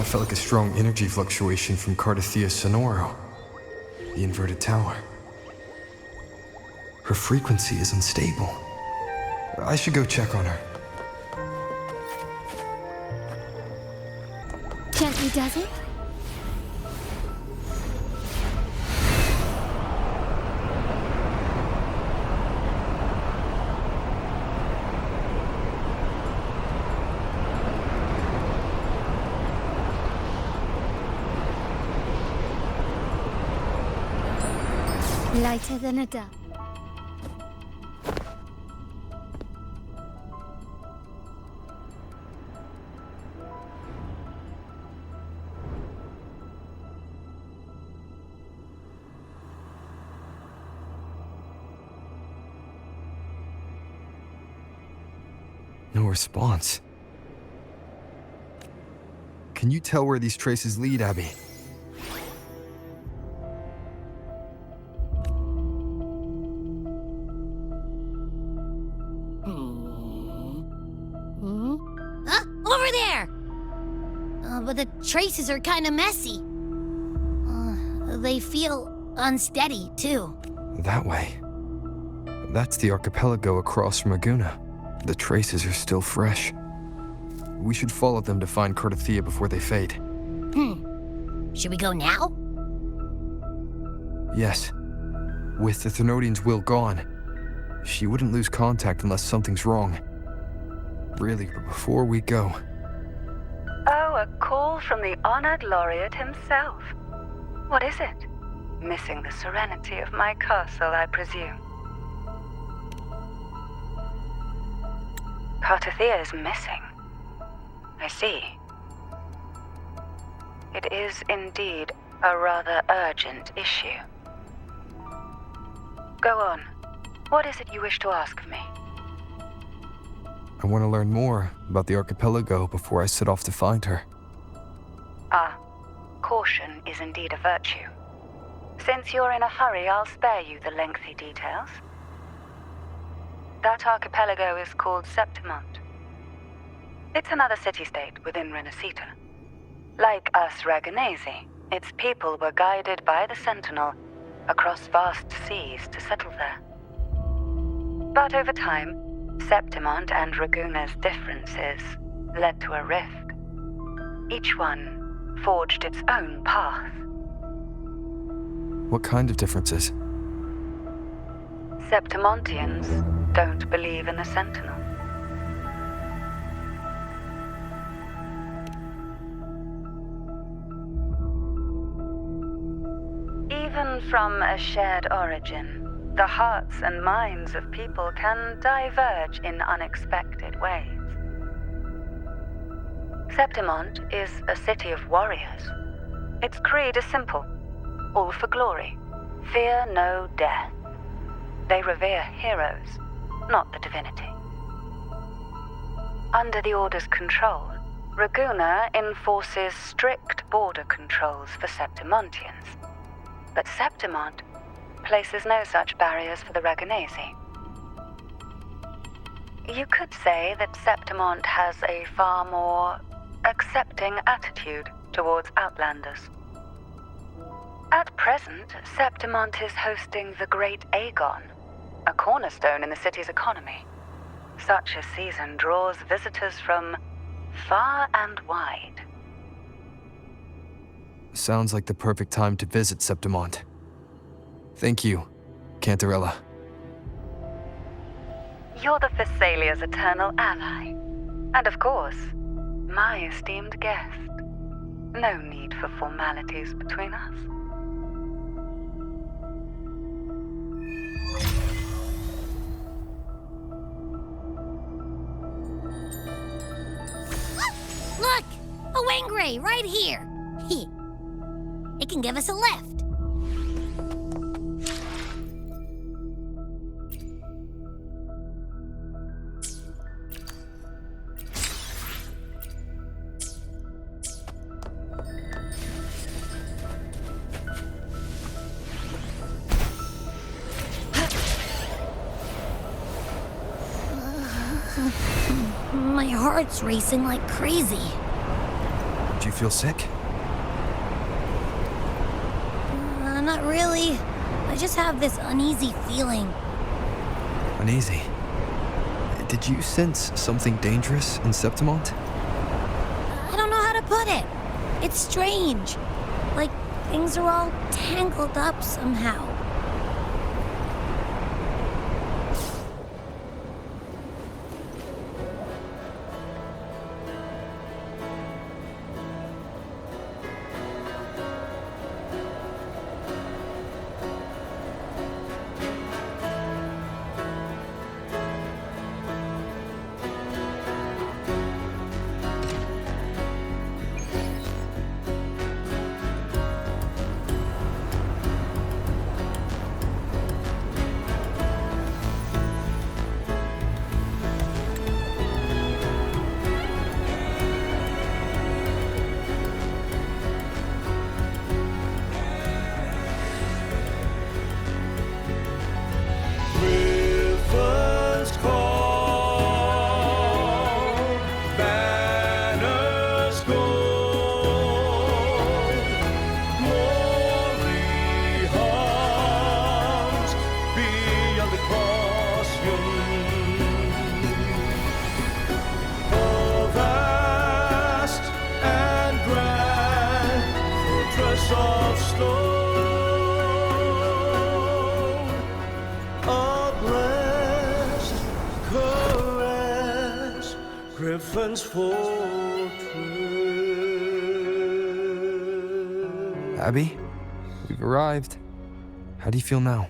felt like a strong energy fluctuation from Cartethyia sonoro, the inverted tower. Her frequency is unstable. I should go check on her. Gently does it? Lighter than a dove. No response. Can you tell where these traces lead, Abby? Over there! But the traces are kind of messy. They feel unsteady, too. That way. That's the archipelago across from Aguna. The traces are still fresh. We should follow them to find Cartethyia before they fade. Should we go now? Yes. With the Thernoidian's will gone, she wouldn't lose contact unless something's wrong. Really, but before we go... Oh, a call from the honored laureate himself. What is it? Missing the serenity of my castle, I presume. Cartethyia is missing. I see. It is indeed a rather urgent issue. Go on. What is it you wish to ask of me? I want to learn more about the archipelago before I set off to find her. Caution is indeed a virtue. Since you're in a hurry, I'll spare you the lengthy details. That archipelago is called Septimont. It's another city-state within Renacita. Like us Raganesi, its people were guided by the Sentinel across vast seas to settle there. But over time, Septimont and Raguna's differences led to a rift. Each one forged its own path. What kind of differences? Septimontians don't believe in the Sentinel. Even from a shared origin, the hearts and minds of people can diverge in unexpected ways. Septimont is a city of warriors. Its creed is simple, all for glory. Fear no death. They revere heroes, not the divinity. Under the Order's control, Raguna enforces strict border controls for Septimontians. But Septimont places no such barriers for the Raganesi. You could say that Septimont has a far more accepting attitude towards outlanders. At present, Septimont is hosting the Great Aegon, a cornerstone in the city's economy. Such a season draws visitors from far and wide. Sounds like the perfect time to visit Septimont. Thank you, Cantarella. You're the Thessalia's eternal ally. And of course, my esteemed guest. No need for formalities between us. Look! A Wangray right here! It can give us a lift. My heart's racing like crazy. Do you feel sick? Not really. I just have this uneasy feeling. Uneasy. Did you sense something dangerous in Septimont? I don't know how to put it. It's strange. Like things are all tangled up somehow. Of stone, a blessed caress, Griffin's fortress. Abby, we've arrived. How do you feel now?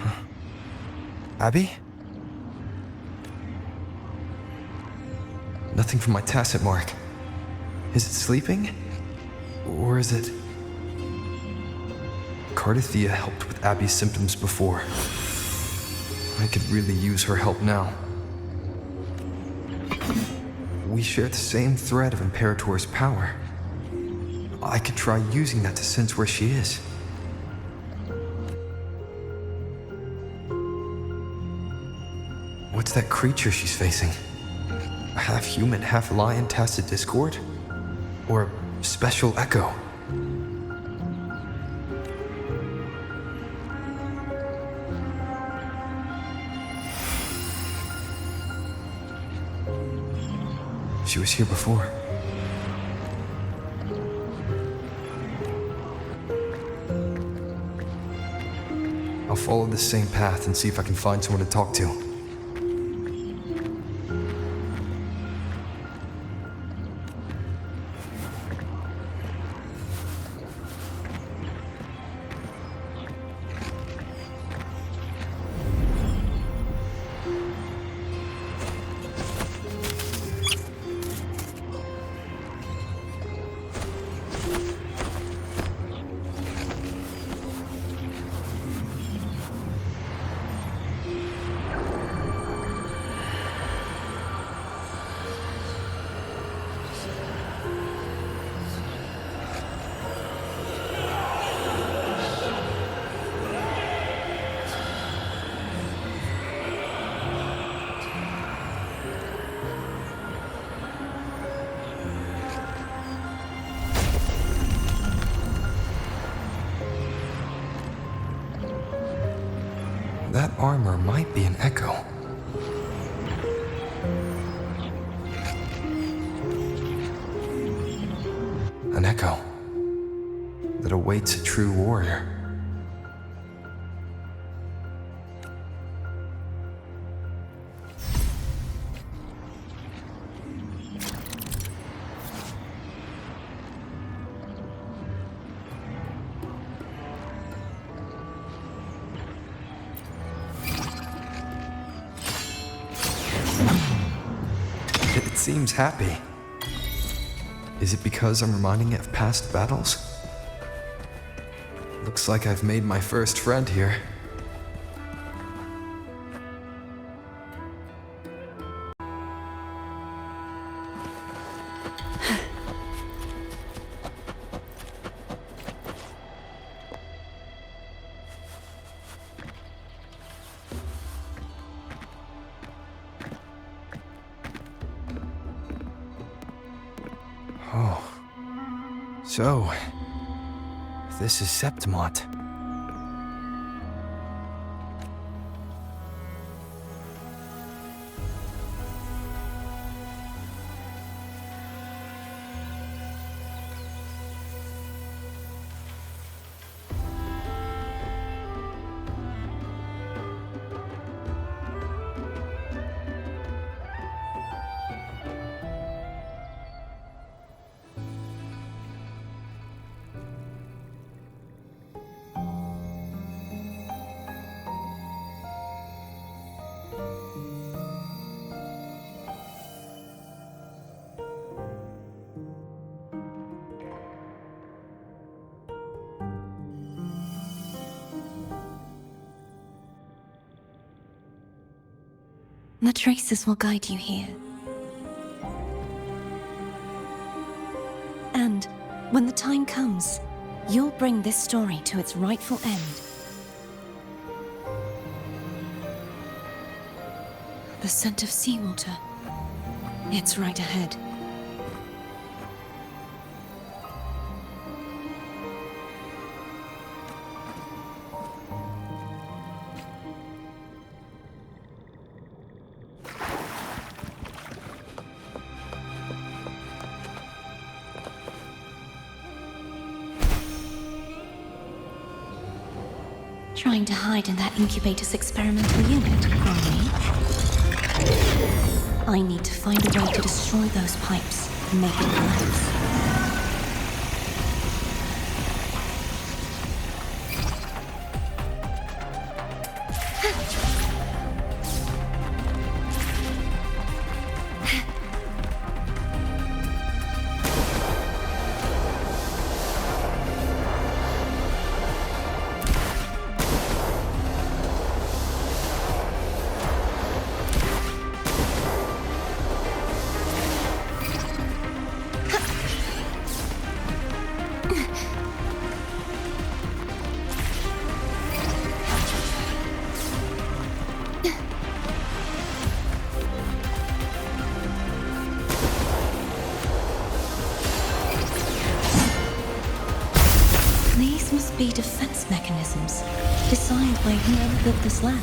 Huh. Abby? Nothing from my tacit mark. Is it sleeping? Or is it... Cartethyia helped with Abby's symptoms before. I could really use her help now. We share the same thread of Imperator's power. I could try using that to sense where she is. What's that creature she's facing? Half human, half lion tacit discord? Or special echo? She was here before. I'll follow the same path and see if I can find someone to talk to. That armor might be an echo. An echo that awaits a true warrior. It seems happy. Is it because I'm reminding it of past battles? Looks like I've made my first friend here. Oh. So, this is Septimont. The traces will guide you here. And when the time comes, you'll bring this story to its rightful end. The scent of seawater. It's right ahead. Trying to hide in that incubator's experimental unit, are we? I need to find a way to destroy those pipes and make it collapse. These must be defense mechanisms designed by whoever built this lab.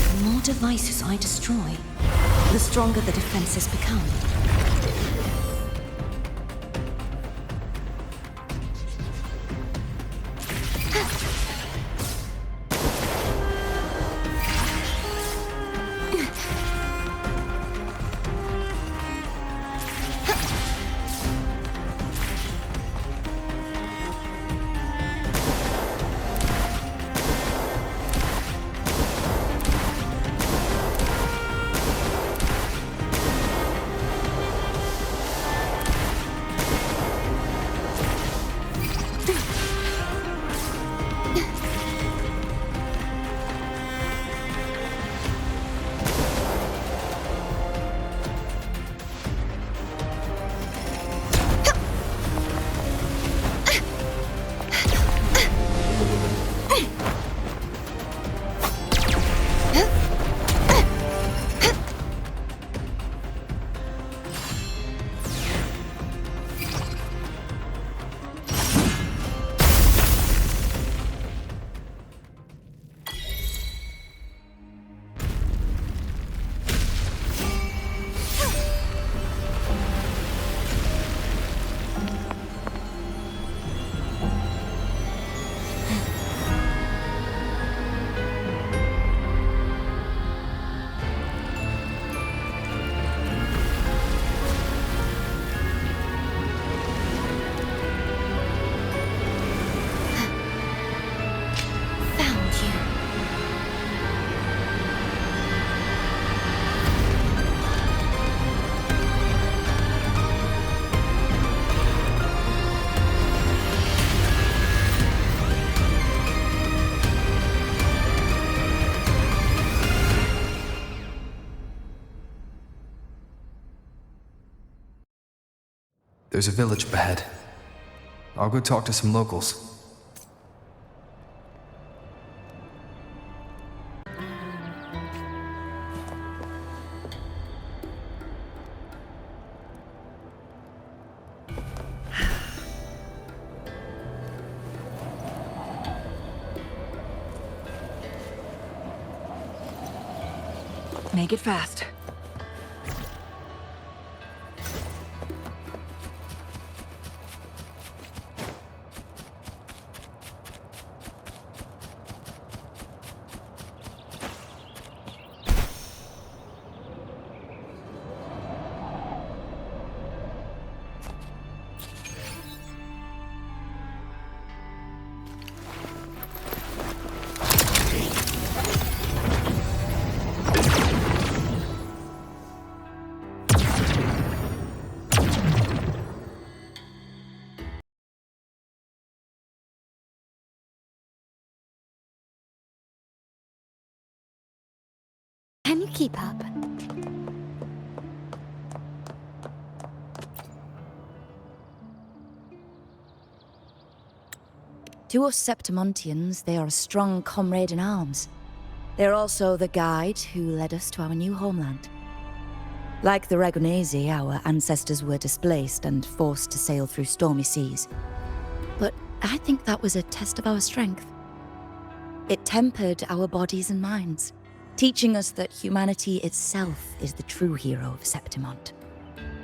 The more devices I destroy, the stronger the defenses become. There's a village up ahead. I'll go talk to some locals. Make it fast. Can you keep up? To us Septimontians, they are a strong comrade in arms. They're also the guide who led us to our new homeland. Like the Ragonesi, our ancestors were displaced and forced to sail through stormy seas. But I think that was a test of our strength. It tempered our bodies and minds, teaching us that humanity itself is the true hero of Septimont.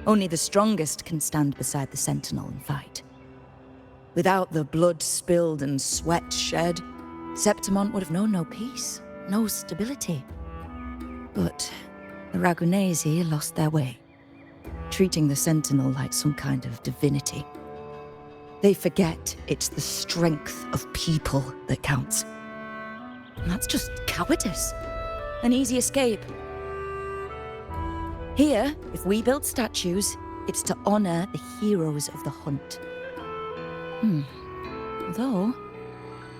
Only the strongest can stand beside the Sentinel and fight. Without the blood spilled and sweat shed, Septimont would have known no peace, no stability. But the Ragonesi lost their way, treating the Sentinel like some kind of divinity. They forget it's the strength of people that counts. And that's just cowardice. An easy escape. Here, if we build statues, it's to honor the heroes of the hunt. Though,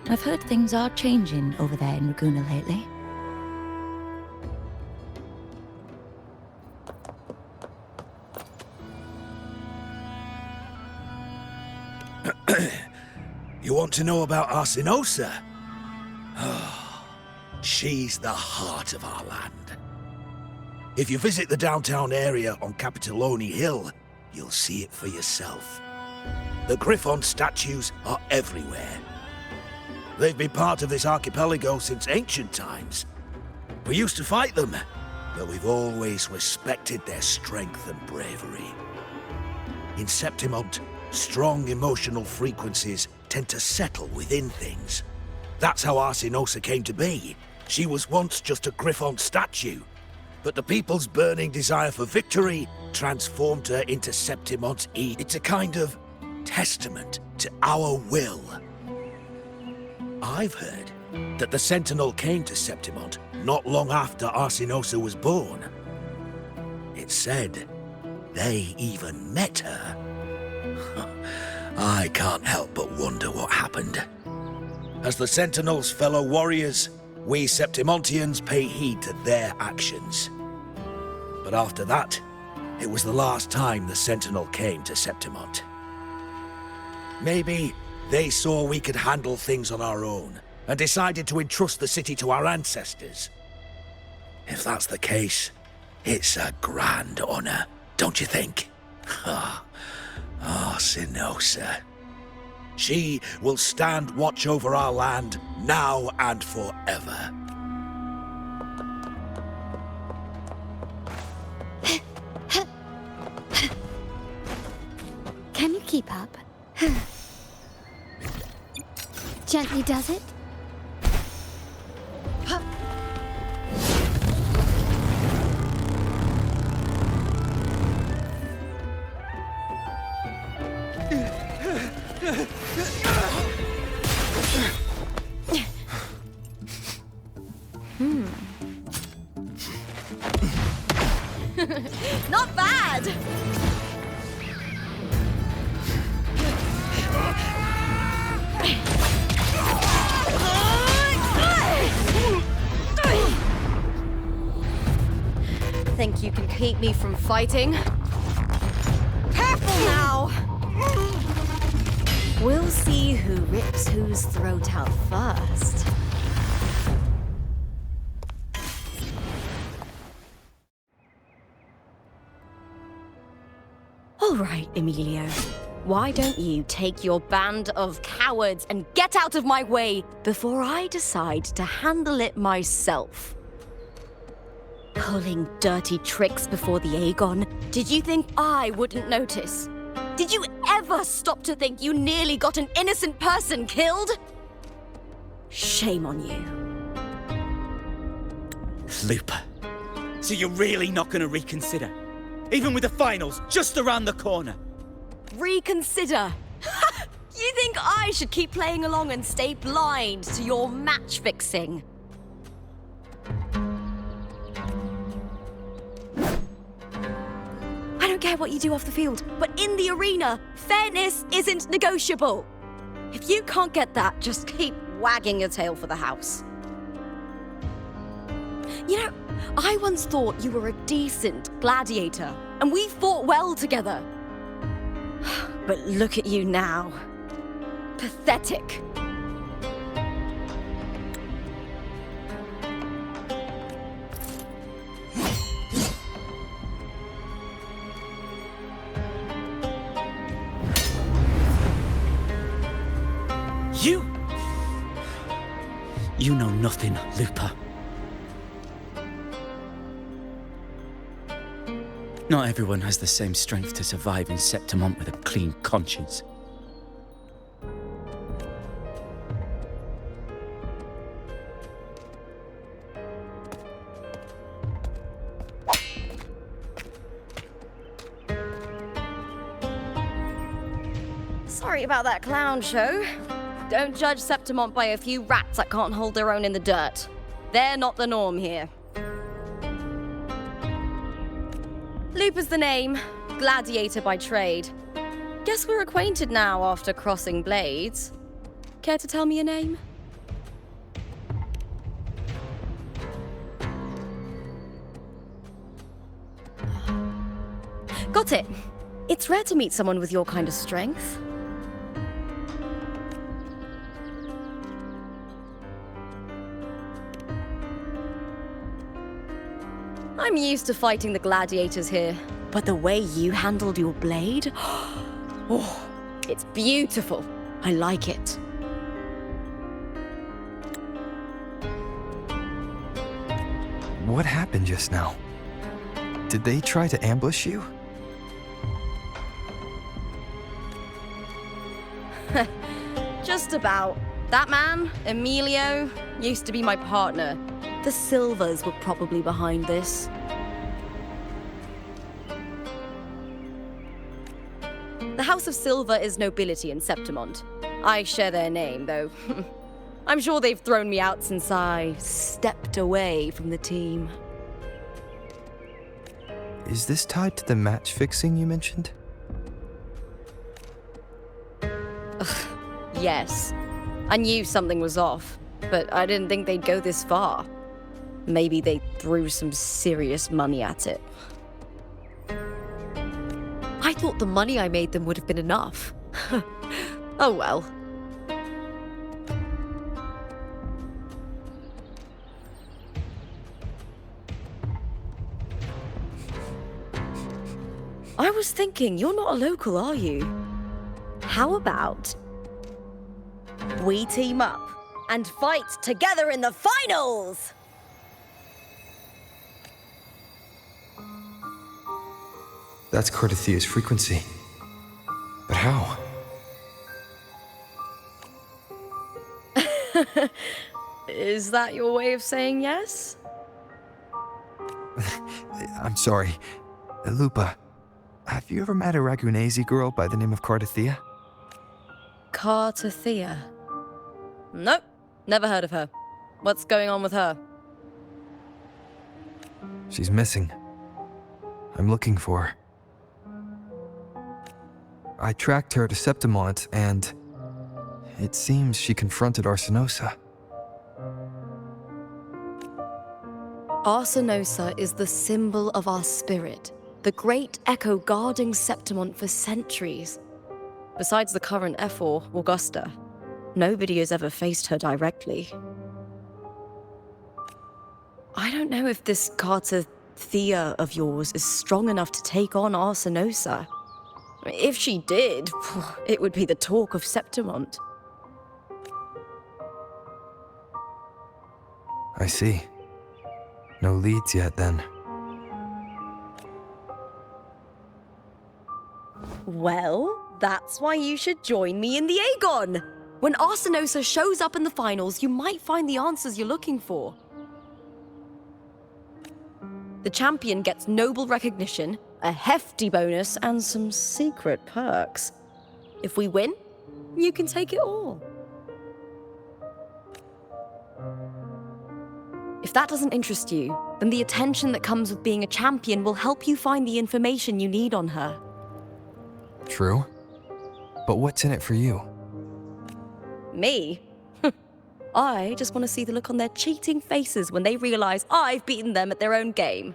I've heard things are changing over there in Ragusa lately. You want to know about Arsinosa? She's the heart of our land. If you visit the downtown area on Capitoloni Hill, you'll see it for yourself. The Griffon statues are everywhere. They've been part of this archipelago since ancient times. We used to fight them, but we've always respected their strength and bravery. In Septimont, strong emotional frequencies tend to settle within things. That's how Arsinosa came to be. She was once just a Griffon statue, but the people's burning desire for victory transformed her into Septimont's Eve. It's a kind of testament to our will. I've heard that the Sentinel came to Septimont not long after Arsinosa was born. It's said they even met her. I can't help but wonder what happened. As the Sentinel's fellow warriors, we Septimontians pay heed to their actions. But after that, it was the last time the Sentinel came to Septimont. Maybe they saw we could handle things on our own and decided to entrust the city to our ancestors. If that's the case, it's a grand honor, don't you think? Arsinosa. She will stand watch over our land now and forever. Can you keep up? Gently does it? Not bad! Think you can keep me from fighting? Careful now! We'll see who rips whose throat out first. All right, Emilio. Why don't you take your band of cowards and get out of my way before I decide to handle it myself? Pulling dirty tricks before the Aegon. Did you think I wouldn't notice? Did you ever stop to think you nearly got an innocent person killed? Shame on you. Lupa, so you're really not going to reconsider? Even with the finals just around the corner? Reconsider? You think I should keep playing along and stay blind to your match fixing? I don't care what you do off the field, but in the arena, fairness isn't negotiable. If you can't get that, just keep wagging your tail for the house. You know, I once thought you were a decent gladiator, and we fought well together. But look at you now. Pathetic. You know nothing, Lupa. Not everyone has the same strength to survive in Septimont with a clean conscience. Sorry about that clown show. Don't judge Septimont by a few rats that can't hold their own in the dirt. They're not the norm here. Lupa's the name, gladiator by trade. Guess we're acquainted now after crossing blades. Care to tell me your name? Got it. It's rare to meet someone with your kind of strength. I'm used to fighting the gladiators here, but the way you handled your blade, oh, it's beautiful. I like it. What happened just now? Did they try to ambush you? Just about. That man, Emilio, used to be my partner. The Silvers were probably behind this. The House of Silver is nobility in Septimont. I share their name, though. I'm sure they've thrown me out since I stepped away from the team. Is this tied to the match fixing you mentioned? Yes. I knew something was off, but I didn't think they'd go this far. Maybe they threw some serious money at it. I thought the money I made them would have been enough. Oh well. I was thinking, you're not a local, are you? How about we team up and fight together in the finals? That's Cartethia's frequency. But how? Is that your way of saying yes? I'm sorry. Lupa, have you ever met a Ragunese girl by the name of Cartethyia? Cartethyia? Nope, never heard of her. What's going on with her? She's missing. I'm looking for her. I tracked her to Septimont, and it seems she confronted Arsinosa. Arsinosa is the symbol of our spirit, the great echo guarding Septimont for centuries. Besides the current F4, Augusta, nobody has ever faced her directly. I don't know if this cartethyia of yours is strong enough to take on Arsinosa. If she did, it would be the talk of Septimont. I see. No leads yet, then. Well, that's why you should join me in the Aegon! When Arsinosa shows up in the finals, you might find the answers you're looking for. The champion gets noble recognition, a hefty bonus, and some secret perks. If we win, you can take it all. If that doesn't interest you, then the attention that comes with being a champion will help you find the information you need on her. True. But what's in it for you? Me? I just want to see the look on their cheating faces when they realize I've beaten them at their own game.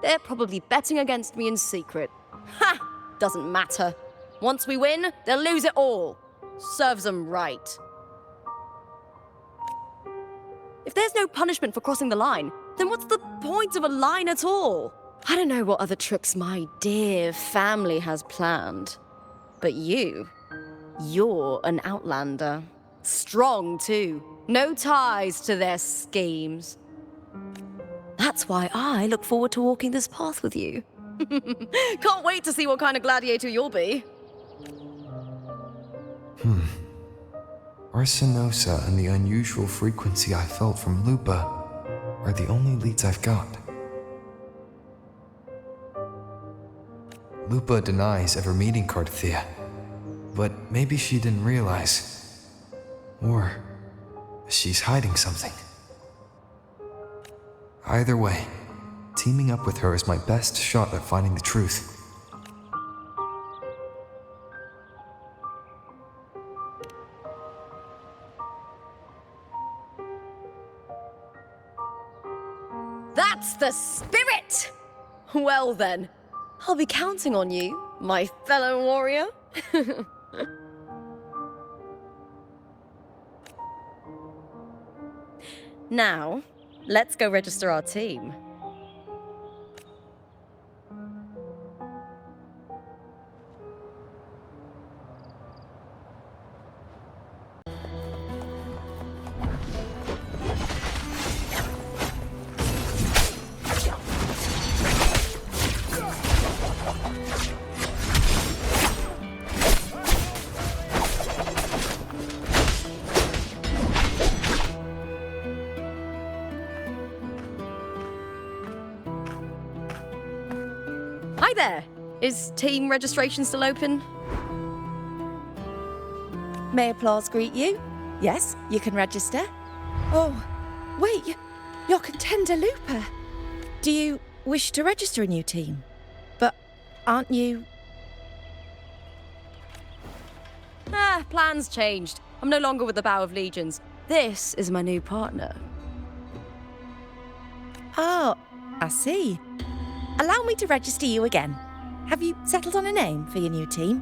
They're probably betting against me in secret. Ha! Doesn't matter. Once we win, they'll lose it all. Serves them right. If there's no punishment for crossing the line, then what's the point of a line at all? I don't know what other tricks my dear family has planned. But you're an outlander. Strong, too. No ties to their schemes. That's why I look forward to walking this path with you. Can't wait to see what kind of gladiator you'll be. Arsinosa and the unusual frequency I felt from Lupa are the only leads I've got. Lupa denies ever meeting Cartethyia, but maybe she didn't realize. Or she's hiding something. Either way, teaming up with her is my best shot at finding the truth. That's the spirit! Well then, I'll be counting on you, my fellow warrior. Now, let's go register our team. Hi there! Is team registration still open? May applause greet you? Yes, you can register. Oh, wait, you're contender Lupa. Do you wish to register a new team? But aren't you... Plans changed. I'm no longer with the Bow of Legions. This is my new partner. Oh, I see. Allow me to register you again. Have you settled on a name for your new team?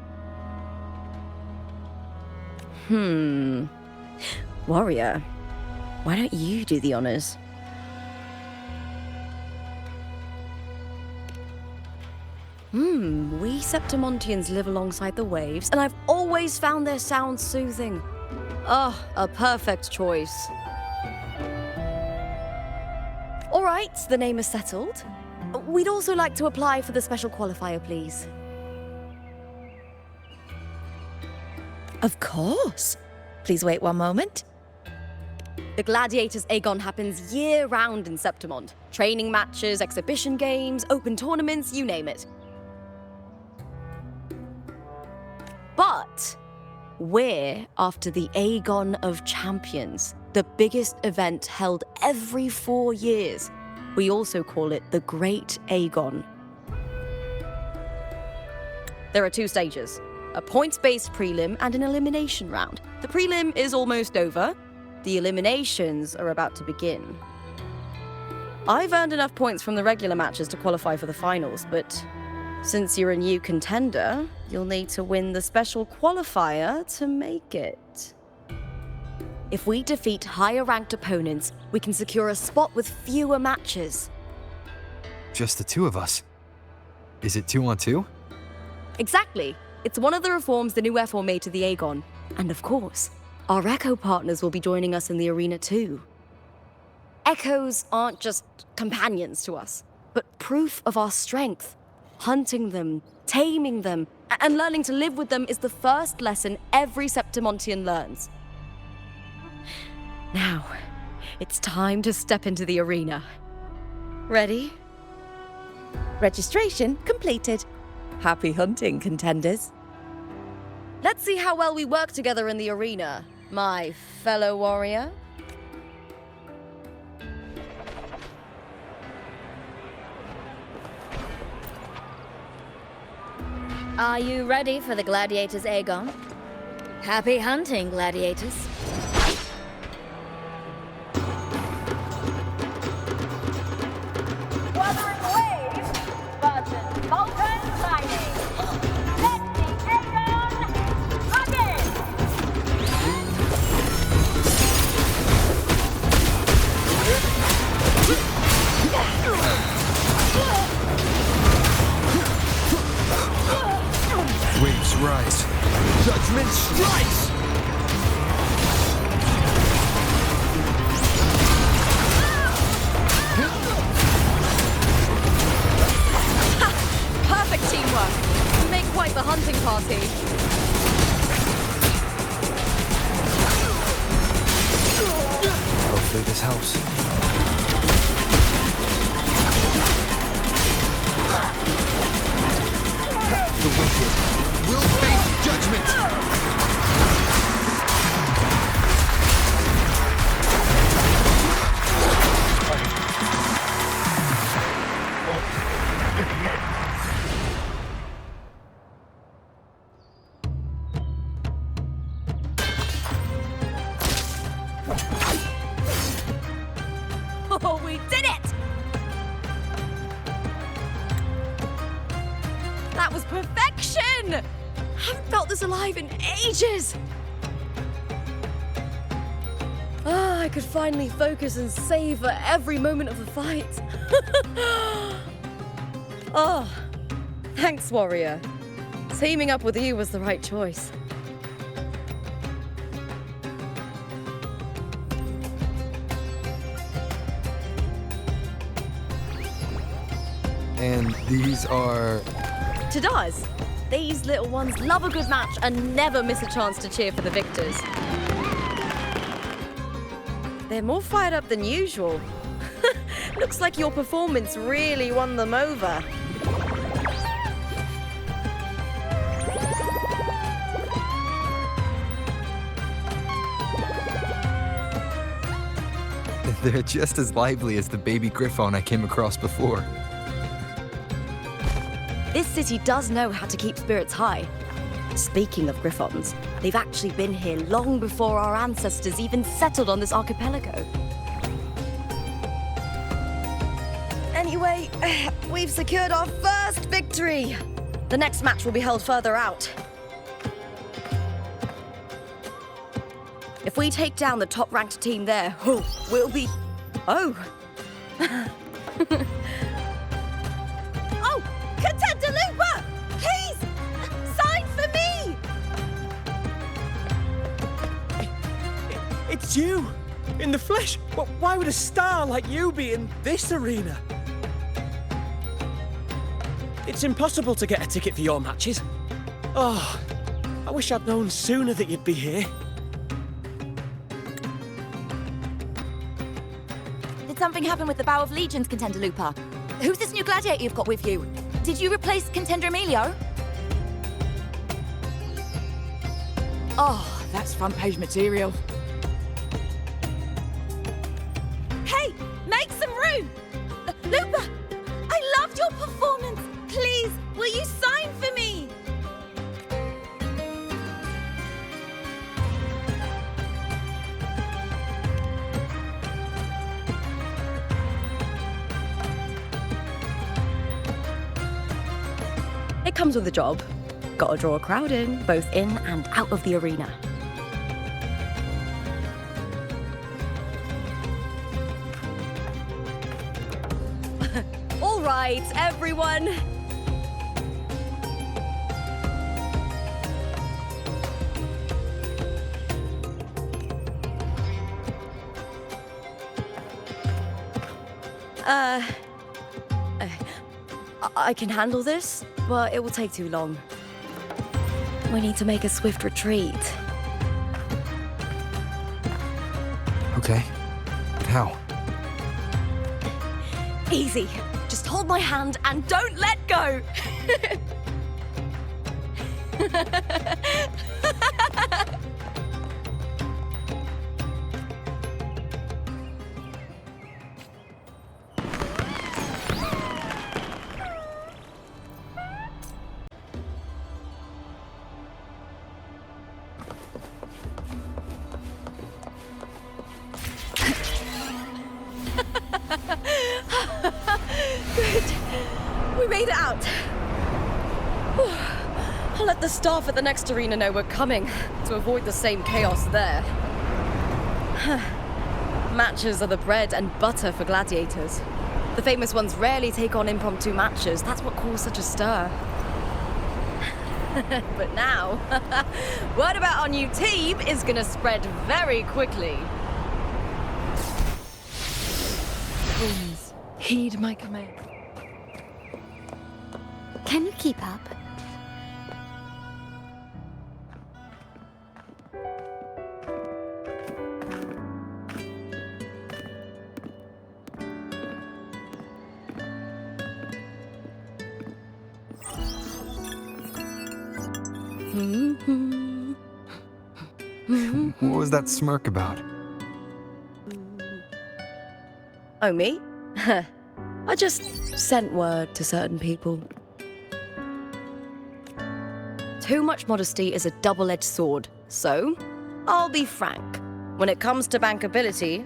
Warrior, why don't you do the honors? We Septimontians live alongside the waves, and I've always found their sound soothing. Oh, a perfect choice. All right, the name is settled. We'd also like to apply for the special qualifier, please. Of course. Please wait one moment. The Gladiators Aegon happens year-round in Septimont. Training matches, exhibition games, open tournaments, you name it. But we're after the Aegon of Champions, the biggest event held every 4 years. We also call it the Great Aegon. There are 2 stages, a points-based prelim and an elimination round. The prelim is almost over. The eliminations are about to begin. I've earned enough points from the regular matches to qualify for the finals, but Since you're a new contender, you'll need to win the special qualifier to make it. If we defeat higher-ranked opponents, we can secure a spot with fewer matches. Just the two of us. Is it 2-on-2? Exactly. It's one of the reforms the new F4 made to the Aegon. And of course, our Echo partners will be joining us in the arena too. Echoes aren't just companions to us, but proof of our strength. Hunting them, taming them, and learning to live with them is the first lesson every Septimontian learns. Now, it's time to step into the arena. Ready? Registration completed. Happy hunting, contenders. Let's see how well we work together in the arena, my fellow warrior. Are you ready for the gladiators, Aegon? Happy hunting, gladiators. Wuthering waves versus molten mining. Let the Aegon begin! Waves rise. Judgment strikes! Perfect teamwork. We make quite the hunting party. Hopefully this helps. The wicked will face judgment! Oh, we did it! That was perfection! Haven't felt this alive in ages! Ah, I could finally focus and savor every moment of the fight. Oh, thanks, warrior. Teaming up with you was the right choice. And these are... Tadars, these little ones love a good match and never miss a chance to cheer for the victors. They're more fired up than usual. Looks like your performance really won them over. They're just as lively as the baby griffon I came across before. This city does know how to keep spirits high. Speaking of griffons, they've actually been here long before our ancestors even settled on this archipelago. Anyway, we've secured our first victory. The next match will be held further out. If we take down the top-ranked team there, we'll be... Oh! Oh! Contender Lupa! Please! Sign for me! It's you! In the flesh! Why would a star like you be in this arena? It's impossible to get a ticket for your matches. Oh, I wish I'd known sooner that you'd be here. Did something happen with the Bow of Legions, Contender Lupa? Who's this new gladiator you've got with you? Did you replace Contender Emilio? Oh, that's front page material. Hey, make some room! Lupa, I loved your performance. Please, will you sign for me? It comes with the job. Gotta draw a crowd in, both in and out of the arena. All right, everyone. I can handle this, but it will take too long. We need to make a swift retreat. Okay. How? Easy. Just hold my hand and don't let go. Good. We made it out. I'll let the staff at the next arena know we're coming to avoid the same chaos there. Matches are the bread and butter for gladiators. The famous ones rarely take on impromptu matches. That's what caused such a stir. But now, word about our new team is gonna spread very quickly. Please, heed my command. Can you keep up? What was that smirk about? Oh, me? I just sent word to certain people. Too much modesty is a double-edged sword, so I'll be frank. When it comes to bankability,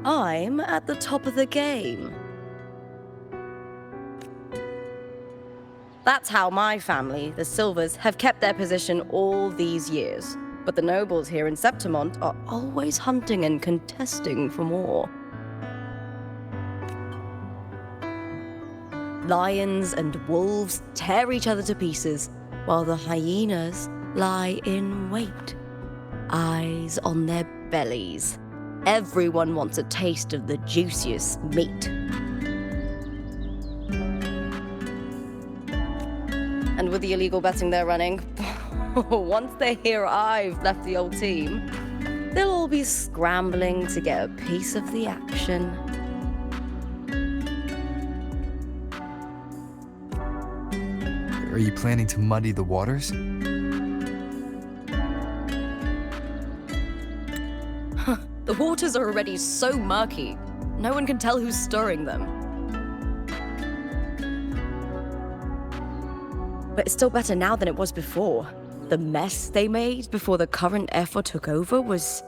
I'm at the top of the game. That's how my family, the Silvers, have kept their position all these years. But the nobles here in Septimont are always hunting and contesting for more. Lions and wolves tear each other to pieces, while the hyenas lie in wait, eyes on their bellies. Everyone wants a taste of the juiciest meat. And with the illegal betting they're running, once they hear I've left the old team, they'll all be scrambling to get a piece of the action. Are you planning to muddy the waters? The waters are already so murky, no one can tell who's stirring them. But it's still better now than it was before. The mess they made before the current effort took over was...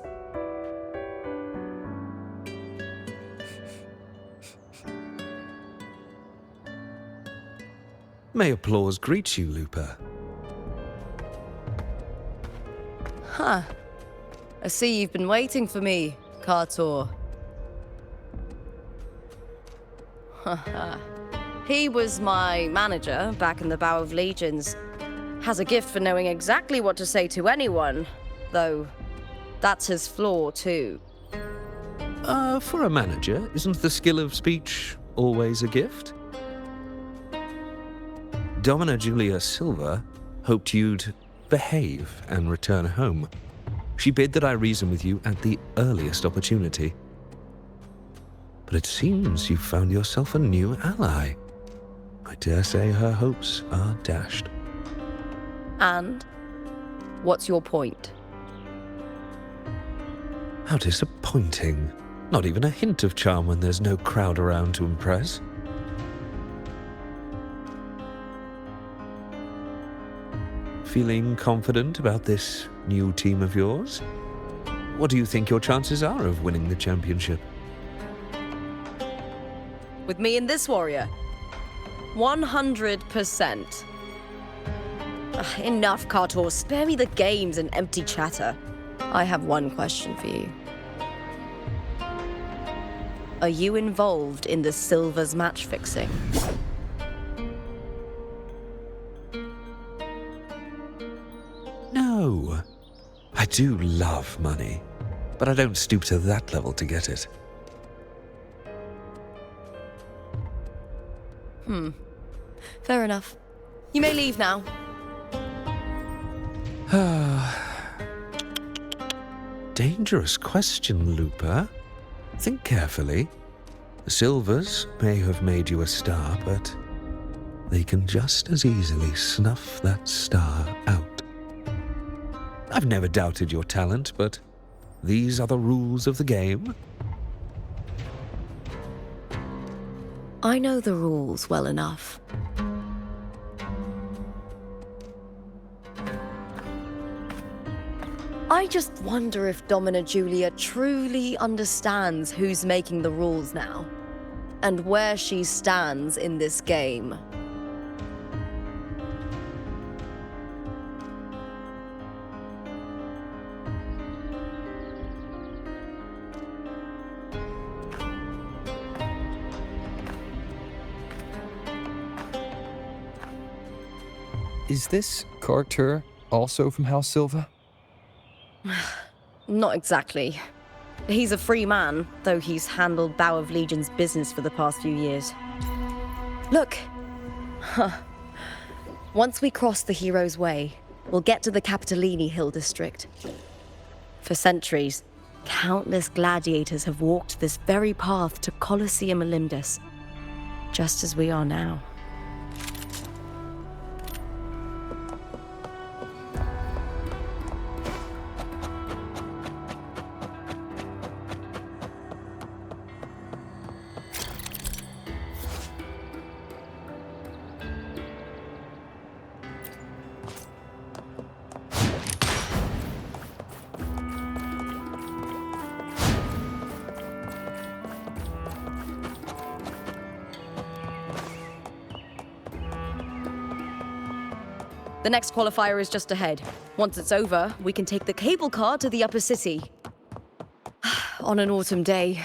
May applause greet you, Lupa. Huh. I see you've been waiting for me, Cartor. He was my manager back in the Bow of Legions. Has a gift for knowing exactly what to say to anyone, though that's his flaw too. For a manager, isn't the skill of speech always a gift? Domina Julia Silva hoped you'd behave and return home. She bid that I reason with you at the earliest opportunity. But it seems you've found yourself a new ally. I dare say her hopes are dashed. And? What's your point? How disappointing. Not even a hint of charm when there's no crowd around to impress. Feeling confident about this new team of yours? What do you think your chances are of winning the championship? With me and this warrior? 100%. Enough, Cartor. Spare me the games and empty chatter. I have one question for you. Are you involved in the Silver's match fixing? No. I do love money, but I don't stoop to that level to get it. Fair enough. You may leave now. Dangerous question, Lupa. Think carefully. The Silvers may have made you a star, but they can just as easily snuff that star out. I've never doubted your talent, but these are the rules of the game. I know the rules well enough. I just wonder if Domina Julia truly understands who's making the rules now, and where she stands in this game. Is this Carter also from House Silva? Not exactly. He's a free man, though he's handled Bow of Legion's business for the past few years. Look! Once we cross the Hero's Way, we'll get to the Capitolini Hill district. For centuries, countless gladiators have walked this very path to Colosseum Olympus, just as we are now. The next qualifier is just ahead. Once it's over, we can take the cable car to the upper city. On an autumn day,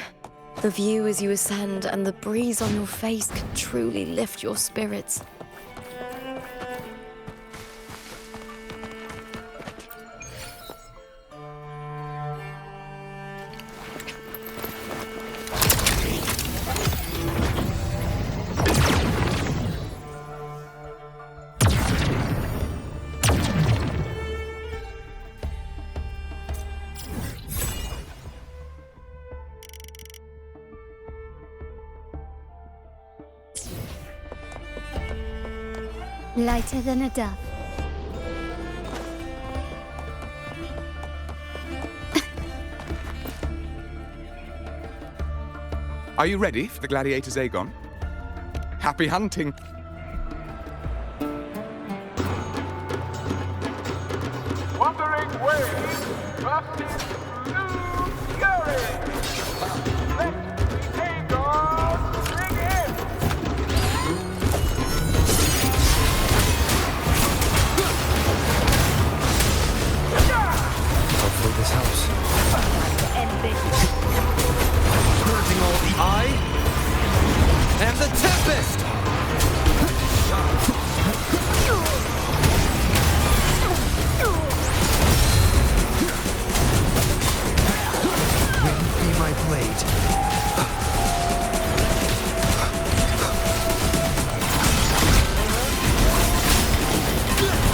the view as you ascend and the breeze on your face can truly lift your spirits. Lighter than a dove. Are you ready for the gladiator's Aegon? Happy hunting! Wuthering Waves versus Blue Fury. Let the Aegon ring in! Hopefully this helps. Purging all the eye and the tempest! Wind be my blade.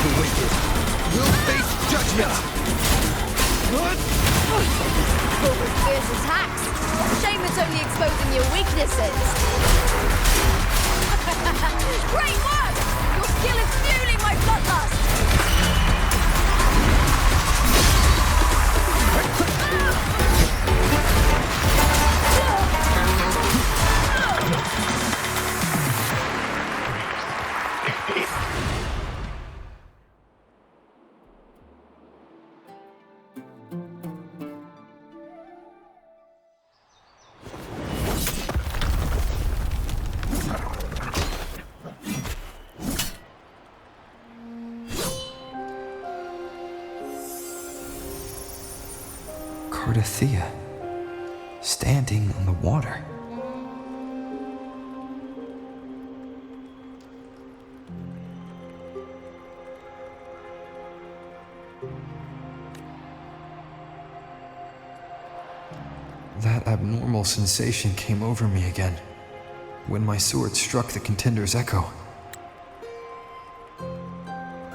The wicked will face judgment! Fierce attacks! Shame it's only exposing your weaknesses! Great work! Your skill is fueling my bloodlust! Cartethyia, standing on the water. That abnormal sensation came over me again, when my sword struck the contender's echo.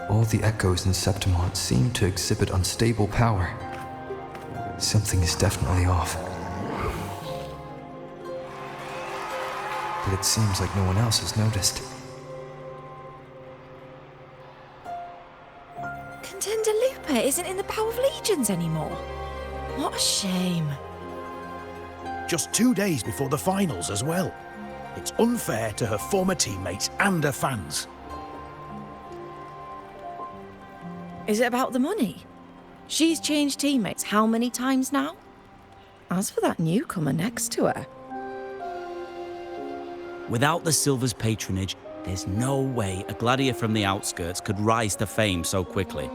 All the echoes in Septimont seem to exhibit unstable power. Something is definitely off. But it seems like no one else has noticed. Contender Lupa isn't in the Power of Legions anymore. What a shame. Just 2 days before the finals as well. It's unfair to her former teammates and her fans. Is it about the money? She's changed teammates how many times now? As for that newcomer next to her... Without the Silver's patronage, there's no way a gladiator from the outskirts could rise to fame so quickly.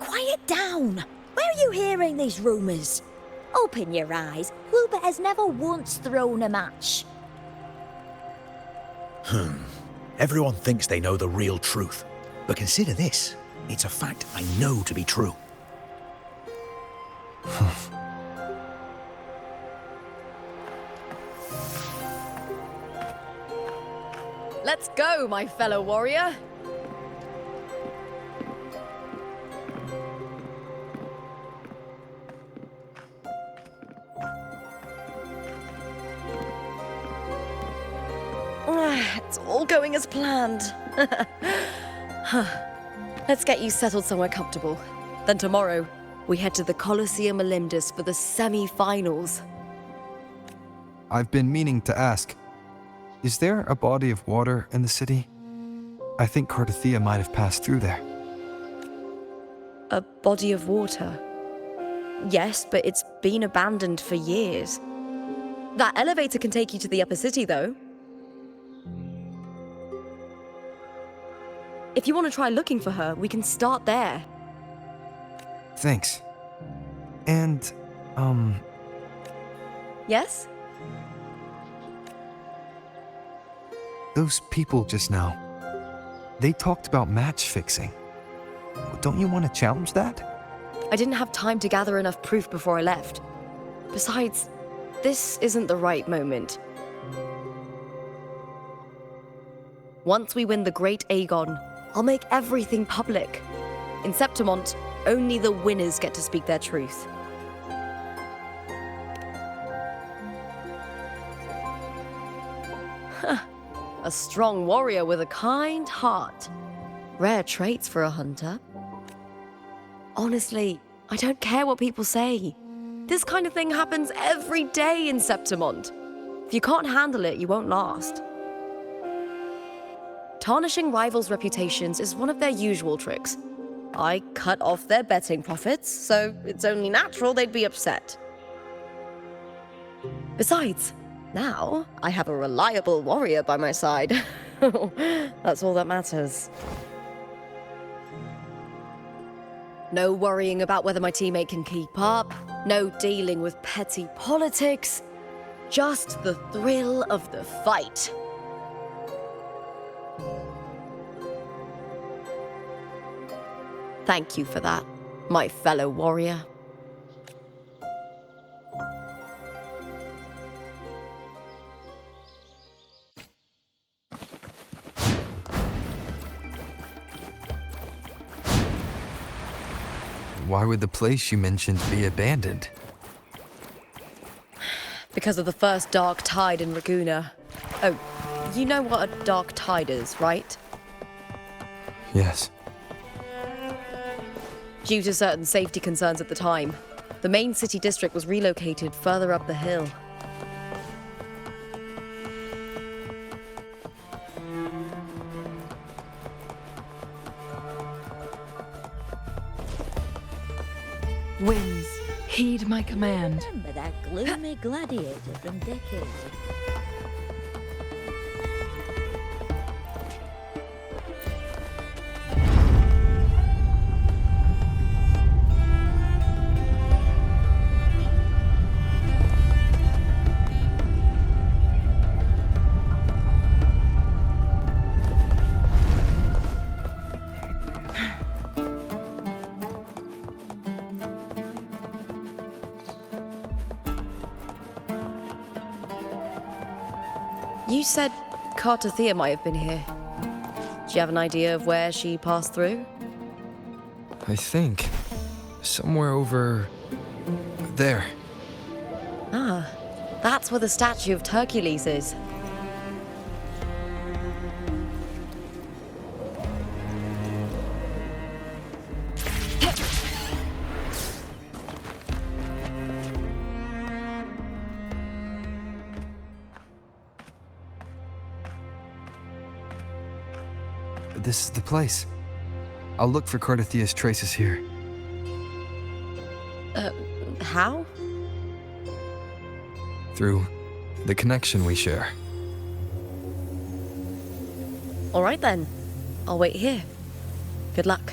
Quiet down! Where are you hearing these rumours? Open your eyes. Lupa has never once thrown a match. Everyone thinks they know the real truth. But consider this. It's a fact I know to be true. Let's go, my fellow warrior. It's all going as planned. Let's get you settled somewhere comfortable. Then tomorrow, we head to the Colosseum Olympus for the semi-finals. I've been meaning to ask, is there a body of water in the city? I think Cartethyia might have passed through there. A body of water? Yes, but it's been abandoned for years. That elevator can take you to the upper city, though. If you want to try looking for her, we can start there. Thanks. And, Yes? those people just now, they talked about match fixing. Don't you want to challenge that? I didn't have time to gather enough proof before I left. Besides, this isn't the right moment. Once we win the Great Aegon, I'll make everything public. In Septimont, only the winners get to speak their truth. A strong warrior with a kind heart. Rare traits for a hunter. Honestly, I don't care what people say. This kind of thing happens every day in Septimont. If you can't handle it, you won't last. Tarnishing rivals' reputations is one of their usual tricks. I cut off their betting profits, so it's only natural they'd be upset. Besides, now I have a reliable warrior by my side. That's all that matters. No worrying about whether my teammate can keep up, no dealing with petty politics, just the thrill of the fight. Thank you for that, my fellow warrior. Why would the place you mentioned be abandoned? Because of the first dark tide in Ragusa. Oh, you know what a dark tide is, right? Yes. Due to certain safety concerns at the time, the main city district was relocated further up the hill. Winds, heed my command. Remember that gloomy gladiator from decades ago? You said Cartethyia might have been here. Do you have an idea of where she passed through? I think. Somewhere over... there. Ah, that's where the statue of Hercules is. This is the place. I'll look for Cartethyia's traces here. How? Through the connection we share. All right then. I'll wait here. Good luck.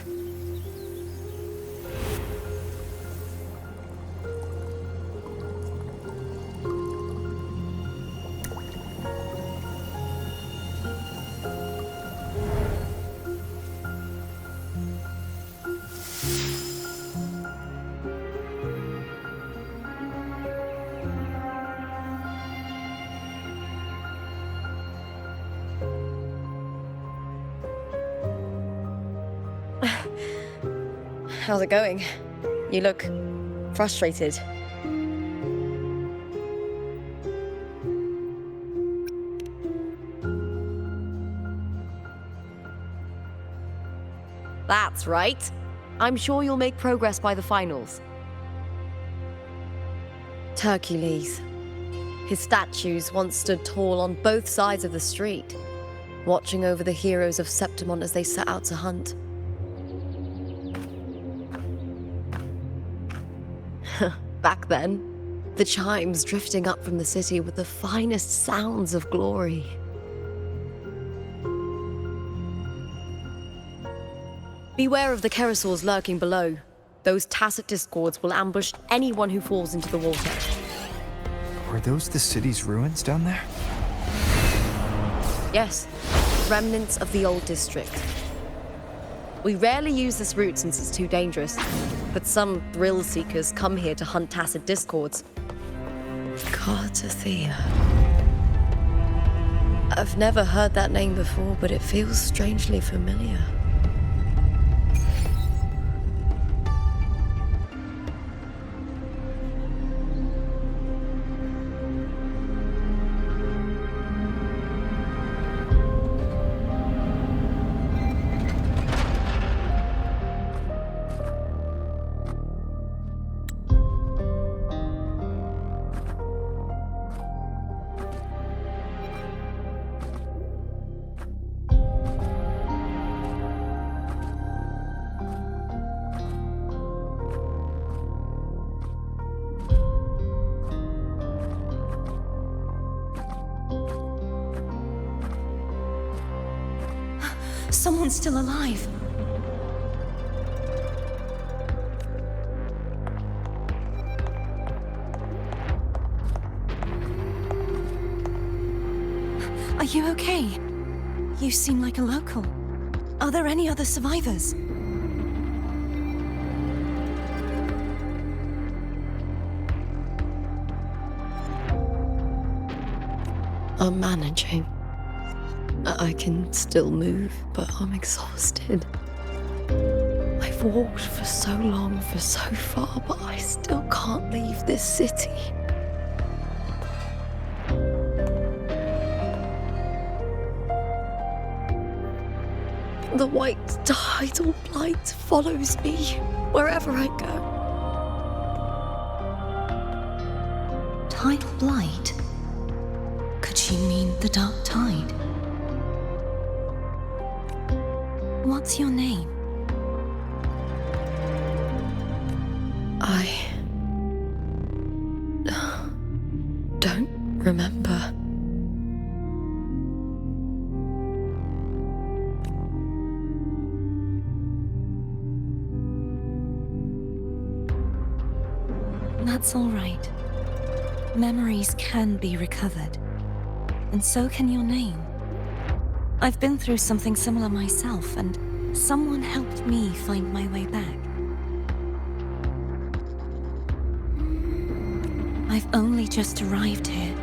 How's it going? You look frustrated. That's right. I'm sure you'll make progress by the finals. Hercules. His statues once stood tall on both sides of the street, watching over the heroes of Septimont as they set out to hunt. Back then, the chimes drifting up from the city with the finest sounds of glory. Beware of the Kerosaurs lurking below. Those tacit discords will ambush anyone who falls into the water. Are those the city's ruins down there? Yes, remnants of the old district. We rarely use this route since it's too dangerous, but some thrill seekers come here to hunt tacit discords. Cartethyia. I've never heard that name before, but it feels strangely familiar. Someone's still alive. Are you okay? You seem like a local. Are there any other survivors? I'm managing. I can still move, but I'm exhausted. I've walked for so long, for so far, but I still can't leave this city. The white tidal blight follows me wherever I go. Tidal blight? Could she mean the dark tide? What's your name? I don't remember. That's all right. Memories can be recovered. And so can your name. I've been through something similar myself, and someone helped me find my way back. I've only just arrived here.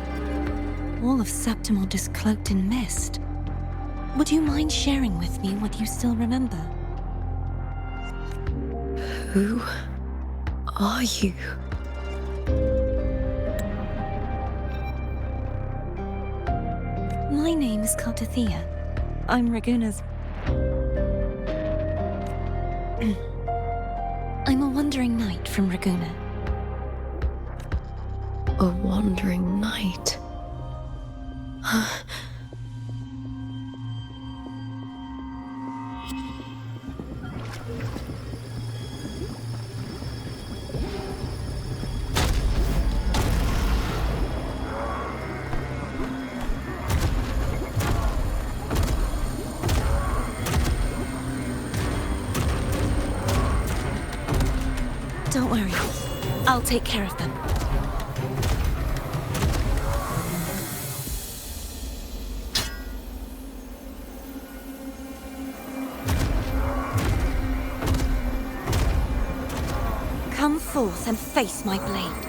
All of Septimont is cloaked in mist. Would you mind sharing with me what you still remember? Who are you? My name is Cartethyia. I'm Raguna's... I'm a wandering knight from Raguna. A wandering knight. Don't worry. I'll take care of them. Come forth and face my blade.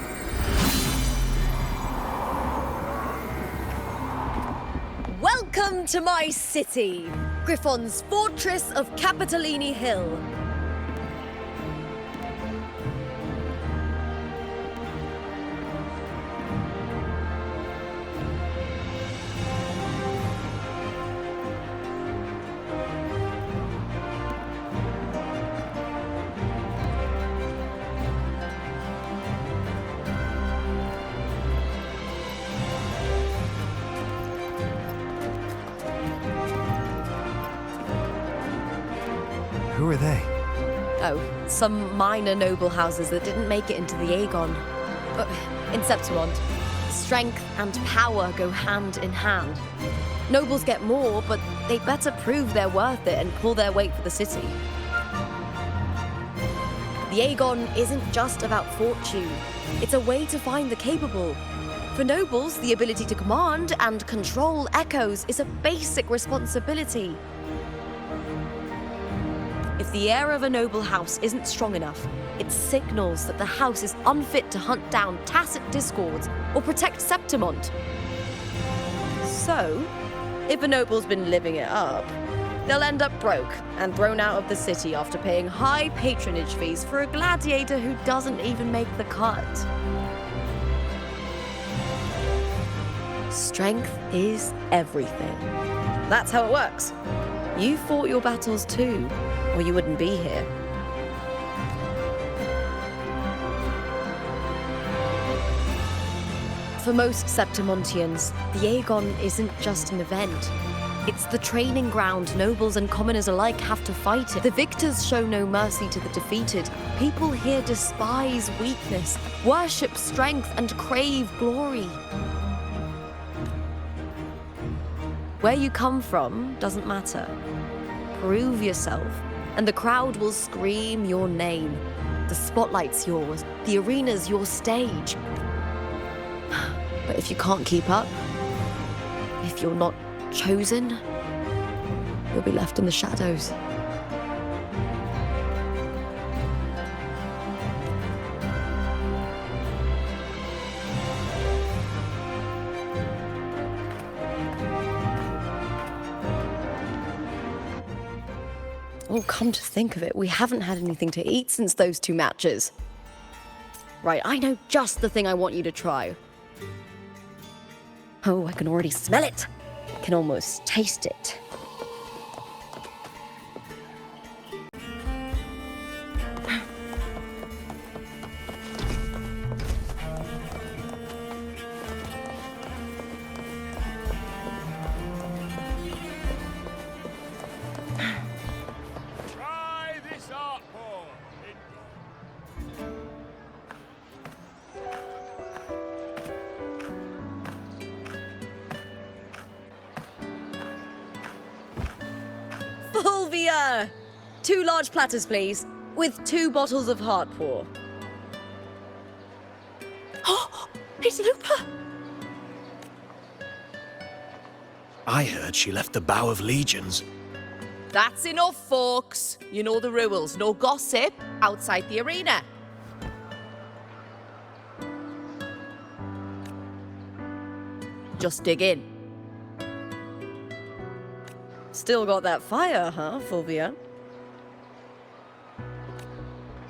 Welcome to my city, Griffon's fortress of Capitolini Hill. Who are they? Oh, some minor noble houses that didn't make it into the Aegon. In Septimont, strength and power go hand in hand. Nobles get more, but they'd better prove they're worth it and pull their weight for the city. The Aegon isn't just about fortune. It's a way to find the capable. For nobles, the ability to command and control echoes is a basic responsibility. If the heir of a noble house isn't strong enough, it signals that the house is unfit to hunt down tacit discords or protect Septimont. So, if a noble's been living it up, they'll end up broke and thrown out of the city after paying high patronage fees for a gladiator who doesn't even make the cut. Strength is everything. That's how it works. You fought your battles too, or you wouldn't be here. For most Septimontians, the Aegon isn't just an event. It's the training ground nobles and commoners alike have to fight it. The victors show no mercy to the defeated. People here despise weakness, worship strength, and crave glory. Where you come from doesn't matter. Prove yourself, and the crowd will scream your name. The spotlight's yours, the arena's your stage. But if you can't keep up, if you're not chosen, you'll be left in the shadows. Oh, come to think of it, we haven't had anything to eat since those 2 matches. Right, I know just the thing I want you to try. Oh, I can already smell it. I can almost taste it. Fulvia! 2 large platters, please, with 2 bottles of Heartpour. Oh, it's Lupa! I heard she left the Bow of Legions. That's enough, folks. You know the rules. No gossip outside the arena. just dig in. Still got that fire, huh, Fulvia?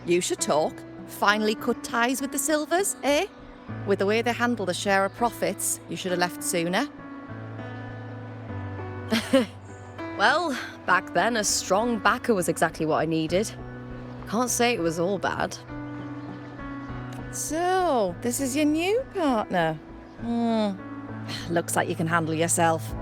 You should talk. Finally cut ties with the Silvers, eh? With the way they handle the share of profits, you should have left sooner. Well, back then, a strong backer was exactly what I needed. Can't say it was all bad. So, this is your new partner. Looks like you can handle yourself.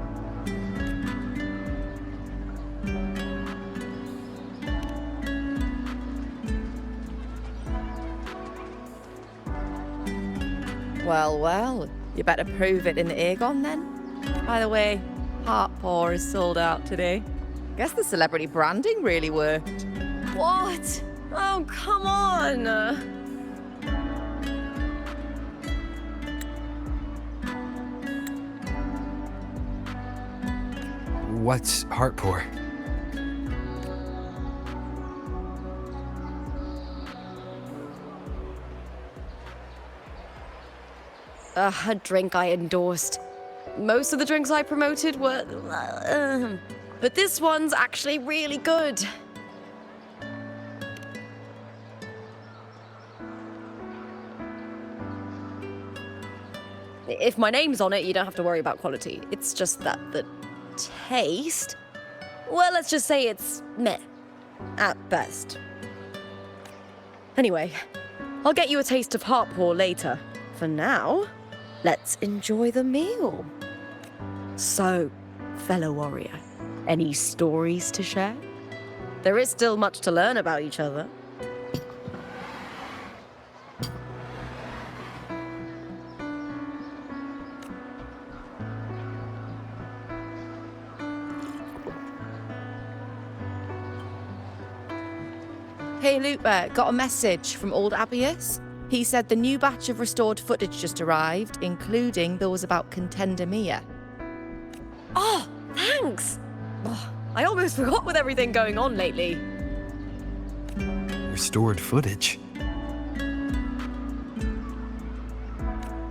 Well, well, you better prove it in the Aegon then. By the way, Heartpaw is sold out today. Guess the celebrity branding really worked. What? Oh, come on! What's Heartpaw? A drink I endorsed. Most of the drinks I promoted were... but this one's actually really good. If my name's on it, you don't have to worry about quality. It's just that the taste... well, let's just say it's meh. At best. Anyway, I'll get you a taste of Heartpaw later. For now, let's enjoy the meal. So, fellow warrior, any stories to share? There is still much to learn about each other. Hey Lupa, got a message from old Abius. He said the new batch of restored footage just arrived, including those about Contender Mia. Oh, thanks! Oh, I almost forgot with everything going on lately. Restored footage?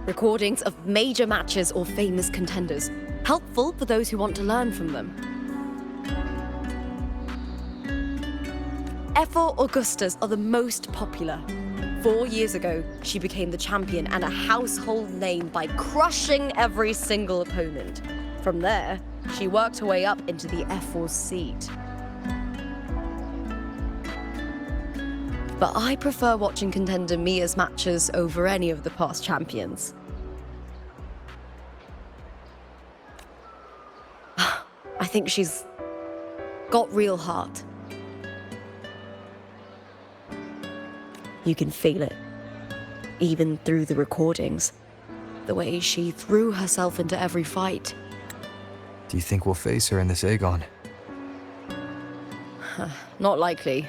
Recordings of major matches or famous contenders. Helpful for those who want to learn from them. F4 Augustas are the most popular. 4 years ago, she became the champion and a household name by crushing every single opponent. From there, she worked her way up into the F4 seat. But I prefer watching Contender Mia's matches over any of the past champions. I think she's got real heart. You can feel it, even through the recordings. The way she threw herself into every fight. Do you think we'll face her in this Aegon? Not likely.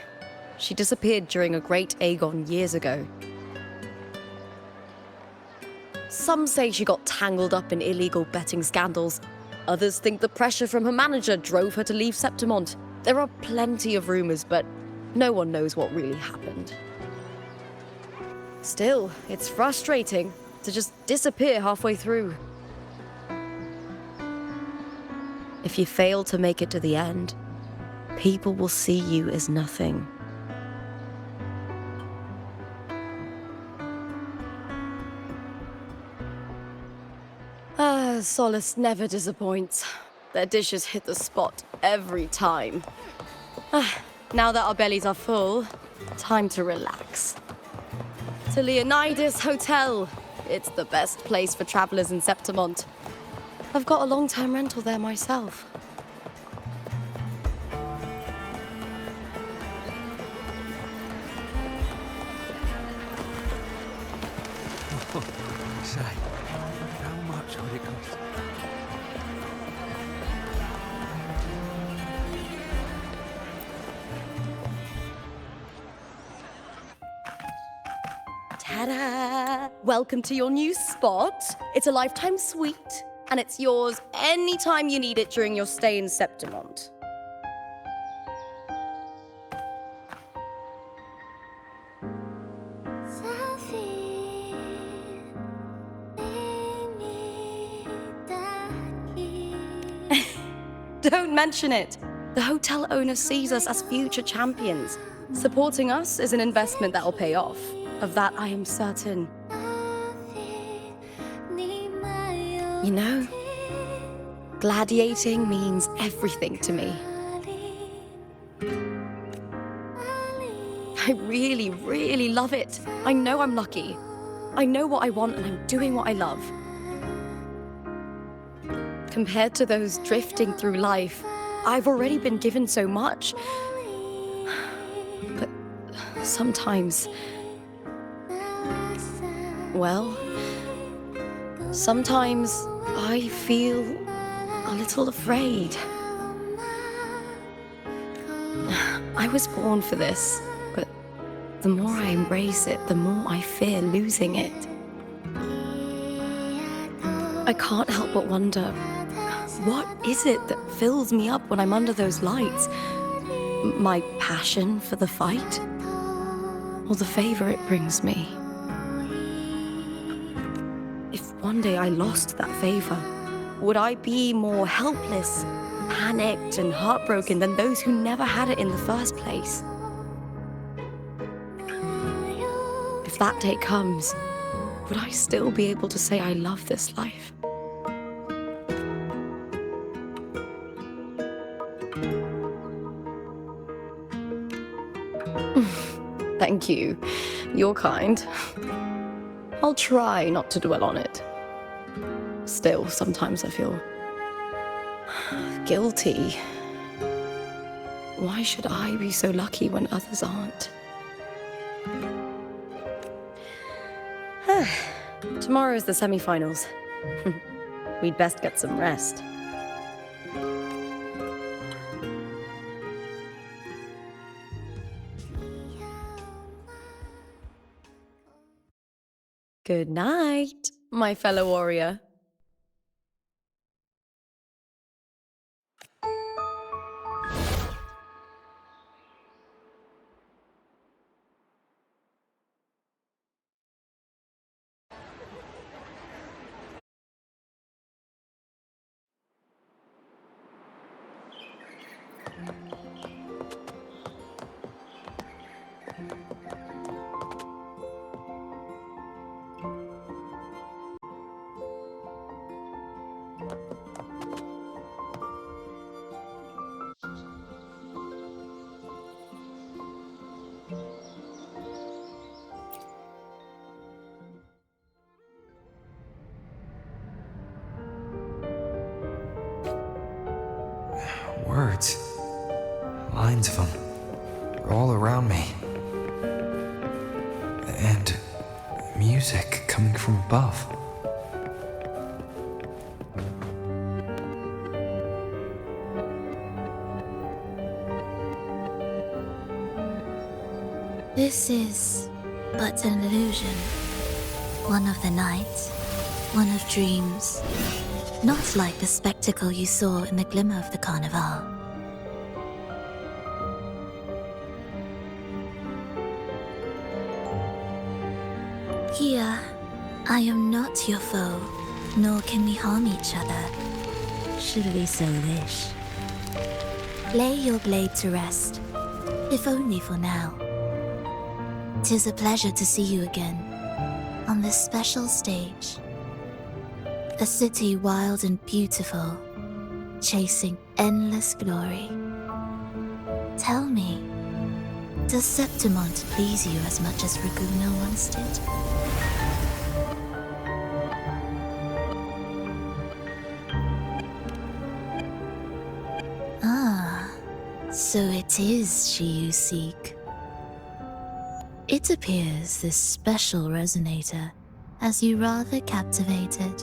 She disappeared during a great Aegon years ago. Some say she got tangled up in illegal betting scandals. Others think the pressure from her manager drove her to leave Septimont. There are plenty of rumors, but no one knows what really happened. Still, it's frustrating to just disappear halfway through. If you fail to make it to the end, people will see you as nothing. Solace never disappoints. Their dishes hit the spot every time. Now that our bellies are full, time to relax. To Leonidas Hotel. It's the best place for travelers in Septimont. I've got a long-term rental there myself. Say, how much would it cost? Ta-da! Welcome to your new spot. It's a lifetime suite, and it's yours anytime you need it during your stay in Septimont. Don't mention it. The hotel owner sees us as future champions. Supporting us is an investment that'll pay off. Of that, I am certain. You know, gladiating means everything to me. I really, really love it. I know I'm lucky. I know what I want and I'm doing what I love. Compared to those drifting through life, I've already been given so much. But sometimes... well, sometimes I feel a little afraid. I was born for this, but the more I embrace it, the more I fear losing it. I can't help but wonder, what is it that fills me up when I'm under those lights? My passion for the fight? Or the favor it brings me? If one day I lost that favor, would I be more helpless, panicked, and heartbroken than those who never had it in the first place? If that day comes, would I still be able to say I love this life? Thank you. You're kind. I'll try not to dwell on it. Still, sometimes I feel guilty. Why should I be so lucky when others aren't? Tomorrow's the semi-finals. We'd best get some rest. Good night, my fellow warrior. Words. Lines of them. They're all around me. And music coming from above. This is but an illusion. One of the nights, one of dreams. Not like the spectacle you saw in the glimmer of the carnival. Here, I am not your foe, nor can we harm each other, should we so wish. Lay your blade to rest, if only for now. 'Tis a pleasure to see you again, on this special stage. A city wild and beautiful, chasing endless glory. Tell me, does Septimont please you as much as Ragusa once did? Ah, so it is she you seek. It appears this special resonator has you rather captivated.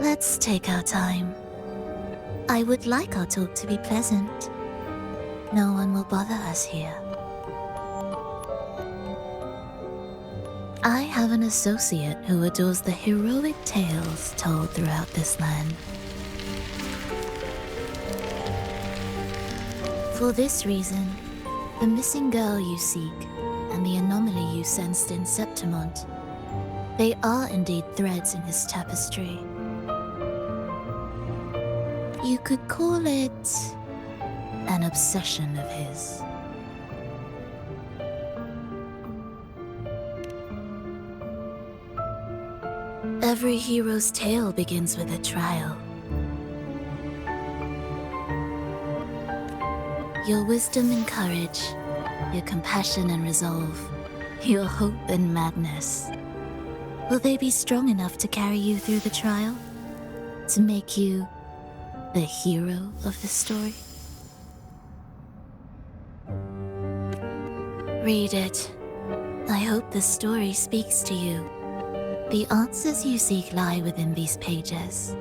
Let's take our time. I would like our talk to be pleasant. No one will bother us here. I have an associate who adores the heroic tales told throughout this land. For this reason, the missing girl you seek and the anomaly you sensed in Septimont, they are indeed threads in his tapestry. You could call it an obsession of his. Every hero's tale begins with a trial. Your wisdom and courage, your compassion and resolve, your hope and madness. Will they be strong enough to carry you through the trial? To make you the hero of the story? Read it. I hope the story speaks to you. The answers you seek lie within these pages.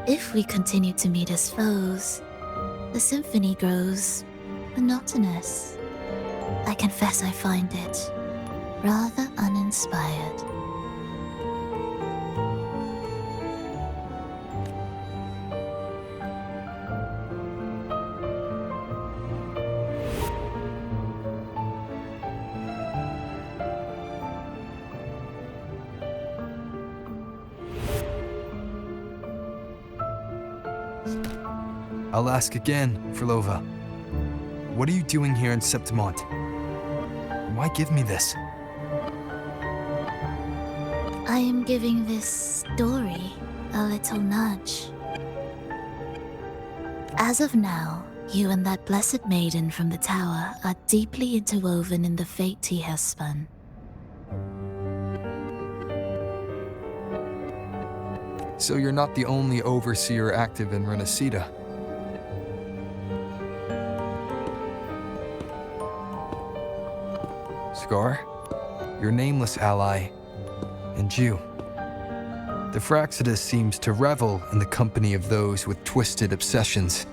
If we continue to meet as foes, the symphony grows monotonous. I confess I find it rather uninspired. I'll ask again, Phrolova. What are you doing here in Septimont? Why give me this? I am giving this story a little nudge. As of now, you and that blessed maiden from the tower are deeply interwoven in the fate he has spun. So you're not the only overseer active in Renacita. Scar, your nameless ally, and you. The Phraxidus seems to revel in the company of those with twisted obsessions.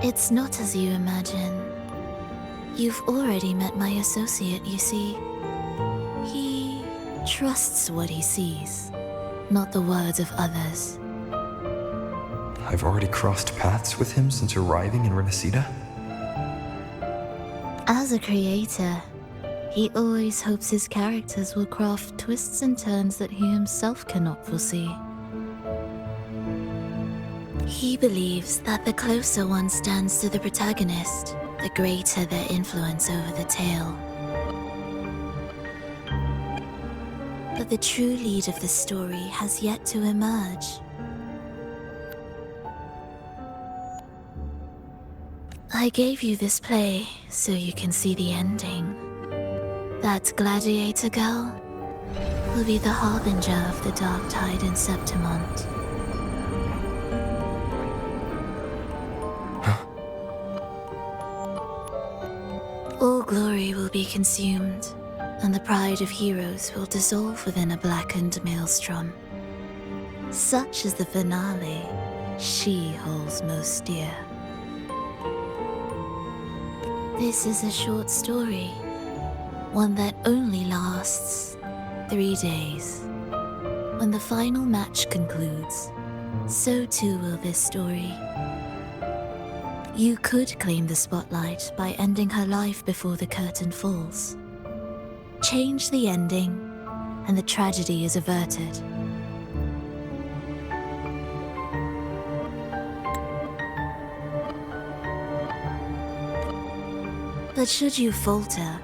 It's not as you imagine. You've already met my associate, you see. He trusts what he sees, not the words of others. I've already crossed paths with him since arriving in Renacita. As a creator, he always hopes his characters will craft twists and turns that he himself cannot foresee. He believes that the closer one stands to the protagonist, the greater their influence over the tale. But the true lead of the story has yet to emerge. I gave you this play so you can see the ending. That gladiator girl will be the harbinger of the dark tide in Septimont. All glory will be consumed, and the pride of heroes will dissolve within a blackened maelstrom. Such is the finale she holds most dear. This is a short story, one that only lasts 3 days. When the final match concludes, so too will this story. You could claim the spotlight by ending her life before the curtain falls. Change the ending, and the tragedy is averted. But should you falter,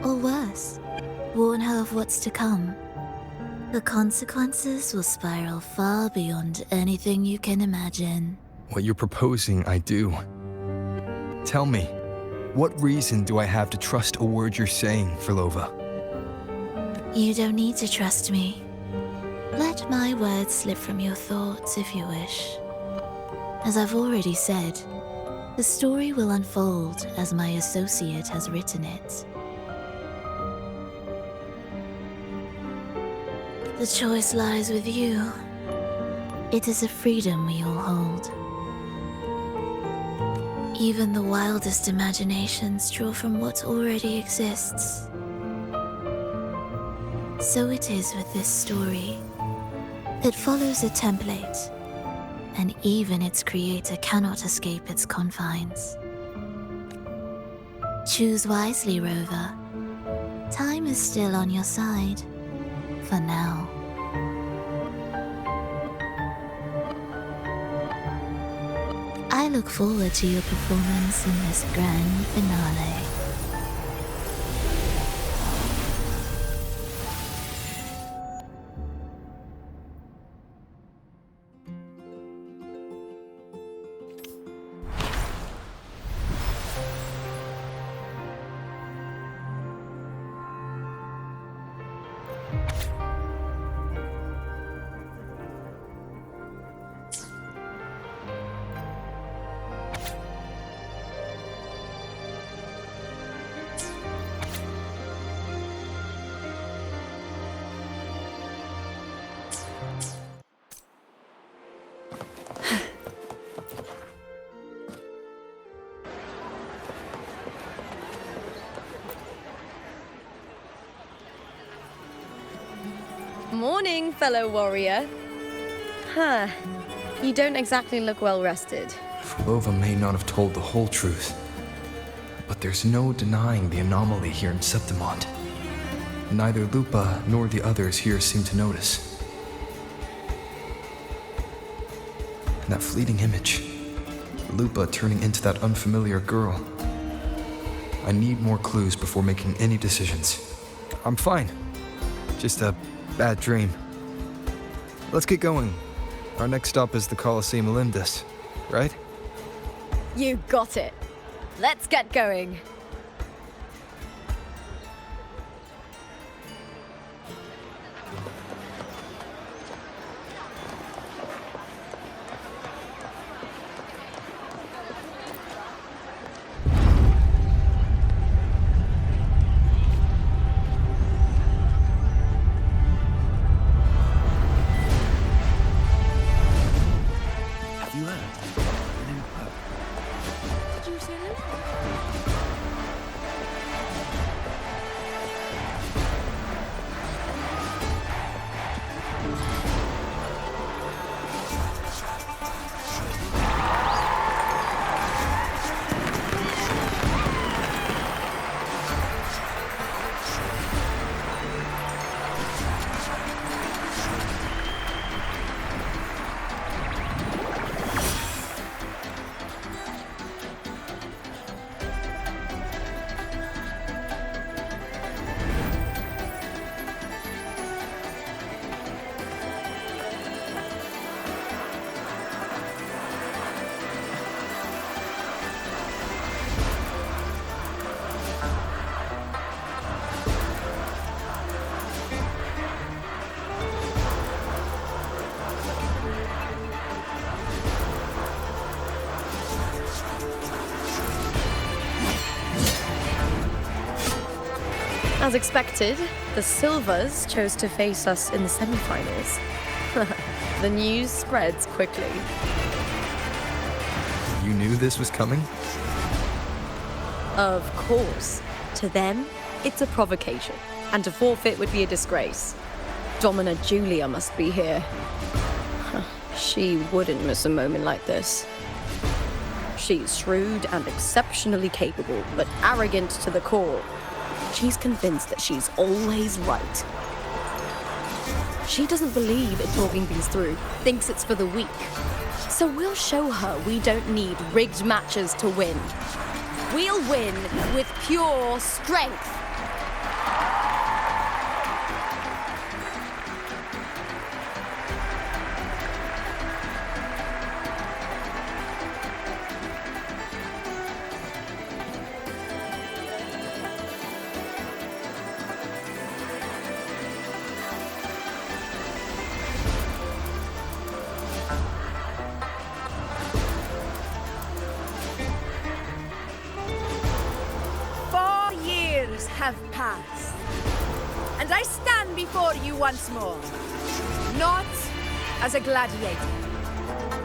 or worse, warn her of what's to come, the consequences will spiral far beyond anything you can imagine. What you're proposing, I do. Tell me, what reason do I have to trust a word you're saying, Phrolova? You don't need to trust me. Let my words slip from your thoughts if you wish. As I've already said, the story will unfold as my associate has written it. The choice lies with you. It is a freedom we all hold. Even the wildest imaginations draw from what already exists. So it is with this story. It follows a template, and even its creator cannot escape its confines. Choose wisely, Rover. Time is still on your side. For now. I look forward to your performance in this grand finale. Morning, fellow warrior. Huh. You don't exactly look well rested. Phrolova may not have told the whole truth, but there's no denying the anomaly here in Septimont. Neither Lupa nor the others here seem to notice. And that fleeting image, Lupa turning into that unfamiliar girl. I need more clues before making any decisions. I'm fine. Just a bad dream. Let's get going. Our next stop is the Colosseum Olympus, right? You got it. Let's get going. As expected, the Silvers chose to face us in the semi-finals. The news spreads quickly. You knew this was coming? Of course. To them, it's a provocation, and to forfeit would be a disgrace. Domina Julia must be here. She wouldn't miss a moment like this. She's shrewd and exceptionally capable, but arrogant to the core. She's convinced that she's always right. She doesn't believe in talking things through, thinks it's for the weak. So we'll show her we don't need rigged matches to win. We'll win with pure strength. Have passed, and I stand before you once more, not as a gladiator,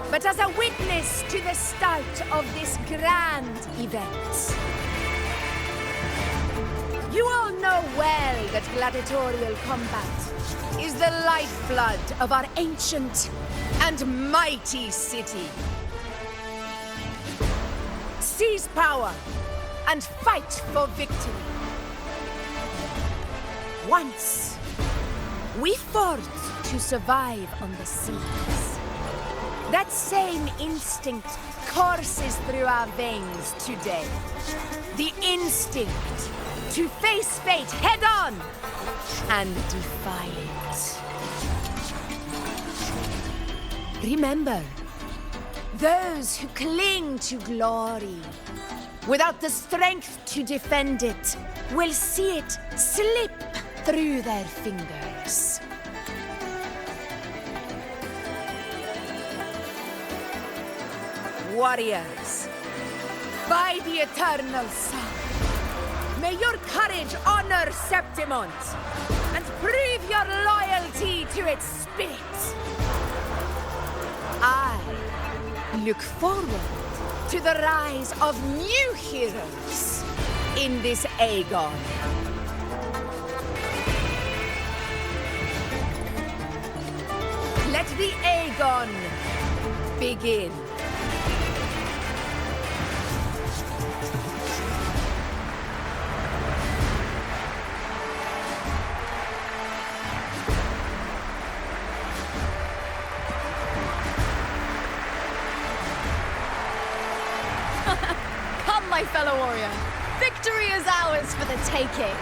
but as a witness to the start of this grand event. You all know well that gladiatorial combat is the lifeblood of our ancient and mighty city. Seize power and fight for victory. Once, we fought to survive on the seas. That same instinct courses through our veins today. The instinct to face fate head on and defy it. Remember, those who cling to glory without the strength to defend it will see it slip through their fingers. Warriors, by the eternal sun, may your courage honor Septimont and prove your loyalty to its spirit. I look forward to the rise of new heroes in this Aegon. Let the Aegon begin. Come, my fellow warrior. Victory is ours for the taking.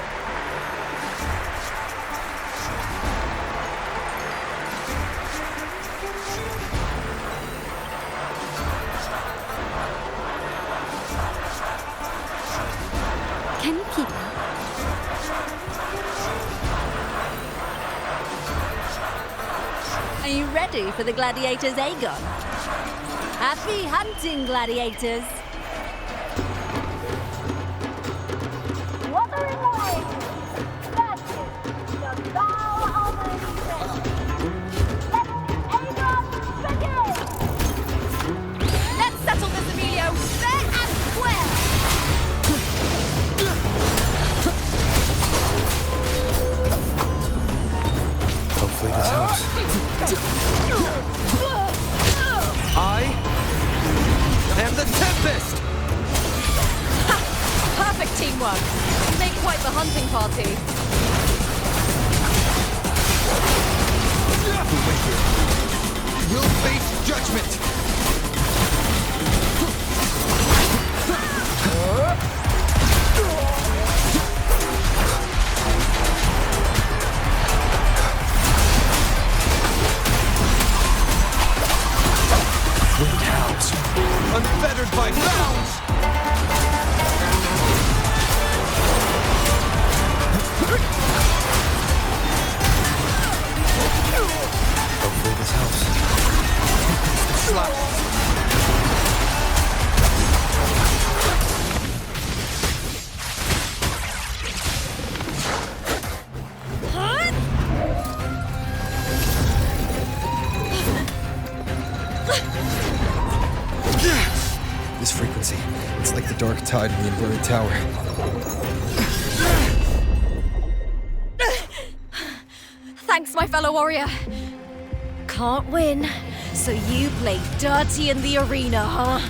Can you keep up? Are you ready for the gladiators, Aegon? Happy hunting, gladiators! Wuthering away. That is the vow of allegiance. Let the Aegon begin. Let's settle this, Emilio, fair and square. Hopefully this helps. I am the Tempest! Perfect teamwork. Make quite the hunting party. We'll face judgment! Wind howls, unfettered by bounds! Hopefully this helps. Slap. This frequency, it's like the dark tide in the inverted tower. Thanks, my fellow warrior. Can't win, so you play dirty in the arena, huh?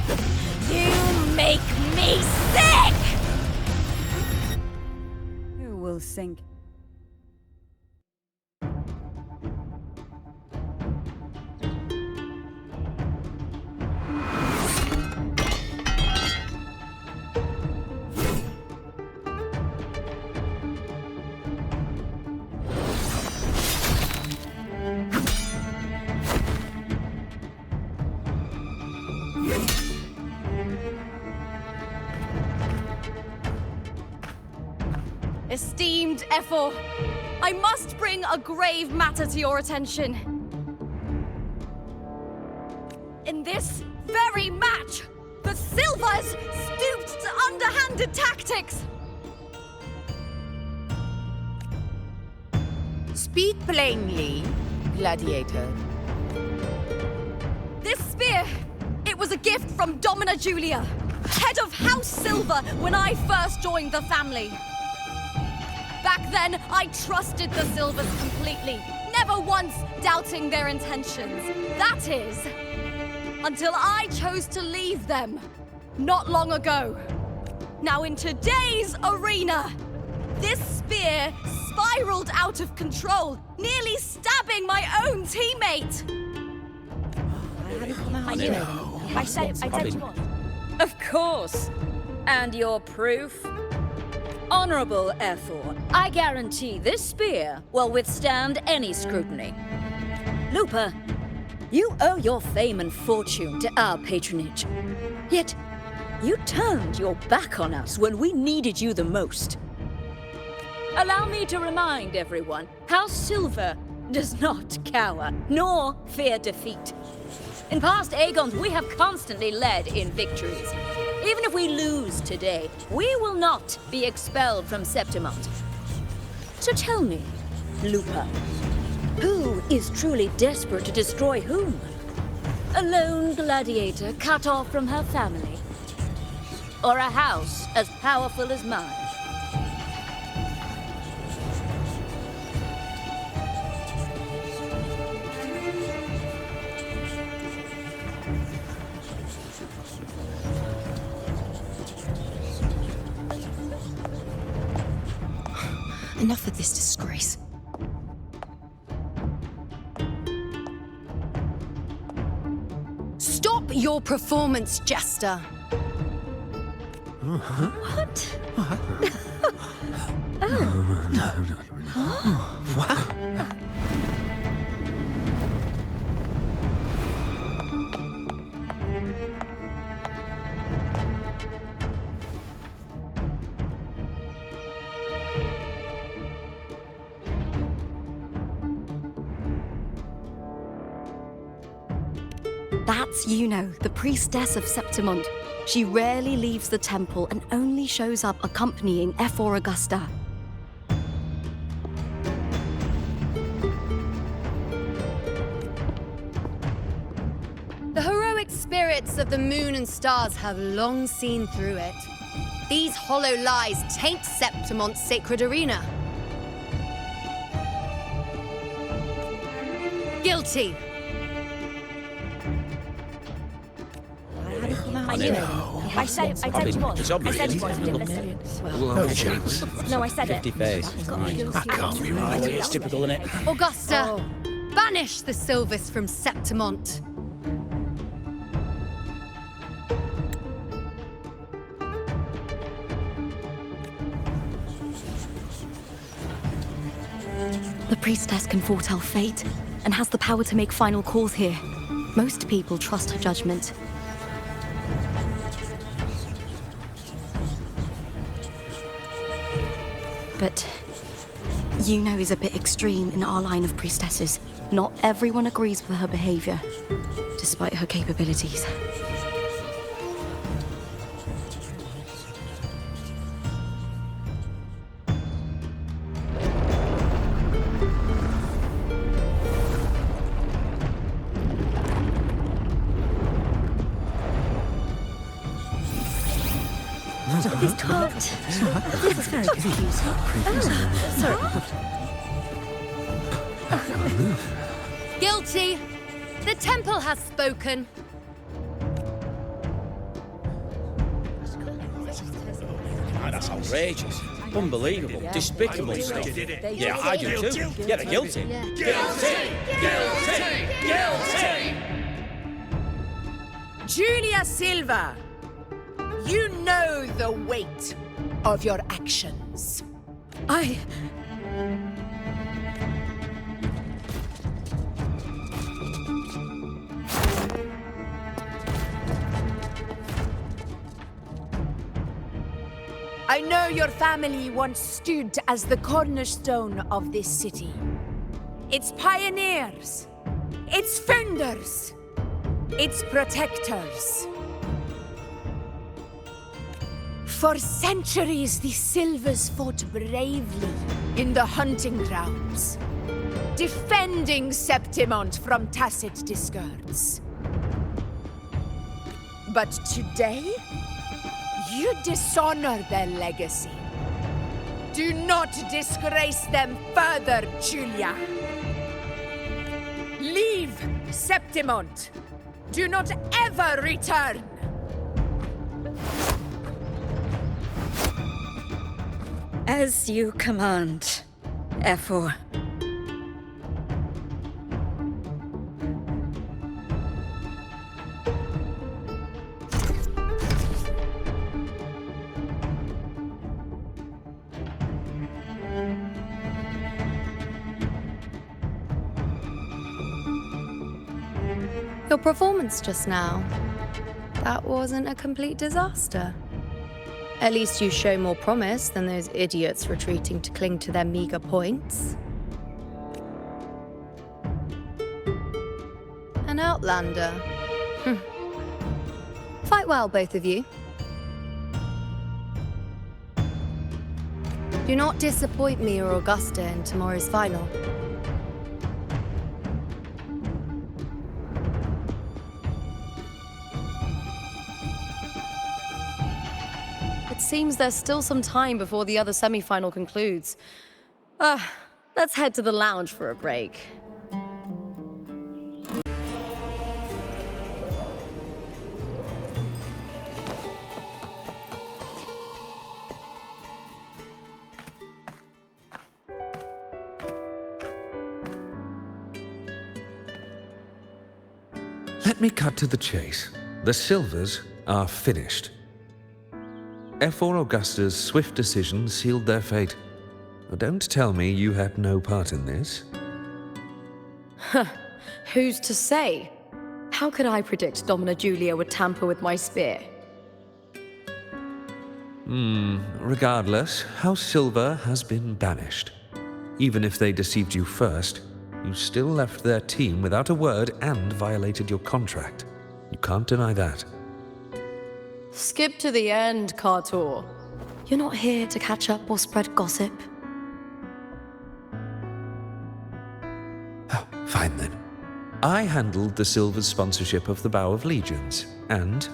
You make me sick! Who will sink? Esteemed Ephor, I must bring a grave matter to your attention. In this very match, the Silvers stooped to underhanded tactics. Speak plainly, gladiator. This spear, it was a gift from Domina Julia, head of House Silver when I first joined the family. Back then, I trusted the Silvers completely, never once doubting their intentions. That is, until I chose to leave them, not long ago. Now in today's arena, this spear spiraled out of control, nearly stabbing my own teammate. I knew it. I said you would. Of course. And your proof? Honorable Ethor, I guarantee this spear will withstand any scrutiny. Lupa, you owe your fame and fortune to our patronage. Yet, you turned your back on us when we needed you the most. Allow me to remind everyone, House Silver does not cower, nor fear defeat. In past Aegons, we have constantly led in victories. Even if we lose today, we will not be expelled from Septimont. So tell me, Lupa, who is truly desperate to destroy whom? A lone gladiator cut off from her family? Or a house as powerful as mine? Enough of this disgrace. Stop your performance, Jester. What? That's Iuno, the priestess of Septimont. She rarely leaves the temple and only shows up accompanying Ethor Augusta. The heroic spirits of the moon and stars have long seen through it. These hollow lies taint Septimont's sacred arena. Guilty. I knew it. I said you would. It's I obvious. said you would. You didn't listen. No chance. No, I said it. 50 face. That can't be right. It's typical, isn't it? Augusta, banish the Silvers from Septimont. The priestess can foretell fate and has the power to make final calls here. Most people trust her judgment. But Iuno is a bit extreme in our line of priestesses. Not everyone agrees with her behavior, despite her capabilities. He's talked. This is very confusing. Sorry. Guilty. The temple has spoken. That's outrageous. Unbelievable. Despicable stuff. Yeah, I do too. Yeah, they're guilty. Guilty! Guilty! Guilty! Julia Silva, you know the weight of your actions. I know your family once stood as the cornerstone of this city. Its pioneers, its founders, its protectors. For centuries, the Silvers fought bravely in the hunting grounds, defending Septimont from tacit discards. But today, you dishonor their legacy. Do not disgrace them further, Julia. Leave Septimont. Do not ever return. As you command. Efor. Your performance just now, that wasn't a complete disaster. At least you show more promise than those idiots retreating to cling to their meager points. An outlander. Fight well, both of you. Do not disappoint me or Augusta in tomorrow's final. It seems there's still some time before the other semi-final concludes. Let's head to the lounge for a break. Let me cut to the chase. The Silvers are finished. Efor Augusta's swift decision sealed their fate. Don't tell me you had no part in this. Who's to say? How could I predict Domina Julia would tamper with my spear? Regardless, House Silver has been banished. Even if they deceived you first, you still left their team without a word and violated your contract. You can't deny that. Skip to the end, Cartor. You're not here to catch up or spread gossip. Fine then. I handled the Silver's sponsorship of the Bow of Legions, and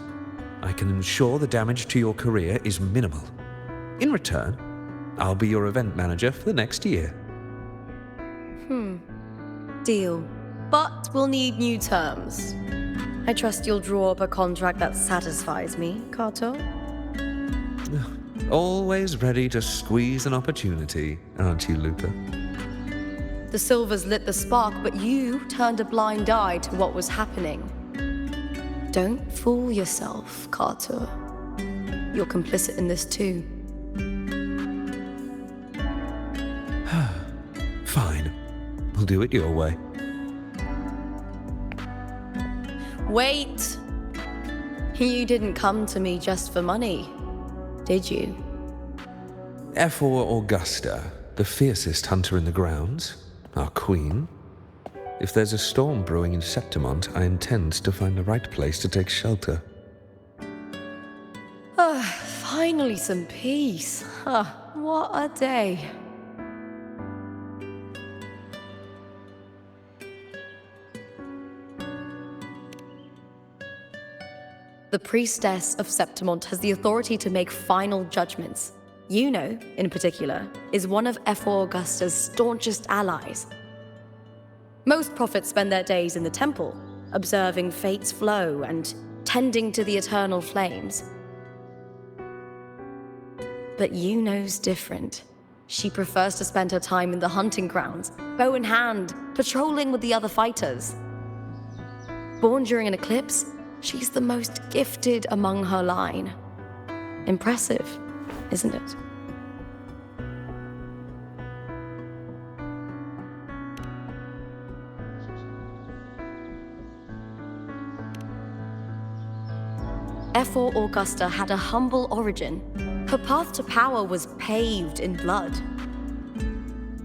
I can ensure the damage to your career is minimal. In return, I'll be your event manager for the next year. Deal. But we'll need new terms. I trust you'll draw up a contract that satisfies me, Cartor. Always ready to squeeze an opportunity, aren't you, Lupa? The Silvers lit the spark, but you turned a blind eye to what was happening. Don't fool yourself, Cartor. You're complicit in this too. Fine. We'll do it your way. Wait! You didn't come to me just for money, did you? Efor Augusta, the fiercest hunter in the grounds, our queen. If there's a storm brewing in Septimont, I intend to find the right place to take shelter. Finally some peace. What a day. The priestess of Septimont has the authority to make final judgments. Iuno, in particular, is one of Efor Augusta's staunchest allies. Most prophets spend their days in the temple, observing fate's flow and tending to the eternal flames. But Iuno's different. She prefers to spend her time in the hunting grounds, bow in hand, patrolling with the other fighters. Born during an eclipse, she's the most gifted among her line. Impressive, isn't it? Efor Augusta had a humble origin. Her path to power was paved in blood.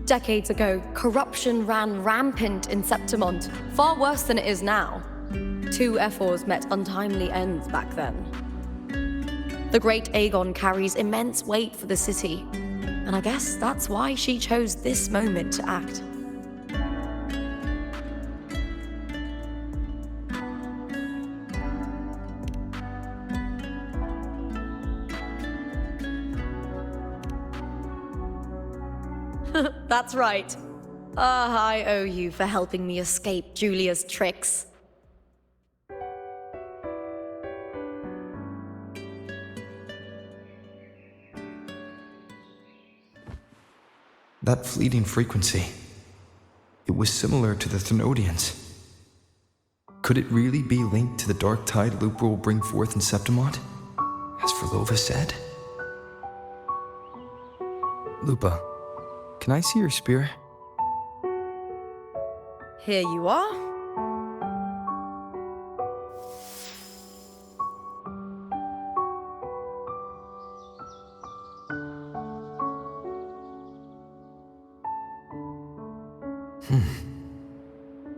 Decades ago, corruption ran rampant in Septimont, far worse than it is now. Two Efors met untimely ends back then. The great Aegon carries immense weight for the city, and I guess that's why she chose this moment to act. That's right. I owe you for helping me escape Julia's tricks. That fleeting frequency, it was similar to the Thenodians. Could it really be linked to the dark tide Lupa will bring forth in Septimont, as phrolova said? Lupa, can I see your spear? Here you are.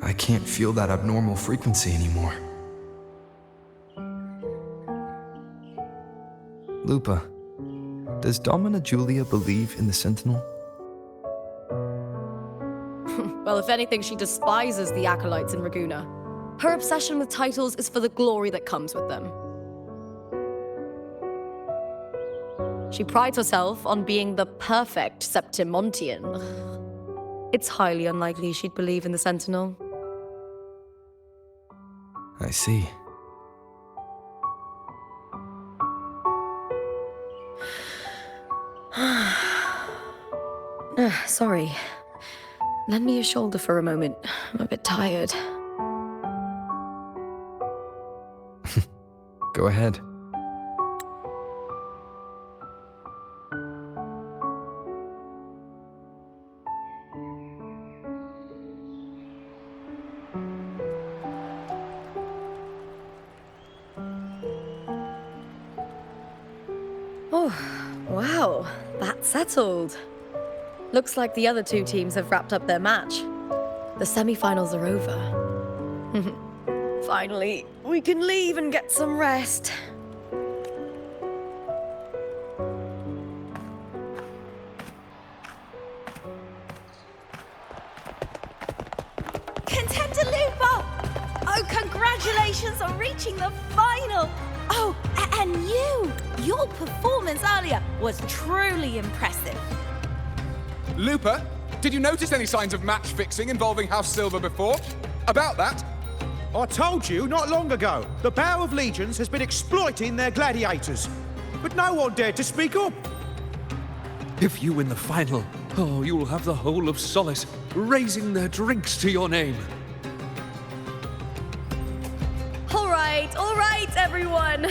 I can't feel that abnormal frequency anymore. Lupa, does Domina Julia believe in the Sentinel? Well, if anything, she despises the acolytes in Raguna. Her obsession with titles is for the glory that comes with them. She prides herself on being the perfect Septimontian. It's highly unlikely she'd believe in the Sentinel. I see. Sorry. Lend me your shoulder for a moment. I'm a bit tired. Go ahead. Oh, wow. That's settled. Looks like the other two teams have wrapped up their match. The semi-finals are over. Finally, we can leave and get some rest. Contender Lupa! Oh, congratulations on reaching the final! Oh, and your performance earlier was truly impressive. Lupa, did you notice any signs of match fixing involving House Silver before? About that? I told you not long ago, the Bow of Legions has been exploiting their gladiators. But no one dared to speak up. If you win the final, you'll have the whole of Solace raising their drinks to your name. All right, everyone.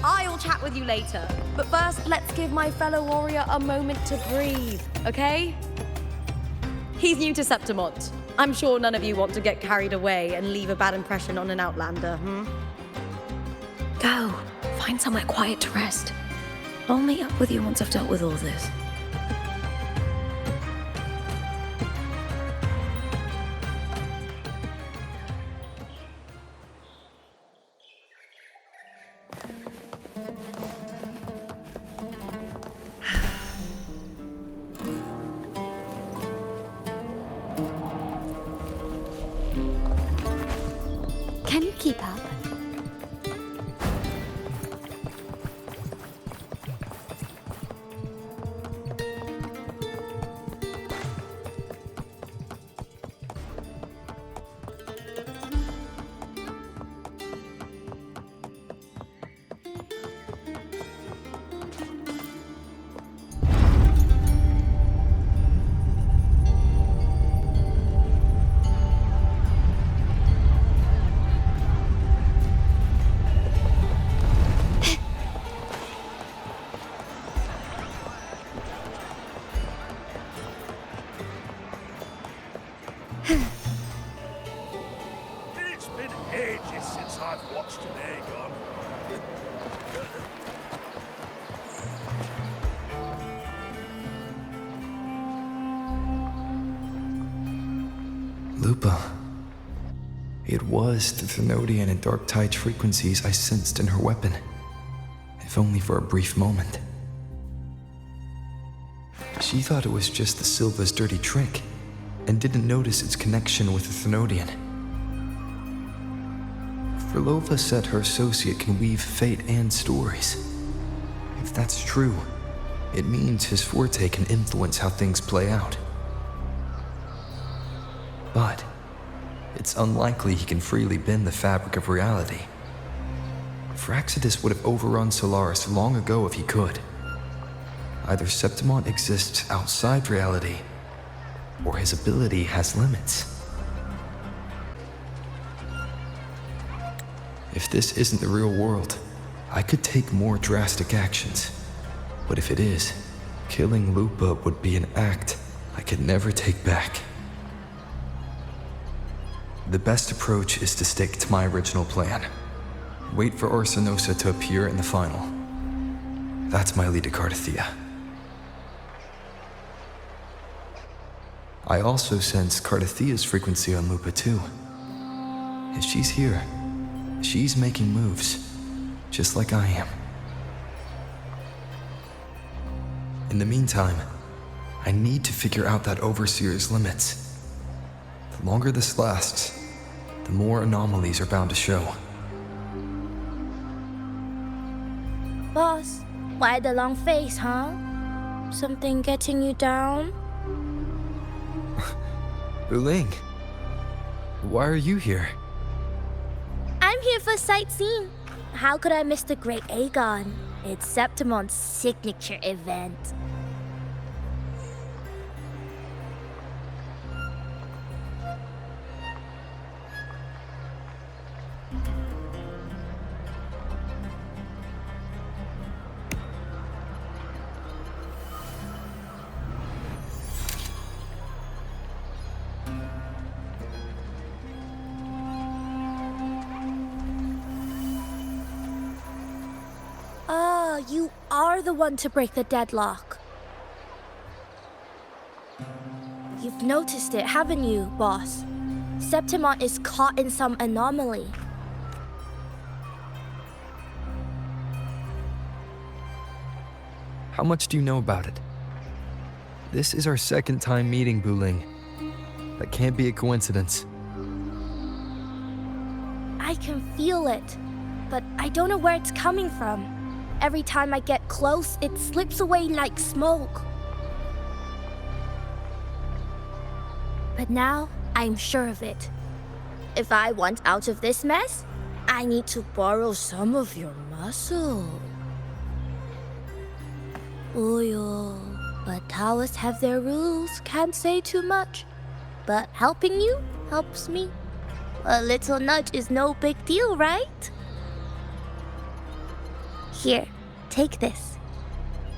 I'll chat with you later. But first, let's give my fellow warrior a moment to breathe, okay? He's new to Septimont. I'm sure none of you want to get carried away and leave a bad impression on an outlander, Go. Find somewhere quiet to rest. I'll meet up with you once I've dealt with all this. Can you keep up? It's been ages since I've watched an Aegon. Lupa. It was the Thenodian and Dark Tide frequencies I sensed in her weapon, if only for a brief moment. She thought it was just the Silva's dirty trick, and didn't notice its connection with the Thenodian. Phrolova said her associate can weave fate and stories. If that's true, it means his forte can influence how things play out. But it's unlikely he can freely bend the fabric of reality. Phraxidus would have overrun Solaris long ago if he could. Either Septimon exists outside reality, or his ability has limits. If this isn't the real world, I could take more drastic actions. But if it is, killing Lupa would be an act I could never take back. The best approach is to stick to my original plan. Wait for Arsinosa to appear in the final. That's my lead to Cartethyia. I also sense Cartethyia's frequency on Lupa too. If she's here, she's making moves, just like I am. In the meantime, I need to figure out that Overseer's limits. The longer this lasts, the more anomalies are bound to show. Boss, why the long face, huh? Something getting you down? Wuling, why are you here? I'm here for sightseeing. How could I miss the Great Aegon? It's Septimon's signature event. You are the one to break the deadlock. You've noticed it, haven't you, boss? Septimon is caught in some anomaly. How much do you know about it? This is our second time meeting, Wuling. That can't be a coincidence. I can feel it, but I don't know where it's coming from. Every time I get close, it slips away like smoke. But now, I'm sure of it. If I want out of this mess, I need to borrow some of your muscle. Oyo, but Taoists have their rules, can't say too much. But helping you helps me. A little nudge is no big deal, right? Here, take this.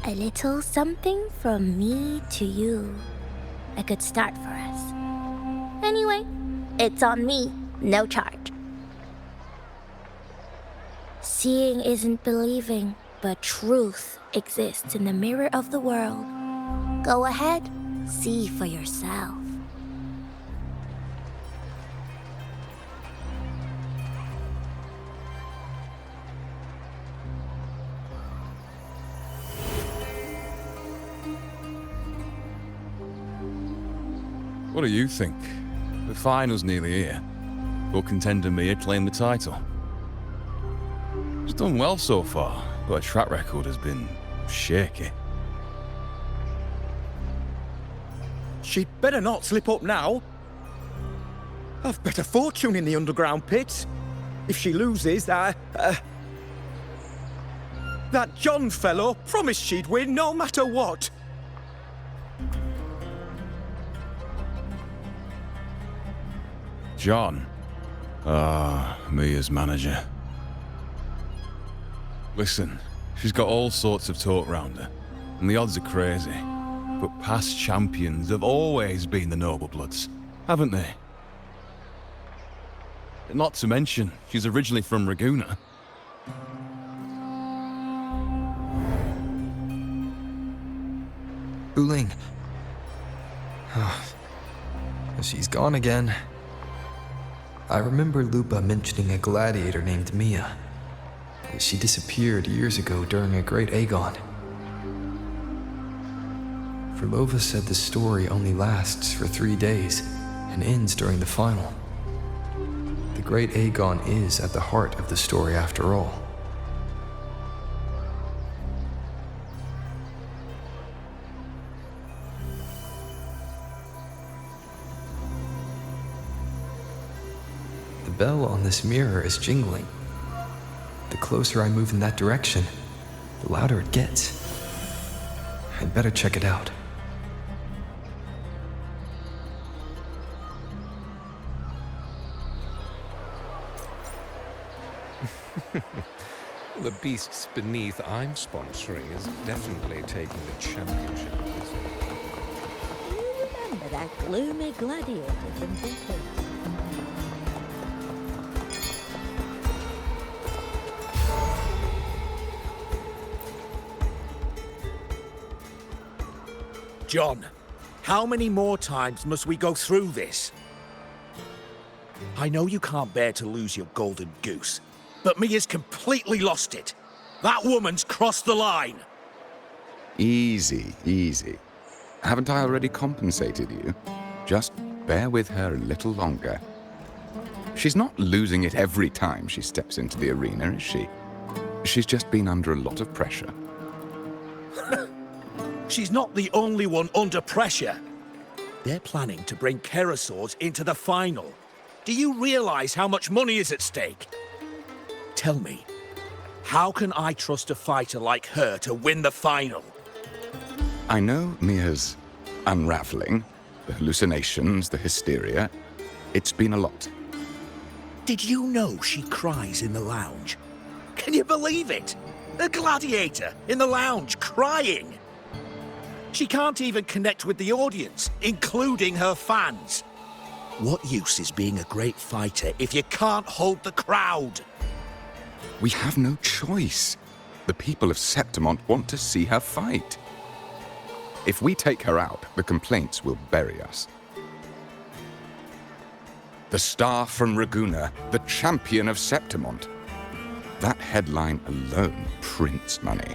A little something from me to you. A good start for us. Anyway, it's on me, no charge. Seeing isn't believing, but truth exists in the mirror of the world. Go ahead, see for yourself. What do you think? The final's nearly here. Will contender Mia claim the title? She's done well so far, but her track record has been shaky. She'd better not slip up now. I've bet a fortune in the underground pits. If she loses, that John fellow promised she'd win no matter what. John? Mia's manager. Listen, she's got all sorts of talk round her, and the odds are crazy. But past champions have always been the noble bloods, haven't they? Not to mention, she's originally from Raguna. Wuling. She's gone again. I remember Lupa mentioning a gladiator named Mia. She disappeared years ago during a Great Aegon. Phrolova said the story only lasts for 3 days and ends during the final. The Great Aegon is at the heart of the story after all. The bell on this mirror is jingling. The closer I move in that direction, the louder it gets. I'd better check it out. The beasts beneath I'm sponsoring is definitely taking the championship. You remember that gloomy gladiator from Wuthering? John, how many more times must we go through this? I know you can't bear to lose your golden goose, but Mia's completely lost it. That woman's crossed the line. Easy, easy. Haven't I already compensated you? Just bear with her a little longer. She's not losing it every time she steps into the arena, is she? She's just been under a lot of pressure. She's not the only one under pressure. They're planning to bring Kerasaurs into the final. Do you realize how much money is at stake? Tell me, how can I trust a fighter like her to win the final? I know Mia's unraveling, the hallucinations, the hysteria. It's been a lot. Did you know she cries in the lounge? Can you believe it? A gladiator in the lounge crying. She can't even connect with the audience, including her fans. What use is being a great fighter if you can't hold the crowd? We have no choice. The people of Septimont want to see her fight. If we take her out, the complaints will bury us. The star from Raguna, the champion of Septimont. That headline alone prints money.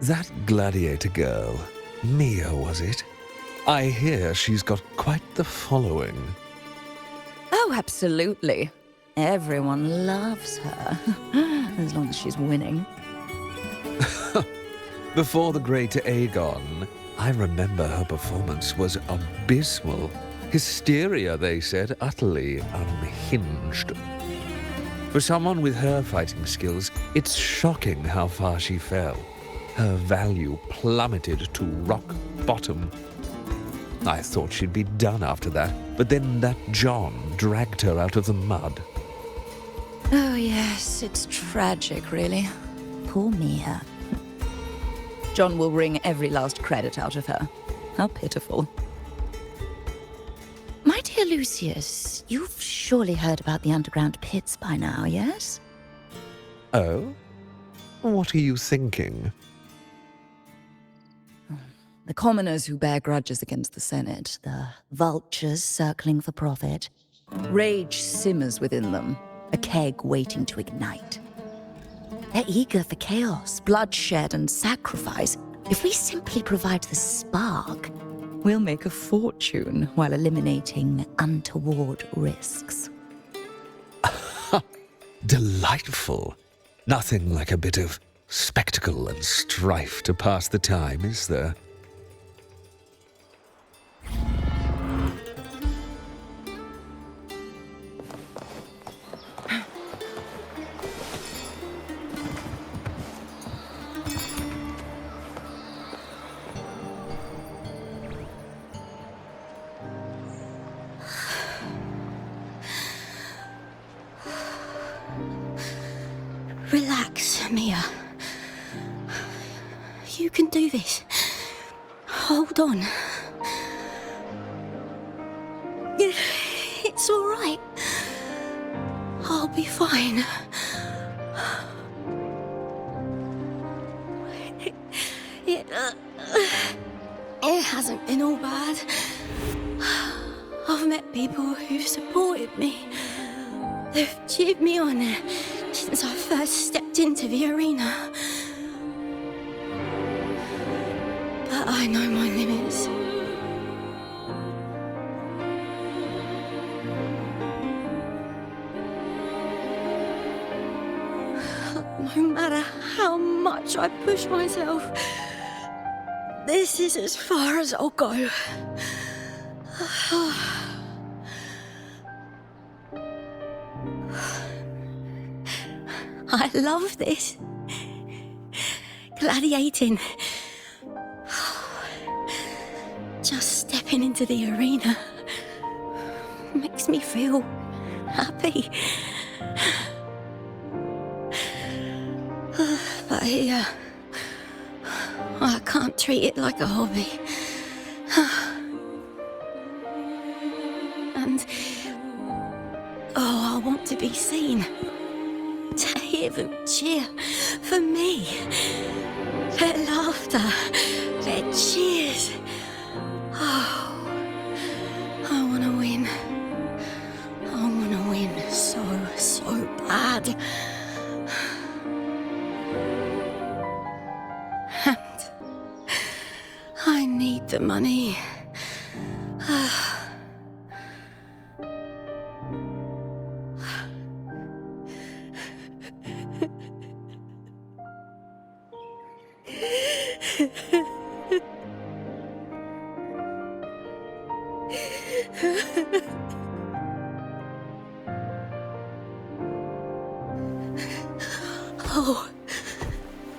That gladiator girl, Mia, was it? I hear she's got quite the following. Oh, absolutely. Everyone loves her, as long as she's winning. Before the great Aegon, I remember her performance was abysmal. Hysteria, they said, utterly unhinged. For someone with her fighting skills, it's shocking how far she fell. Her value plummeted to rock bottom. I thought she'd be done after that, but then that John dragged her out of the mud. Oh, yes, it's tragic, really. Poor Mia. John will wring every last credit out of her. How pitiful. My dear Lucius, you've surely heard about the underground pits by now, yes? Oh? What are you thinking? The commoners who bear grudges against the Senate, the vultures circling for profit. Rage simmers within them, a keg waiting to ignite. They're eager for chaos, bloodshed, and sacrifice. If we simply provide the spark, we'll make a fortune while eliminating untoward risks. Delightful. Nothing like a bit of spectacle and strife to pass the time, is there? Relax, Mia. You can do this. Hold on. It's all right. I'll be fine. It hasn't been all bad. I've met people who've supported me. They've cheered me on since I first stepped into the arena. But I know my limits. No matter how much I push myself, this is as far as I'll go. I love this. Gladiating. Just stepping into the arena makes me feel happy. But here, I can't treat it like a hobby. And, I want to be seen. To hear them cheer for me. Their laughter, their cheers. Oh, I want to win. I want to win so bad. And I need the money. Oh,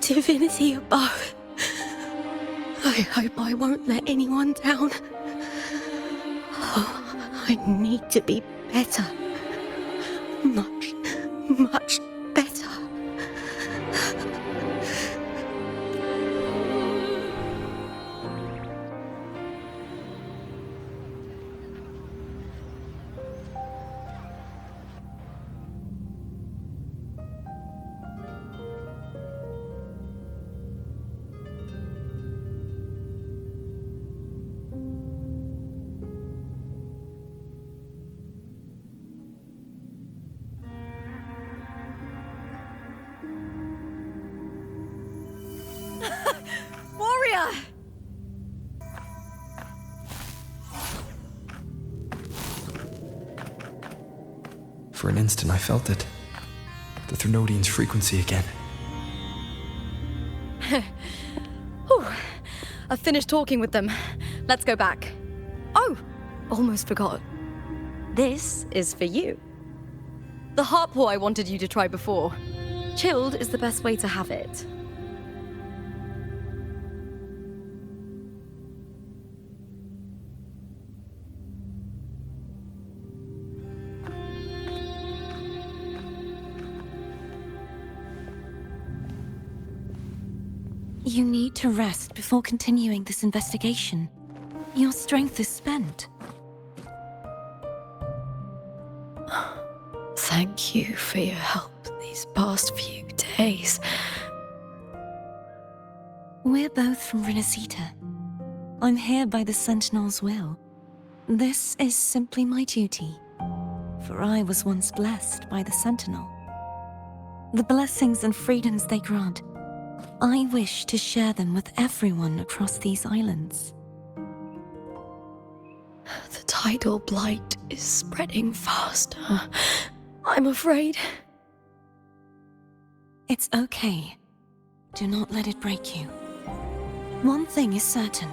divinity above. I hope I won't let anyone down. Oh, I need to be better. Much better. Warrior! For an instant, I felt it. The Thrunodian's frequency again. Whew. I've finished talking with them. Let's go back. Oh, almost forgot. This is for you. The harpor I wanted you to try before. Chilled is the best way to have it. You need to rest before continuing this investigation. Your strength is spent. Thank you for your help these past few days. We're both from Renacita. I'm here by the Sentinel's will. This is simply my duty, for I was once blessed by the Sentinel. The blessings and freedoms they grant, I wish to share them with everyone across these islands. The tidal blight is spreading faster. I'm afraid. It's okay. Do not let it break you. One thing is certain.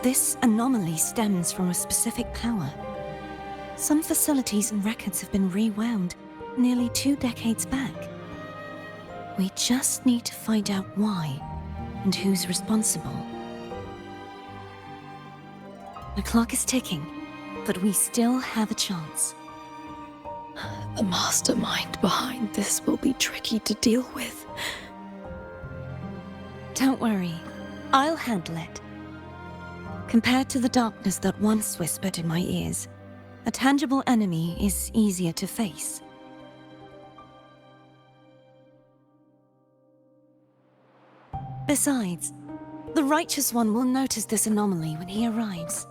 This anomaly stems from a specific power. Some facilities and records have been rewound nearly 2 decades back. We just need to find out why and who's responsible. The clock is ticking, but we still have a chance. The mastermind behind this will be tricky to deal with. Don't worry, I'll handle it. Compared to the darkness that once whispered in my ears, a tangible enemy is easier to face. Besides, the Righteous One will notice this anomaly when he arrives.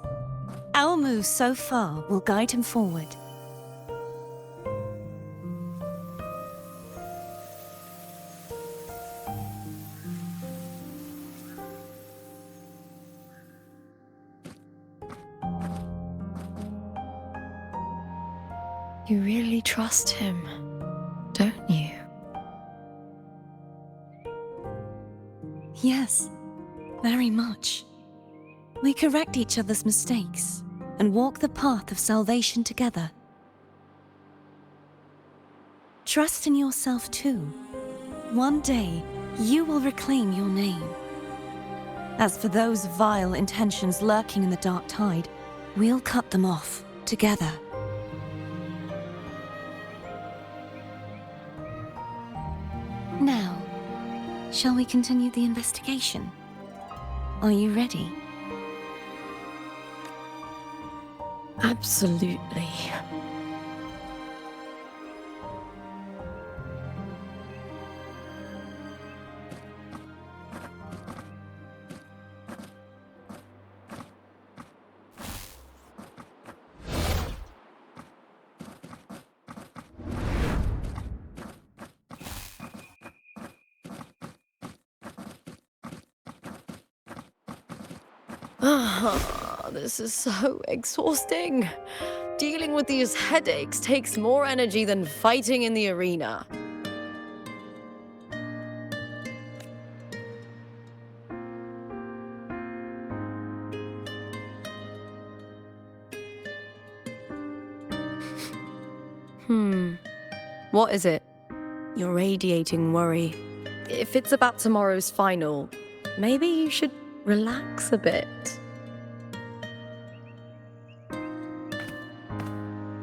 Our moves so far will guide him forward. You really trust him, don't you? Yes, very much. We correct each other's mistakes and walk the path of salvation together. Trust in yourself too. One day, you will reclaim your name. As for those vile intentions lurking in the dark tide, we'll cut them off together. Now, shall we continue the investigation? Are you ready? Absolutely. This is so exhausting. Dealing with these headaches takes more energy than fighting in the arena. What is it? You're radiating worry. If it's about tomorrow's final, maybe you should relax a bit.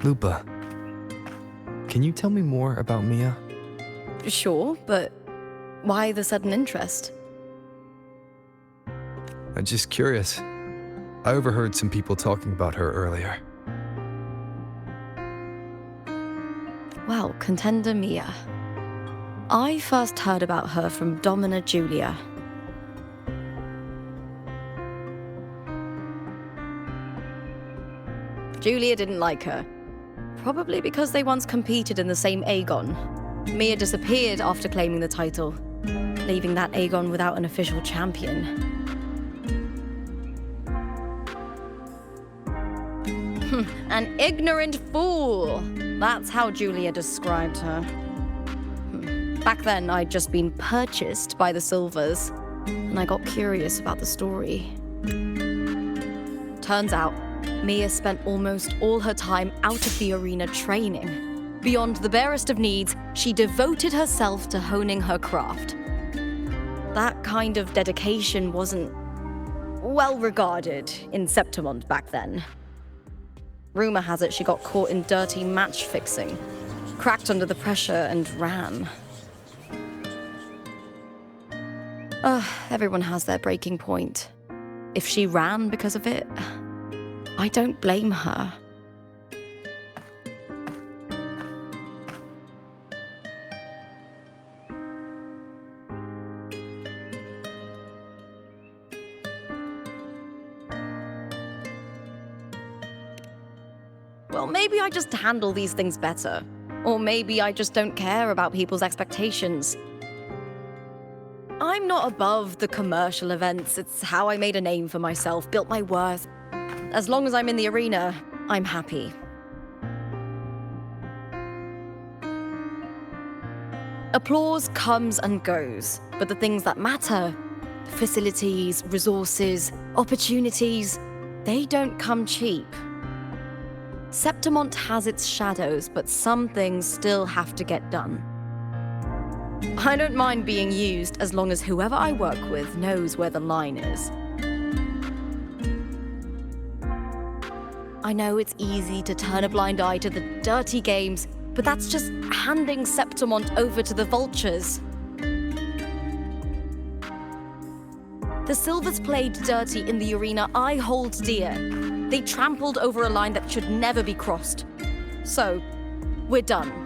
Lupa, can you tell me more about Mia? Sure, but why the sudden interest? I'm just curious. I overheard some people talking about her earlier. Well, contender Mia. I first heard about her from Domina Julia. Julia didn't like her. Probably because they once competed in the same Aegon. Mia disappeared after claiming the title, leaving that Aegon without an official champion. An ignorant fool! That's how Julia described her. Back then, I'd just been purchased by the Silvers, and I got curious about the story. Turns out, Mia spent almost all her time out of the arena training. Beyond the barest of needs, she devoted herself to honing her craft. That kind of dedication wasn't well regarded in Septimont back then. Rumor has it she got caught in dirty match fixing, cracked under the pressure and ran. Everyone has their breaking point. If she ran because of it, I don't blame her. Well, maybe I just handle these things better. Or maybe I just don't care about people's expectations. I'm not above the commercial events. It's how I made a name for myself, built my worth. As long as I'm in the arena, I'm happy. Applause comes and goes, but the things that matter, facilities, resources, opportunities, they don't come cheap. Septimont has its shadows, but some things still have to get done. I don't mind being used as long as whoever I work with knows where the line is. I know it's easy to turn a blind eye to the dirty games, but that's just handing Septimont over to the vultures. The Silvers played dirty in the arena I hold dear. They trampled over a line that should never be crossed. So, we're done.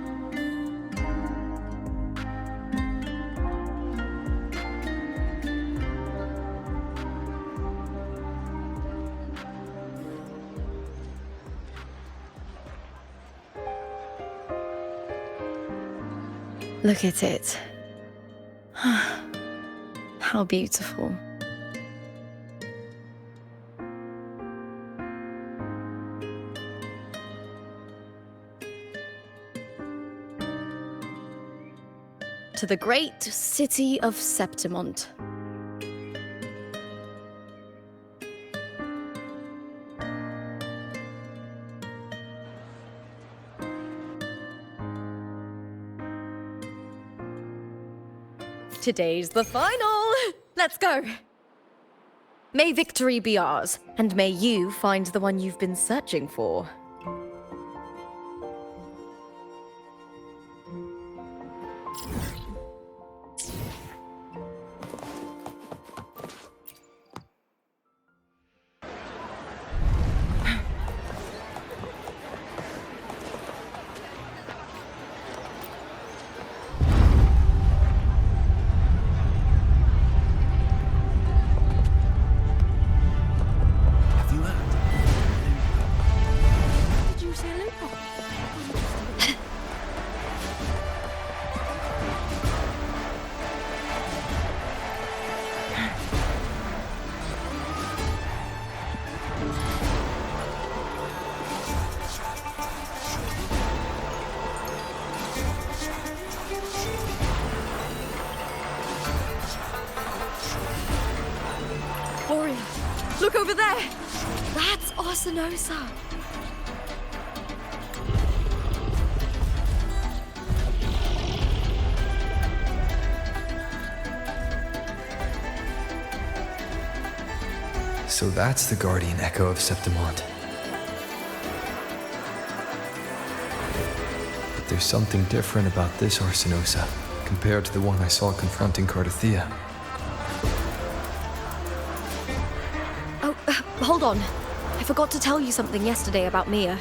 Look at it. How beautiful. To the great city of Septimont. Today's the final. Let's go. May victory be ours, and may you find the one you've been searching for. Did you say lupa? Warrior, look over there. That's Arsinosa. So that's the guardian echo of Septimont. But there's something different about this Arsinosa compared to the one I saw confronting Cartethyia. Oh, hold on. I forgot to tell you something yesterday about Mia.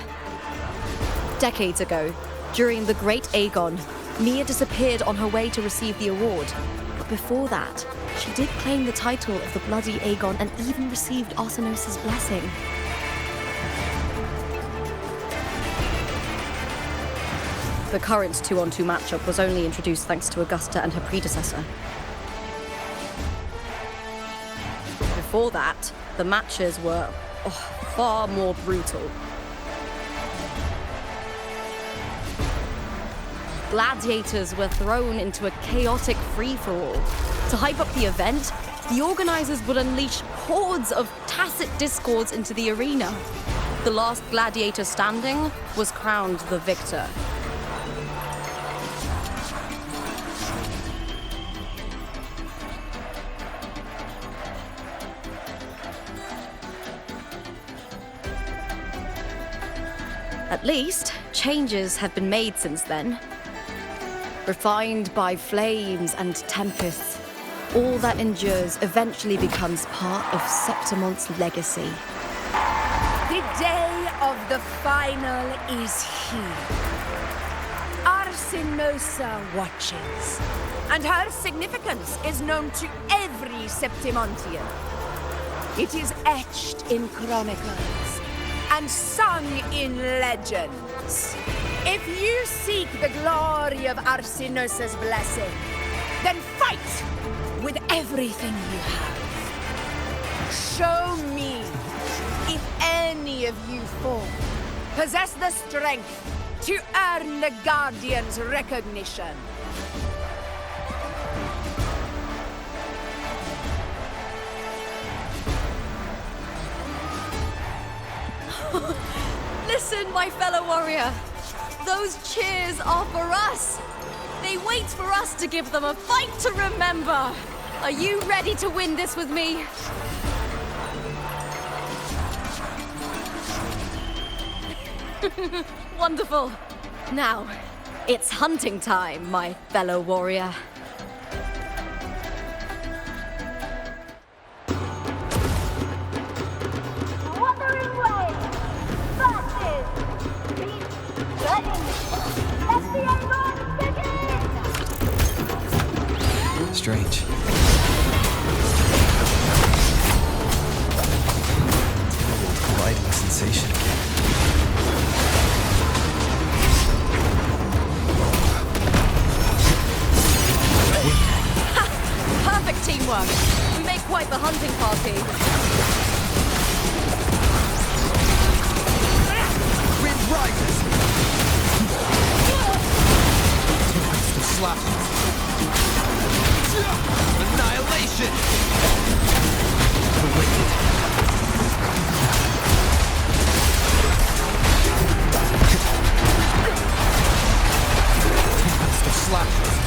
Decades ago, during the Great Aegon, Mia disappeared on her way to receive the award. But before that, she did claim the title of the Bloody Aegon and even received Arsinosa's blessing. The current 2-on-2 matchup was only introduced thanks to Augusta and her predecessor. Before that, the matches were far more brutal. Gladiators were thrown into a chaotic free-for-all. To hype up the event, the organizers would unleash hordes of tacit discords into the arena. The last gladiator standing was crowned the victor. At least, changes have been made since then. Refined by flames and tempests, all that endures eventually becomes part of Septimont's legacy. The day of the final is here. Arsinosa watches, and her significance is known to every Septimontian. It is etched in chronicles and sung in legends. If you seek the glory of Arsinosa's blessing, then fight with everything you have. Show me if any of you four possess the strength to earn the Guardian's recognition. Listen, my fellow warrior. Those cheers are for us. They wait for us to give them a fight to remember. Are you ready to win this with me? Wonderful. Now, it's hunting time, my fellow warrior. Wuthering Way versus Let the Aegon begin! Strange. Lighting sensation again. Perfect teamwork. We make quite the hunting party. Wind rises! Some slashes. Annihilation! The wicked. Some slashes.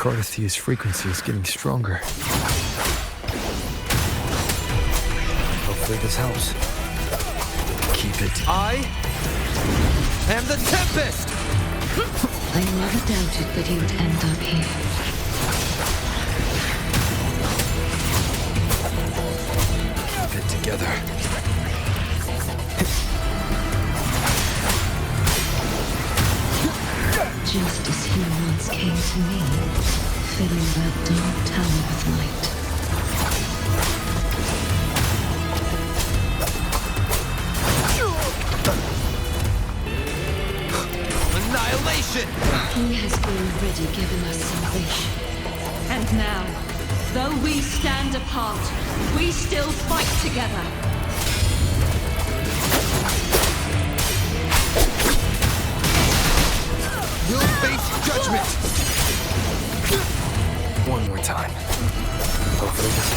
cartethia's frequency is getting stronger. Hopefully this helps. Keep it. I am the Tempest! I never doubted that you would end up here. Keep it together. Just as he once came to me, filling that dark tower with light. Annihilation! He has already given us salvation. And now, though we stand apart, we still fight together. We'll face judgment! One more time. Hopefully this...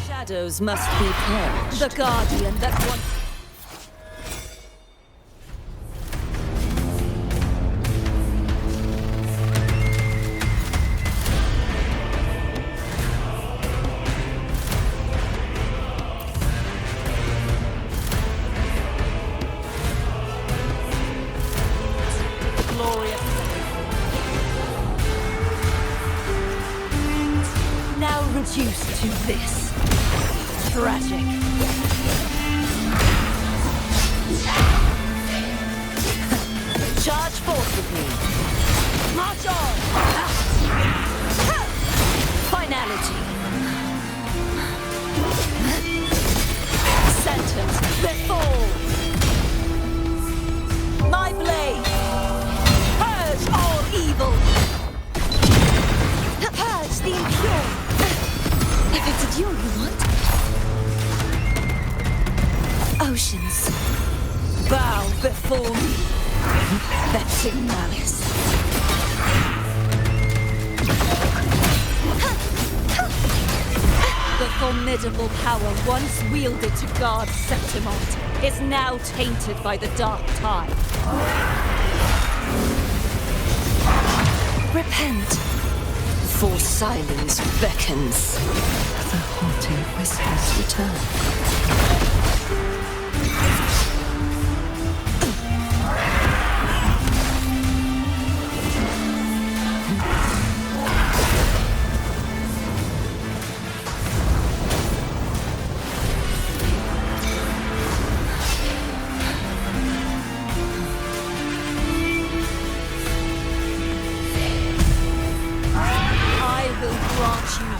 Shadows must be purged. The guardian that once... glorious. Now reduced to this. Tragic. Charge forth with me. March on! Finality. Sentence. Let fall. My blade. Purge all evil. Purge the impure. If it's a duel you want. Oceans, bow before me, vexing malice. The formidable power once wielded to guard Septimont is now tainted by the dark tide. repent. For silence beckons. The haunting whispers return.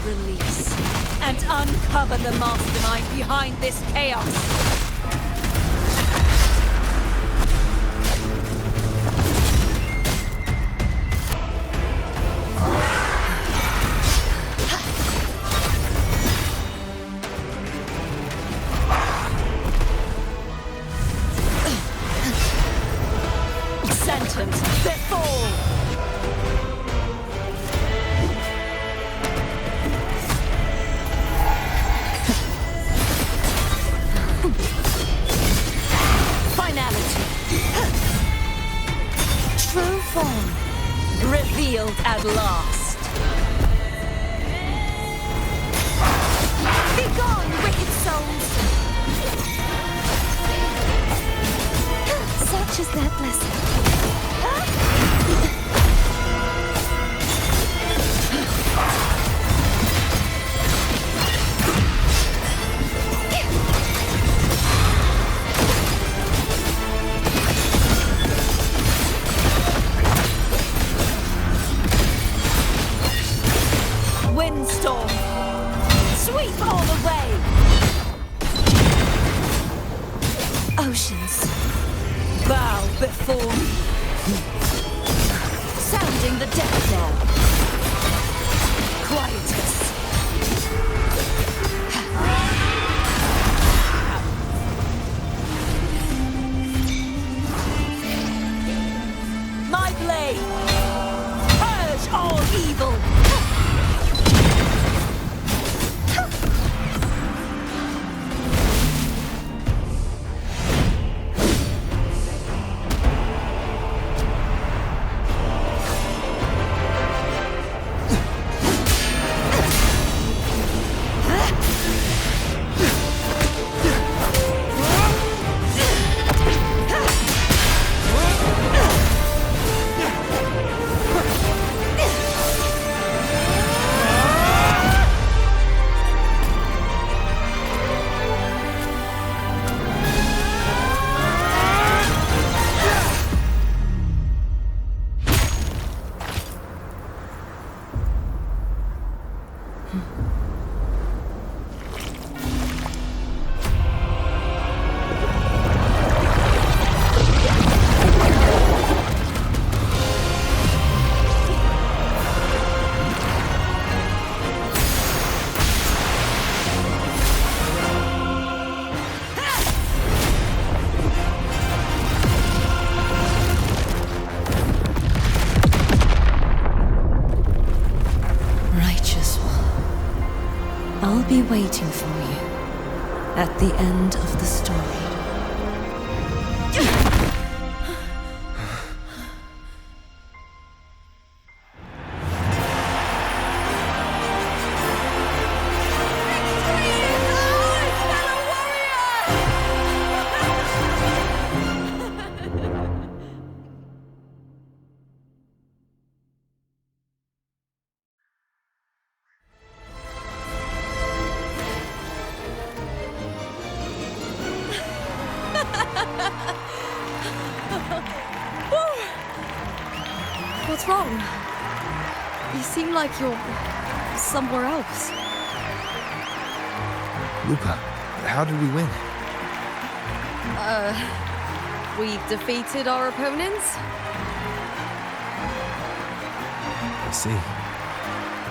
Release and uncover the mastermind behind this chaos. Sentence, let fall. True form, revealed at last. Begone, wicked souls! Such is their blessing. Oceans, bow before me. Sounding the death knell. Quietus. My blade! Purge all evil! I'll be waiting for you at the end of the story. What's wrong? You seem like you're somewhere else. Lupa, how did we win? We defeated our opponents? I see.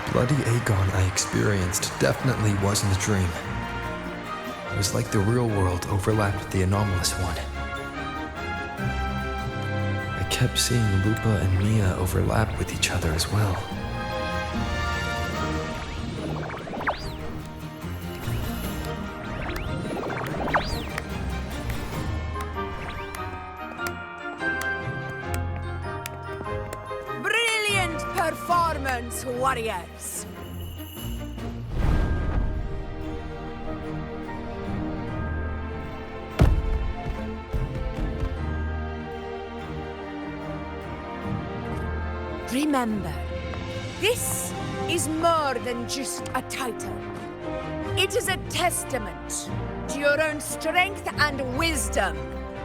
The bloody Aegon I experienced definitely wasn't a dream. It was like the real world overlapped with the anomalous one. I kept seeing Lupa and Mia overlap with each other as well. Brilliant performance, warriors! Remember, this is more than just a title. It is a testament to your own strength and wisdom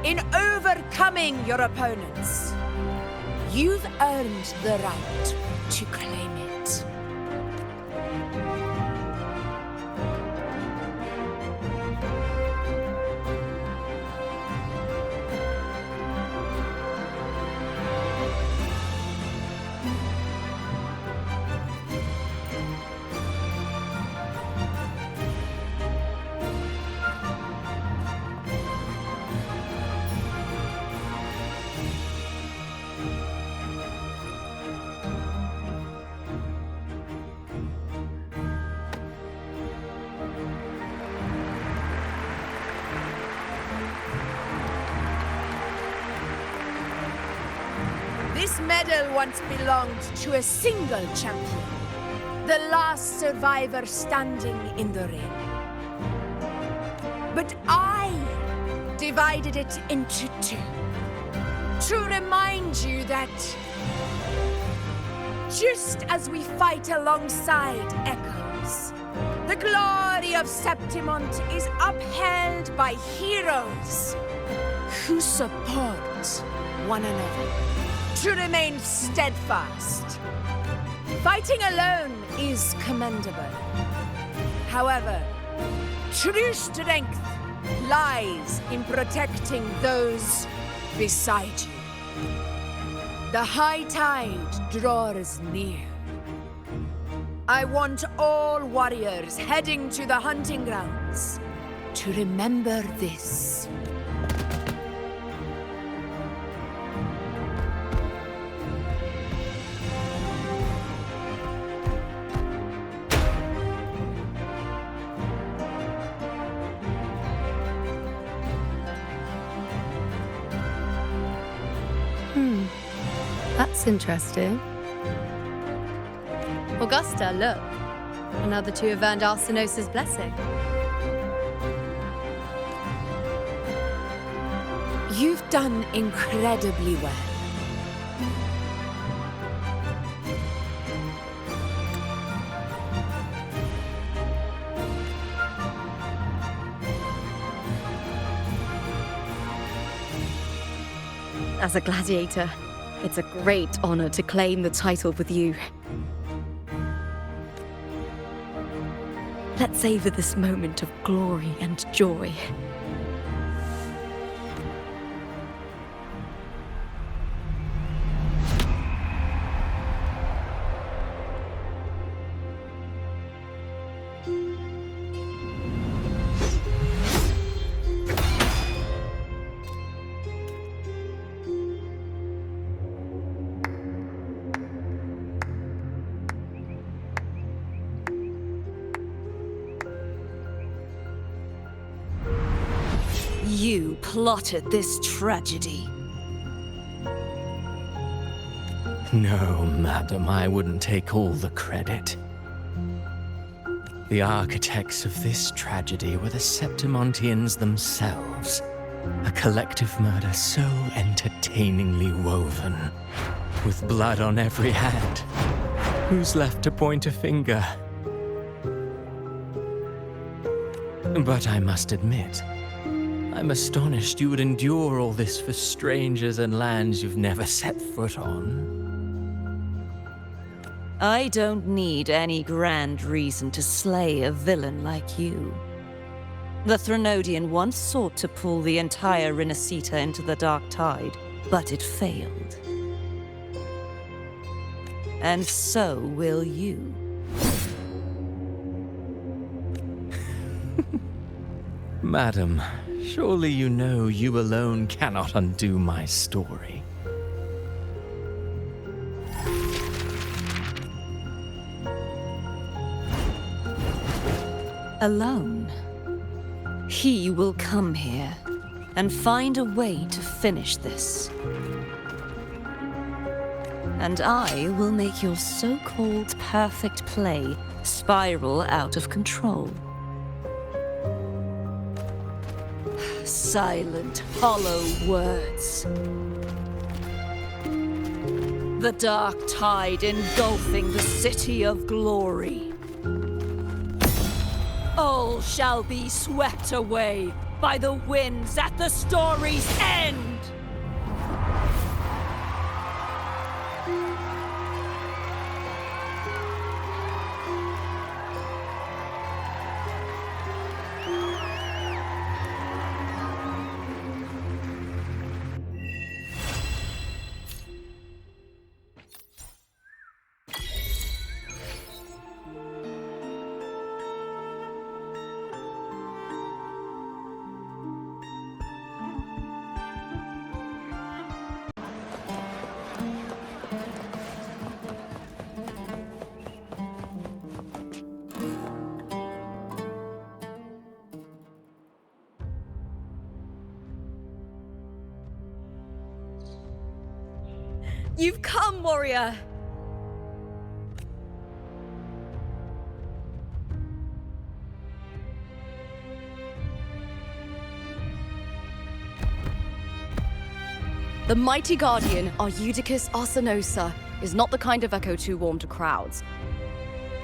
in overcoming your opponents. You've earned the right to claim it. This medal once belonged to a single champion, the last survivor standing in the ring. But I divided it into two, to remind you that just as we fight alongside echoes, the glory of Septimont is upheld by heroes who support one another. To remain steadfast. Fighting alone is commendable. However, true strength lies in protecting those beside you. The high tide draws near. I want all warriors heading to the hunting grounds to remember this. That's interesting. Augusta, look. Another two have earned Arsenos's blessing. You've done incredibly well. As a gladiator, it's a great honor to claim the title with you. Let's savor this moment of glory and joy. You plotted this tragedy. No, madam, I wouldn't take all the credit. The architects of this tragedy were the Septimontians themselves. A collective murder so entertainingly woven, with blood on every hand. Who's left to point a finger? But I must admit, I'm astonished you would endure all this for strangers and lands you've never set foot on. I don't need any grand reason to slay a villain like you. The Threnodian once sought to pull the entire Rinascita into the Dark Tide, but it failed. And so will you. Madam, surely you know you alone cannot undo my story. Alone. He will come here and find a way to finish this. And I will make your so-called perfect play spiral out of control. Silent, hollow words. The dark tide engulfing the city of glory. All shall be swept away by the winds at the story's end! You've come, warrior! The mighty guardian, Iudicus Arsenosa, is not the kind of echo too warm to crowds.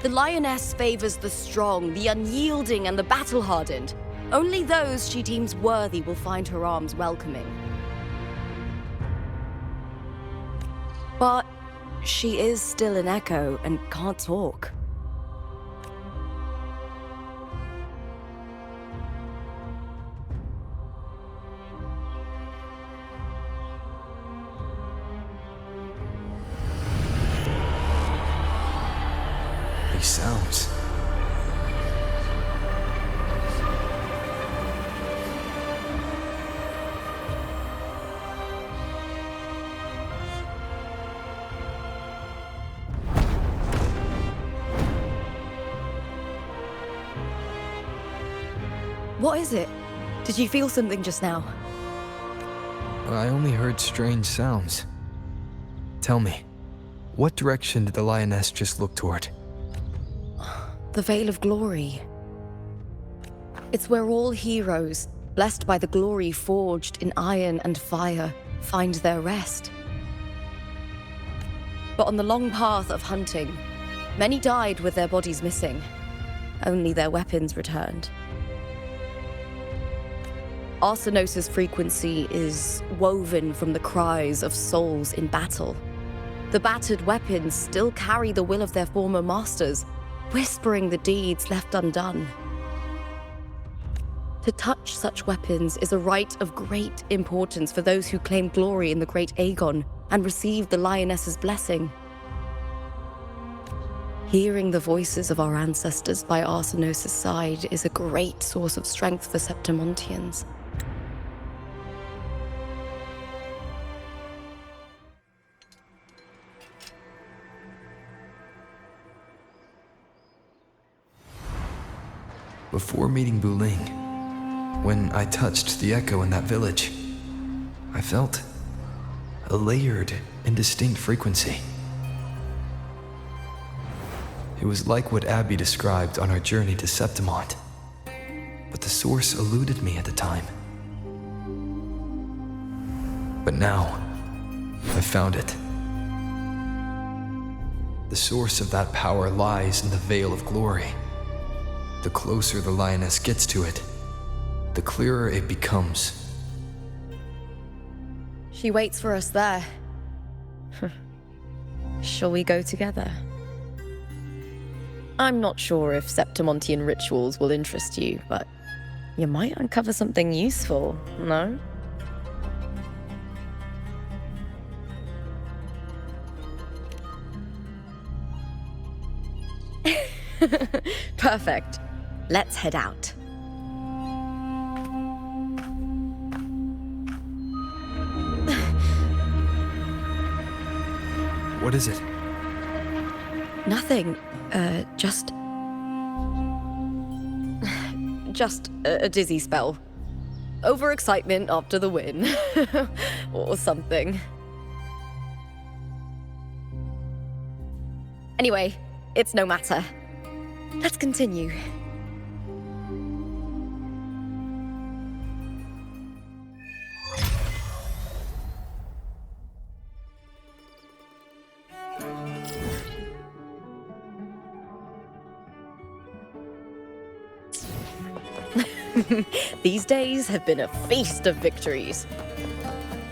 The lioness favors the strong, the unyielding, and the battle-hardened. Only those she deems worthy will find her arms welcoming. But she is still an echo and can't talk. What is it? Did you feel something just now? I only heard strange sounds. Tell me, what direction did the lioness just look toward? The Veil of Glory. It's where all heroes, blessed by the glory forged in iron and fire, find their rest. But on the long path of hunting, many died with their bodies missing. Only their weapons returned. Arsinosa's frequency is woven from the cries of souls in battle. The battered weapons still carry the will of their former masters, whispering the deeds left undone. To touch such weapons is a rite of great importance for those who claim glory in the great Aegon and receive the lioness's blessing. Hearing the voices of our ancestors by Arsinosa's side is a great source of strength for Septimontians. Before meeting Buling, when I touched the echo in that village, I felt a layered and distinct frequency. It was like what Abby described on our journey to Septimont, but the source eluded me at the time. But now, I found it. The source of that power lies in the Veil of Glory. The closer the lioness gets to it, the clearer it becomes. She waits for us there. Shall we go together? I'm not sure if Septimontian rituals will interest you, but you might uncover something useful, no? Perfect. Let's head out. What is it? Nothing. Just a dizzy spell. Overexcitement after the win. Or something. Anyway, it's no matter. Let's continue. These days have been a feast of victories.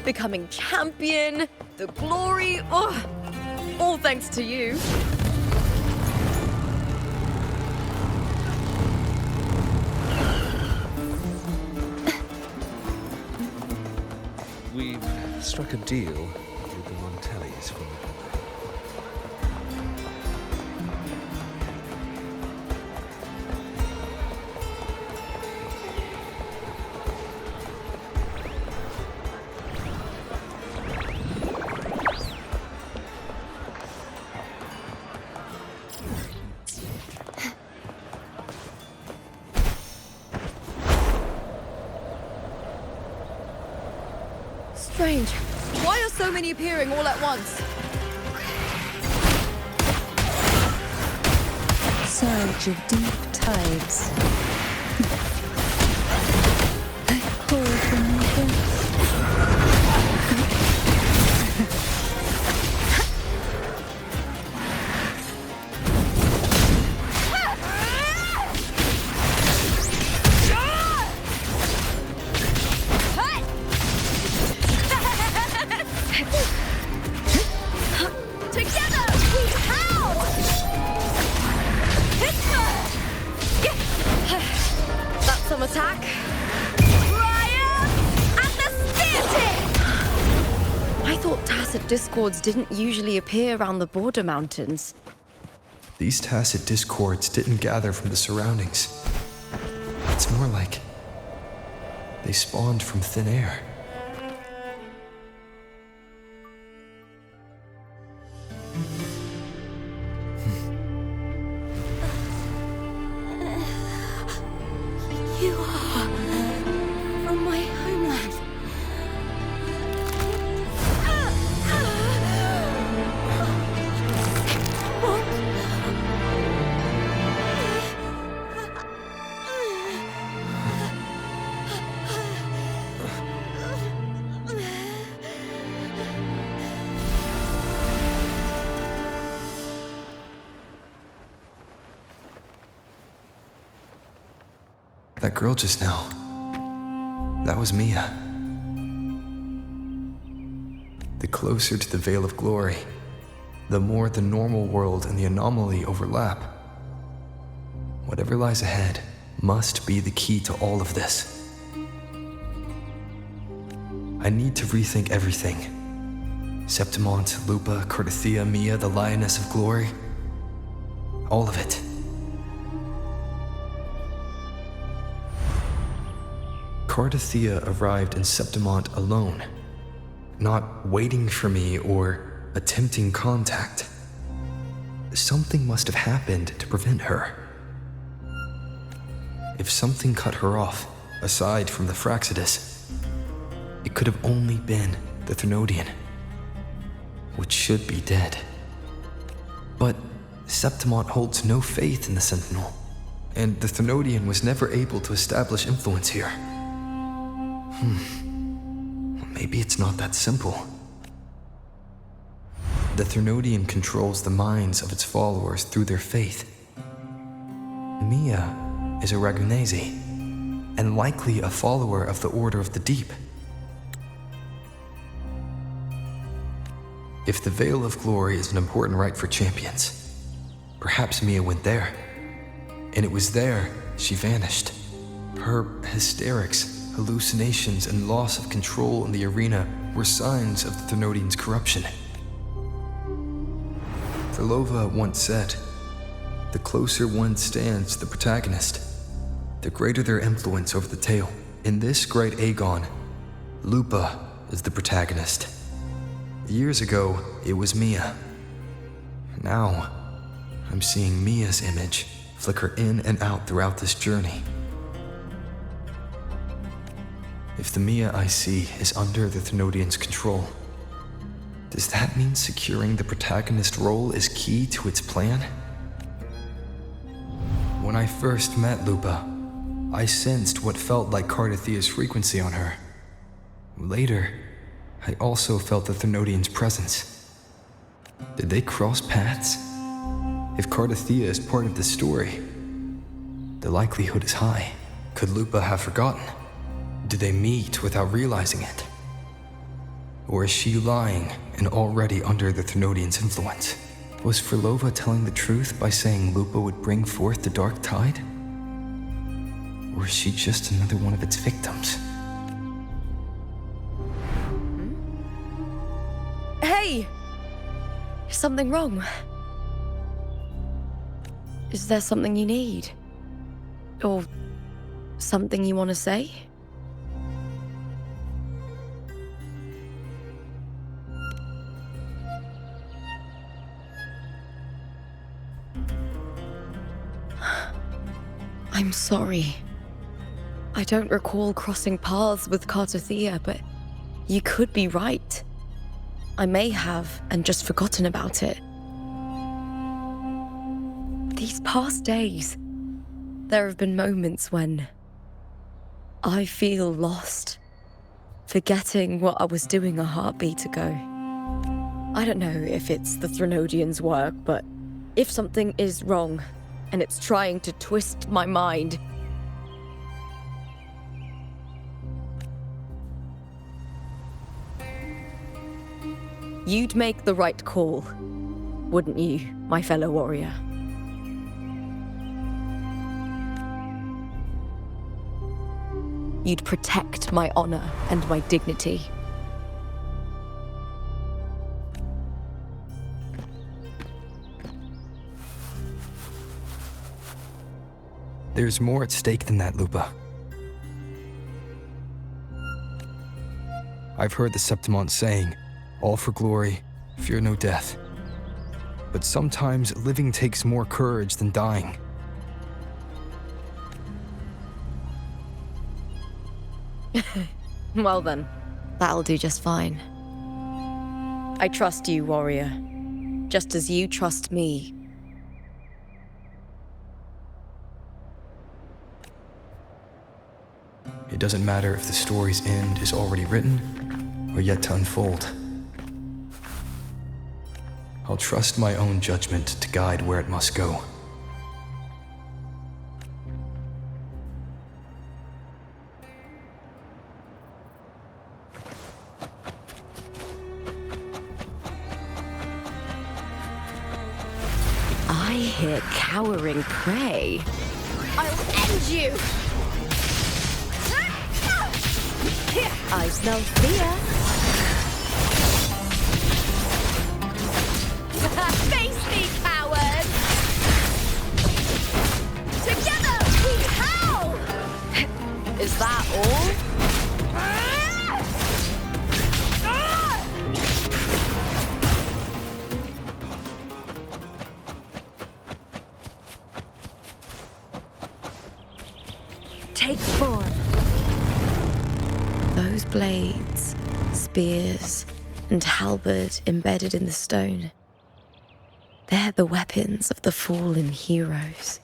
Becoming champion, the glory, all thanks to you. We've struck a deal with the Montellis from the Strange. Why are so many appearing all at once? Surge of deep tides. Call from the depths. Attack! Ryan! And the spear tip! I thought tacit discords didn't usually appear around the border mountains. These tacit discords didn't gather from the surroundings. It's more like they spawned from thin air. You are That girl just now. That was Mia. The closer to the Veil of Glory, the more the normal world and the anomaly overlap. Whatever lies ahead must be the key to all of this. I need to rethink everything. Septimont, Lupa, Cartethyia, Mia, the Lioness of Glory. All of it. Cartethyia arrived in Septimont alone, not waiting for me or attempting contact. Something must have happened to prevent her. If something cut her off, aside from the Fraxidus, it could have only been the Thernoidian, which should be dead. But Septimont holds no faith in the Sentinel, and the Thernoidian was never able to establish influence here. Maybe it's not that simple. The Thernoidian controls the minds of its followers through their faith. Mia is a Ragunesi, and likely a follower of the Order of the Deep. If the Veil of Glory is an important rite for champions, perhaps Mia went there. And it was there she vanished. Her hysterics, hallucinations, and loss of control in the arena were signs of the Thernoidian's corruption. Phrolova once said, "The closer one stands to the protagonist, the greater their influence over the tale." In this great Aegon, Lupa is the protagonist. Years ago, it was Mia. Now, I'm seeing Mia's image flicker in and out throughout this journey. If the Mia I see is under the Thernoidian's control, does that mean securing the protagonist role is key to its plan? When I first met Lupa, I sensed what felt like Cartethyia's frequency on her. Later, I also felt the Thernoidian's presence. Did they cross paths? If Cartethyia is part of this story, the likelihood is high. Could Lupa have forgotten? Did they meet without realizing it? Or is she lying and already under the Thernoidian's influence? Was Phrolova telling the truth by saying Lupa would bring forth the dark tide? Or is she just another one of its victims? Hey! Is something wrong? Is there something you need? Or something you want to say? I'm sorry. I don't recall crossing paths with Cartethyia, but you could be right. I may have, and just forgotten about it. These past days, there have been moments when I feel lost, forgetting what I was doing a heartbeat ago. I don't know if it's the Thernoidian's work, but if something is wrong, and it's trying to twist my mind, you'd make the right call, wouldn't you, my fellow warrior? You'd protect my honor and my dignity. There's more at stake than that, Lupa. I've heard the Septimont saying, "All for glory, fear no death." But sometimes living takes more courage than dying. Well then, that'll do just fine. I trust you, warrior, just as you trust me. It doesn't matter if the story's end is already written or yet to unfold. I'll trust my own judgment to guide where it must go. here cowering prey. I'll end you! I smell fear. Face me, coward! Together we howl! Is that all? Take form. Those blades, spears, and halberd embedded in the stone. They're the weapons of the fallen heroes.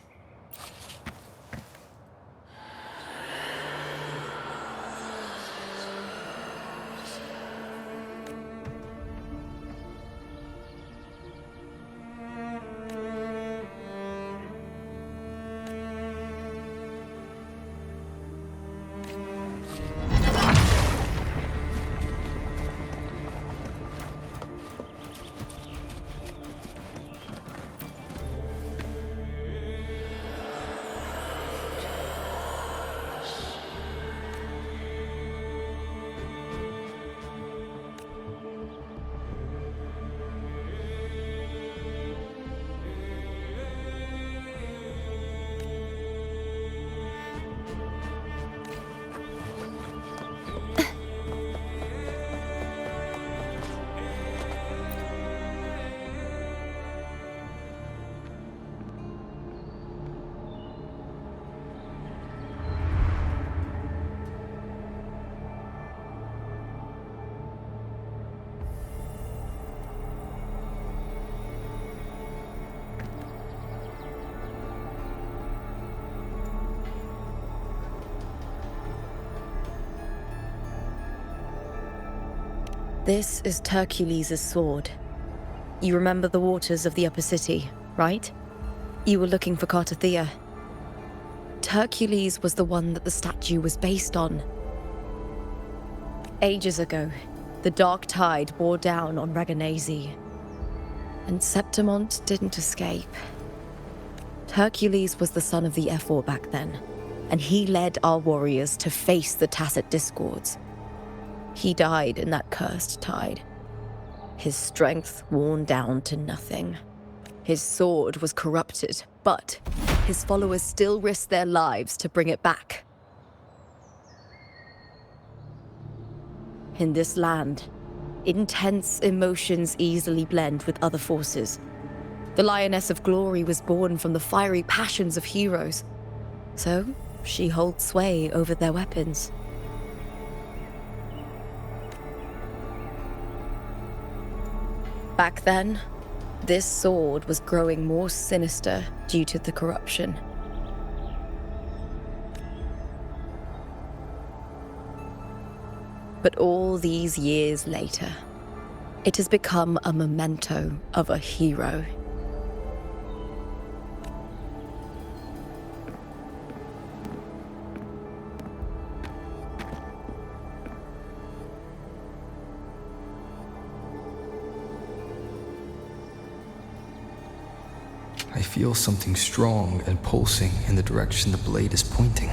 This is Hercules' sword. You remember the waters of the upper city, right? You were looking for Cartethyia. Hercules was the one that the statue was based on. Ages ago, the dark tide bore down on Regonese, and Septimont didn't escape. Hercules was the son of the Ephor back then, and he led our warriors to face the Tacit Discords. He died in that cursed tide, his strength worn down to nothing. His sword was corrupted, but his followers still risked their lives to bring it back. In this land, intense emotions easily blend with other forces. The Lioness of Glory was born from the fiery passions of heroes, so she holds sway over their weapons. Back then, this sword was growing more sinister due to the corruption. But all these years later, it has become a memento of a hero. I feel something strong and pulsing in the direction the blade is pointing.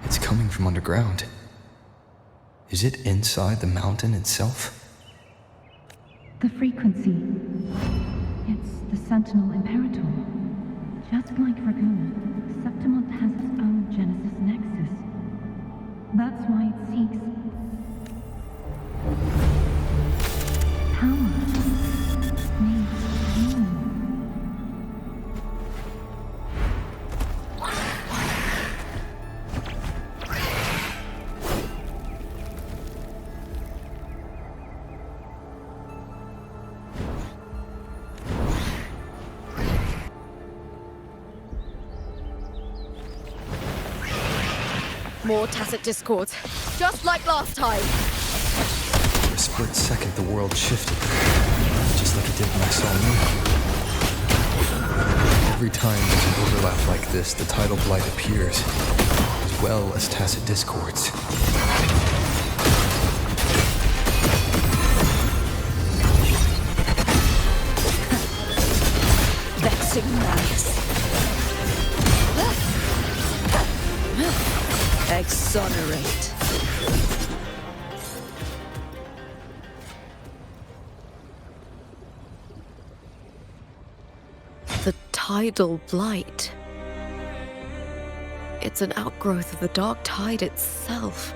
It's coming from underground. Is it inside the mountain itself? The frequency. It's the Sentinel Imperator. Just like Dragoon, Septimont has its own Genesis Nexus. That's why it seeks power. Needs pain. More Tacit Discords, just like last time. For a split second, the world shifted, just like it did when I saw you. Every time there's an overlap like this, the tidal blight appears, as well as Tacit Discords. Rotting malice. Exonerate. The tidal blight. It's an outgrowth of the dark tide itself.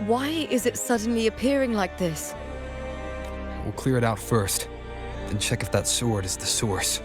Why is it suddenly appearing like this? We'll clear it out first, then check if that sword is the source.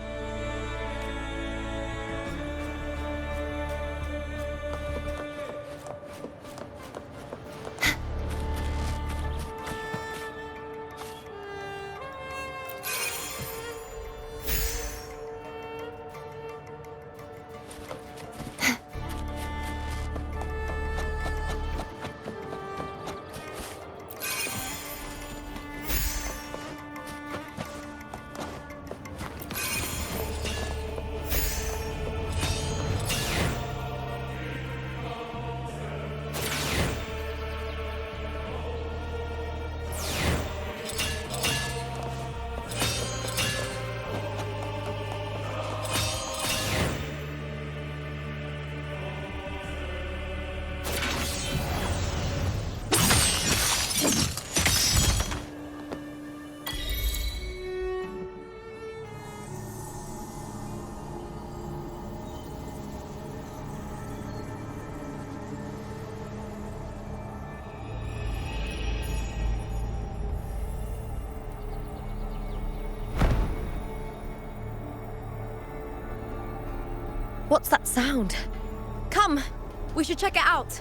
What's that sound? Come, we should check it out.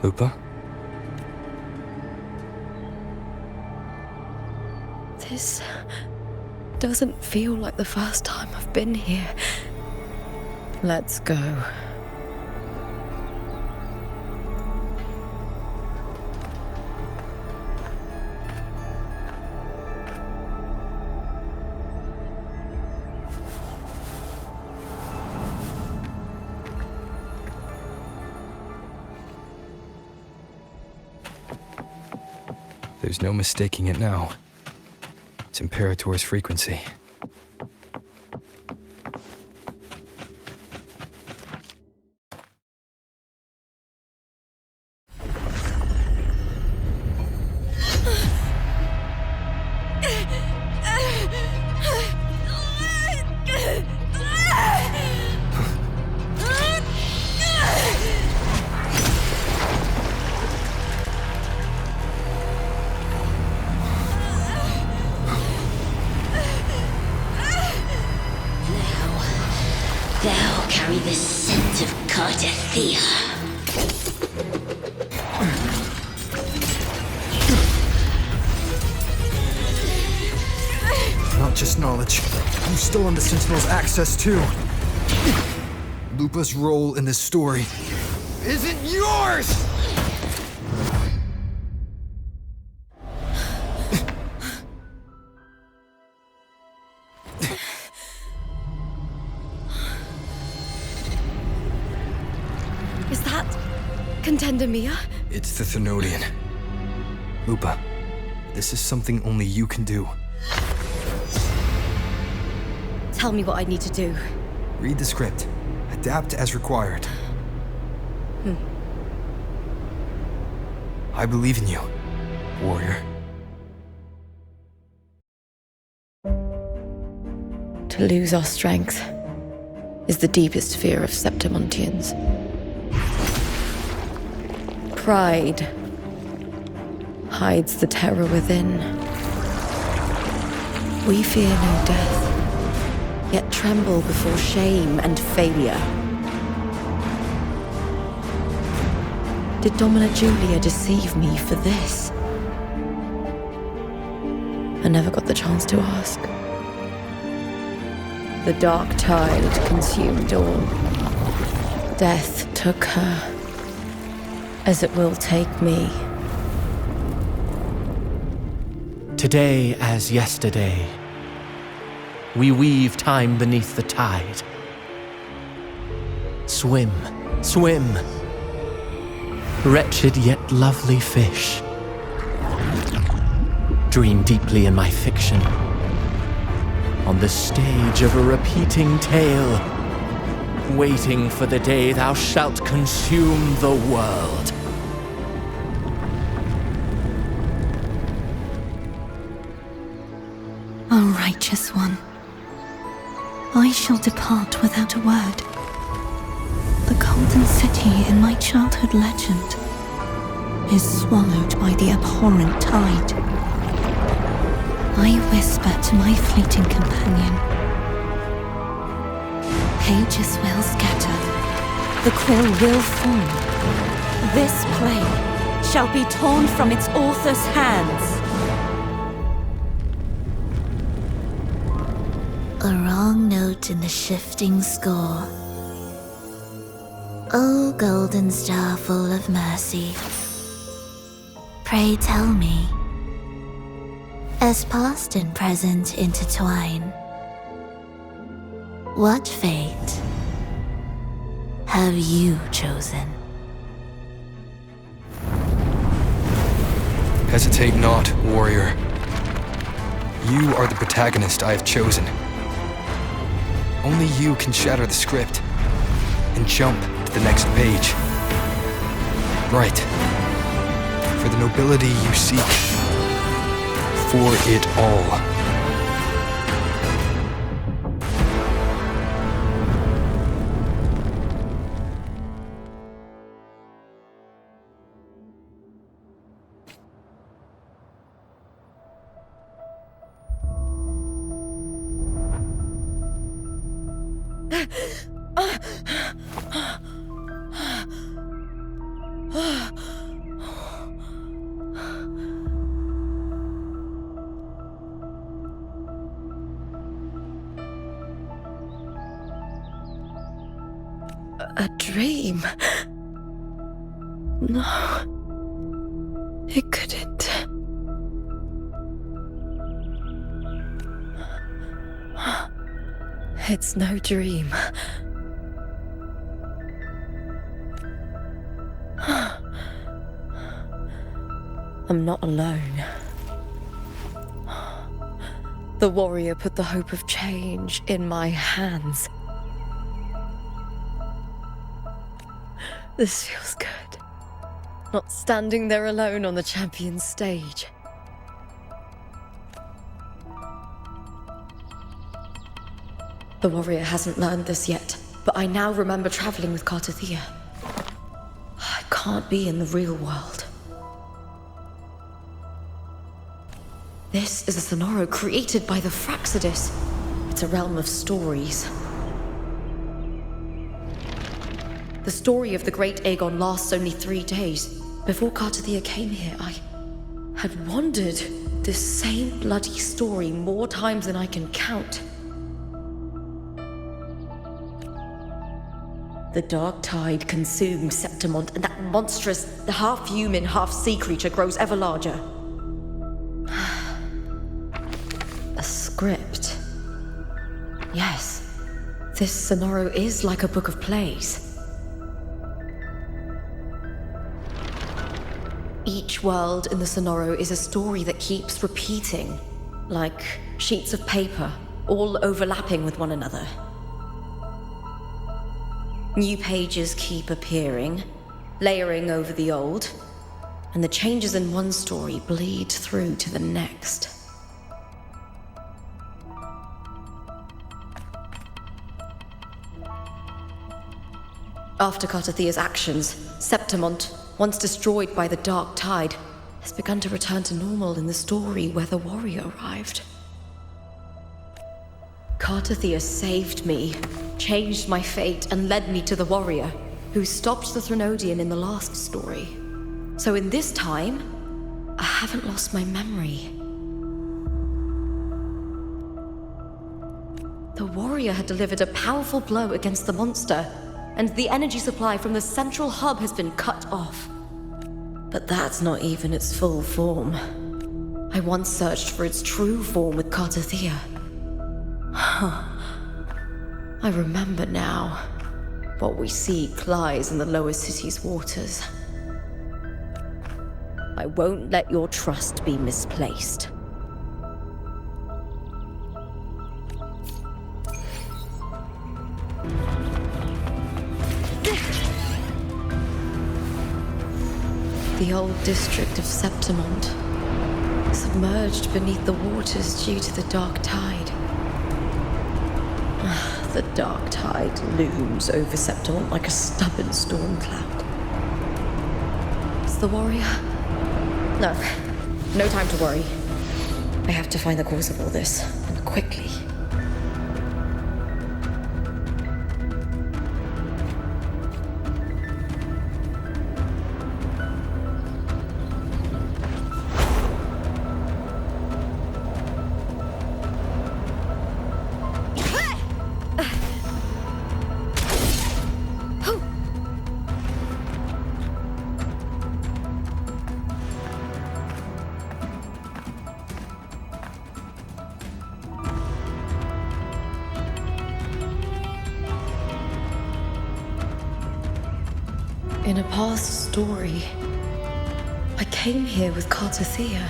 Lupa? This doesn't feel like the first time I've been here. Let's go. There's no mistaking it now. It's Imperator's frequency. Thou carry the scent of cartethyia. Not just knowledge. You still on the Sentinel's access too. Lupa's role in this story isn't yours! Is that Contender Mia? It's the Thenodian. Lupa, this is something only you can do. Tell me what I need to do. Read the script. Adapt as required. I believe in you, warrior. To lose our strength is the deepest fear of Septimontians. Pride hides the terror within. We fear no death, yet tremble before shame and failure. Did Domina Julia deceive me for this? I never got the chance to ask. The dark tide consumed all. Death took her, as it will take me. Today as yesterday, we weave time beneath the tide. Swim, swim, wretched yet lovely fish. Dream deeply in my fiction, on the stage of a repeating tale, waiting for the day thou shalt consume the world. O righteous one, I shall depart without a word. The golden city in my childhood legend is swallowed by the abhorrent tide. I whisper to my fleeting companion. Pages will scatter. The quill will form. This play shall be torn from its author's hands. A wrong note in the shifting score. O golden star full of mercy, pray tell me, as past and present intertwine, what fate have you chosen? Hesitate not, warrior. You are the protagonist I have chosen. Only you can shatter the script and jump to the next page. Right. For the nobility you seek. For it all. A dream? No. It couldn't. It's no dream. I'm not alone. The warrior put the hope of change in my hands. This feels good. Not standing there alone on the champion's stage. The warrior hasn't learned this yet, but I now remember traveling with Cartethyia. I can't be in the real world. This is a Sonoro created by the Fraxidus. It's a realm of stories. The story of the Great Aegon lasts only 3 days. Before Cartethyia came here, I had wandered this same bloody story more times than I can count. The dark tide consumed Septimont, and that monstrous, the half-human, half-sea creature grows ever larger. A script. Yes, this Sonoro is like a book of plays. Each world in the Sonoro is a story that keeps repeating, like sheets of paper all overlapping with one another. New pages keep appearing, layering over the old, and the changes in one story bleed through to the next. After Cartethia's actions, Septimont, once destroyed by the Dark Tide, has begun to return to normal in the story where the warrior arrived. Cartethyia saved me, changed my fate, and led me to the warrior, who stopped the Threnodian in the last story. So in this time, I haven't lost my memory. The warrior had delivered a powerful blow against the monster, and the energy supply from the central hub has been cut off. But that's not even its full form. I once searched for its true form with Cartethyia. I remember now. What we seek lies in the lower city's waters. I won't let your trust be misplaced. The old district of Septimont, submerged beneath the waters due to the Dark Tide. The Dark Tide looms over Septimont like a stubborn storm cloud. It's the warrior? No time to worry. I have to find the cause of all this, and quickly. In a past story, I came here with Cartethyia.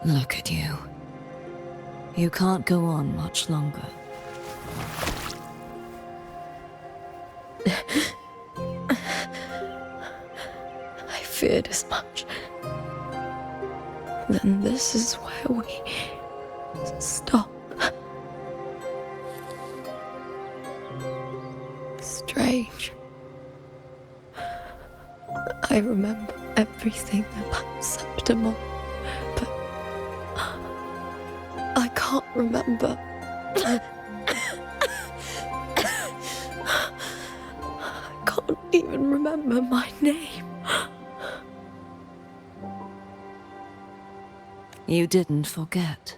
Look at you. You can't go on much longer. I feared as much. Then this is where we stop. Strange. I remember everything about Septimont, but I can't remember. I can't even remember my name. You didn't forget.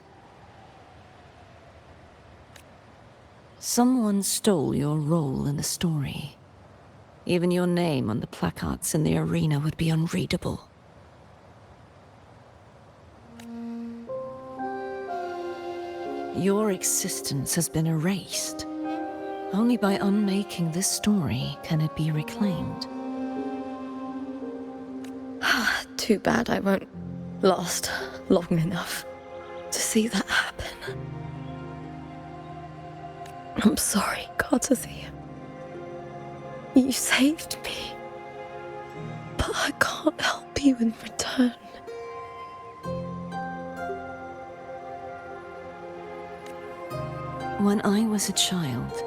Someone stole your role in the story. Even your name on the placards in the arena would be unreadable. Your existence has been erased. Only by unmaking this story can it be reclaimed. Too bad I won't last long enough to see that happen. I'm sorry, Cartethyia. You saved me, but I can't help you in return. When I was a child,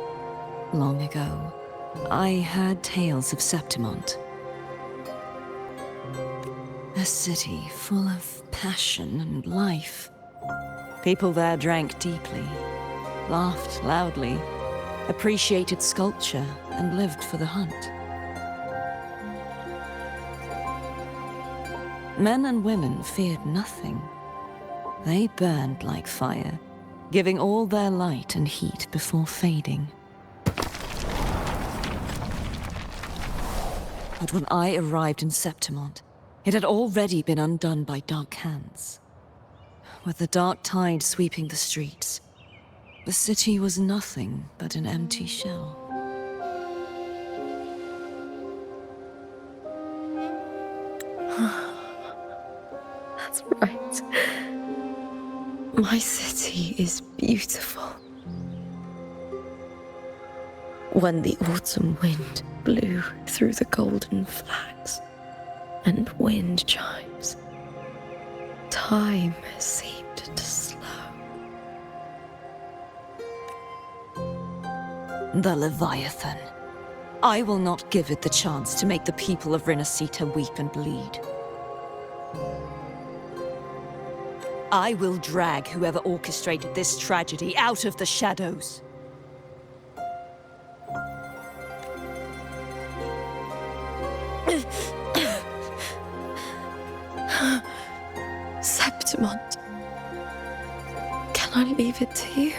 long ago, I heard tales of Septimont, A city full of passion and life. People there drank deeply, laughed loudly, appreciated sculpture, and lived for the hunt. Men and women feared nothing. They burned like fire, giving all their light and heat before fading. But when I arrived in Septimont, it had already been undone by dark hands. With the dark tide sweeping the streets, the city was nothing but an empty shell. That's right. My city is beautiful. When the autumn wind blew through the golden flags and wind chimes, time seemed to slow. The Leviathan. I will not give it the chance to make the people of Renacita weep and bleed. I will drag whoever orchestrated this tragedy out of the shadows. Septimont, can I leave it to you?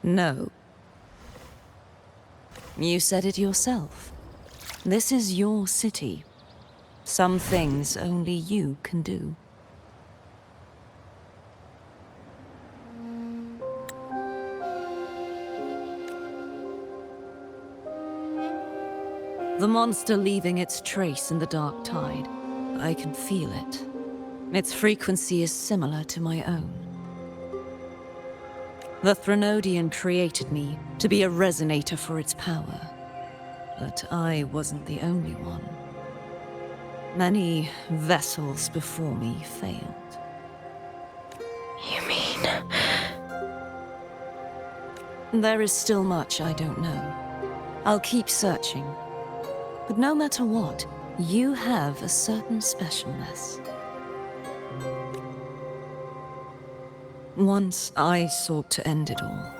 No. You said it yourself. This is your city. Some things only you can do. The monster leaving its trace in the dark tide. I can feel it. Its frequency is similar to my own. The Threnodian created me to be a resonator for its power. But I wasn't the only one. Many vessels before me failed. You mean? There is still much I don't know. I'll keep searching. But no matter what, you have a certain specialness. Once I sought to end it all.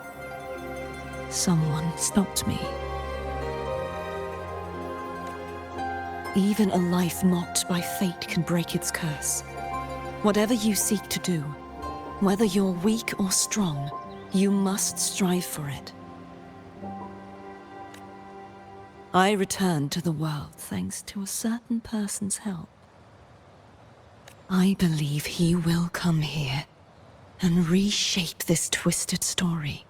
Someone stopped me. Even a life mocked by fate can break its curse. Whatever you seek to do, whether you're weak or strong, you must strive for it. I returned to the world thanks to a certain person's help. I believe he will come here and reshape this twisted story.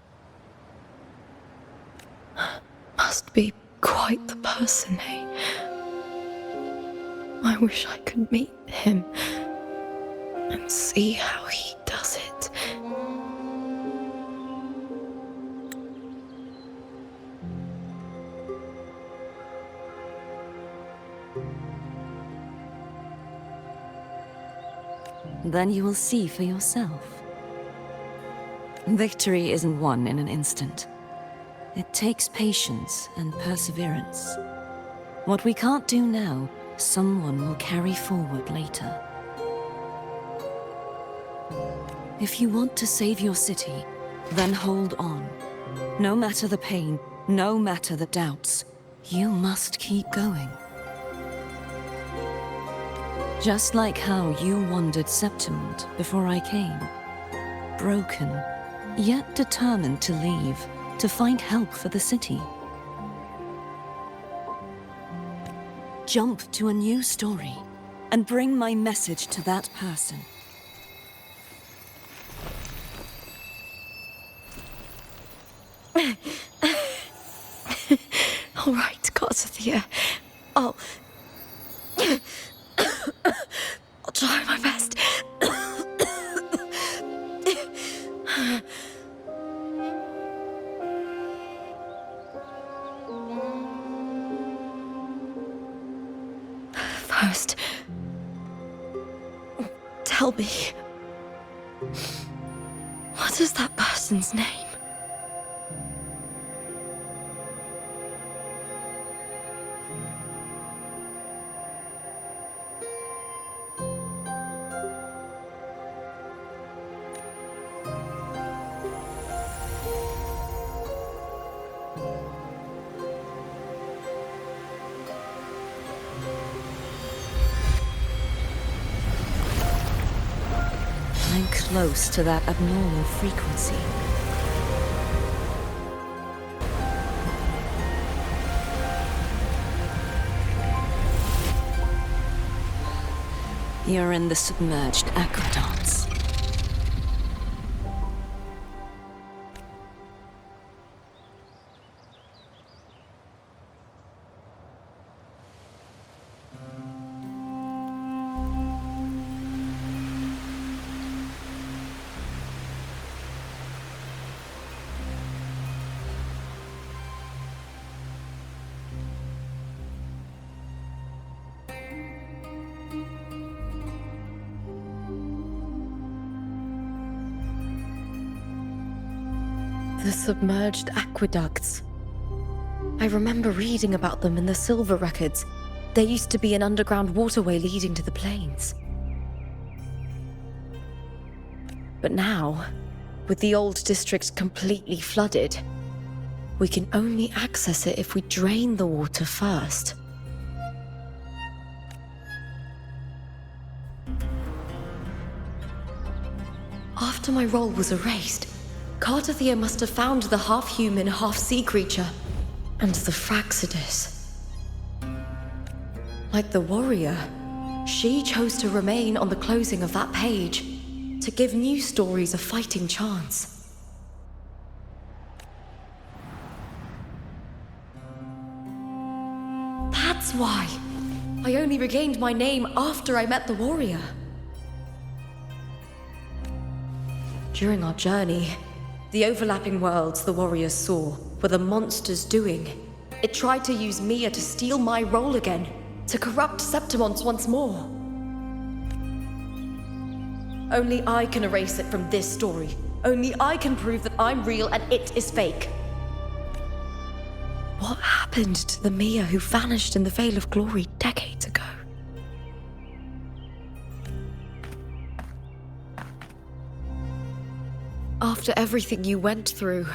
Must be quite the person, eh? I wish I could meet him and see how he does it. Then you will see for yourself. Victory isn't won in an instant. It takes patience and perseverance. What we can't do now, someone will carry forward later. If you want to save your city, then hold on. No matter the pain, no matter the doubts, you must keep going. Just like how you wandered Septimont before I came. Broken, yet determined to leave, to find help for the city. Jump to a new story, and bring my message to that person. All right, cartethyia. I'll try my best. First, tell me, what is that person's name? I'm close to that abnormal frequency. You're in the submerged aqueducts. The submerged aqueducts. I remember reading about them in the Silver records. There used to be an underground waterway leading to the plains. But now, with the old district completely flooded, we can only access it if we drain the water first. After my role was erased, Cartethyia must have found the half-human, half-sea creature, and the Fraxidus. Like the warrior, she chose to remain on the closing of that page, to give new stories a fighting chance. That's why I only regained my name after I met the warrior. During our journey, the overlapping worlds the warriors saw were the monsters doing. It tried to use Mia to steal my role again, to corrupt Septimonts once more. Only I can erase it from this story. Only I can prove that I'm real and it is fake. What happened to the Mia who vanished in the Veil of Glory decades ago? After everything you went through,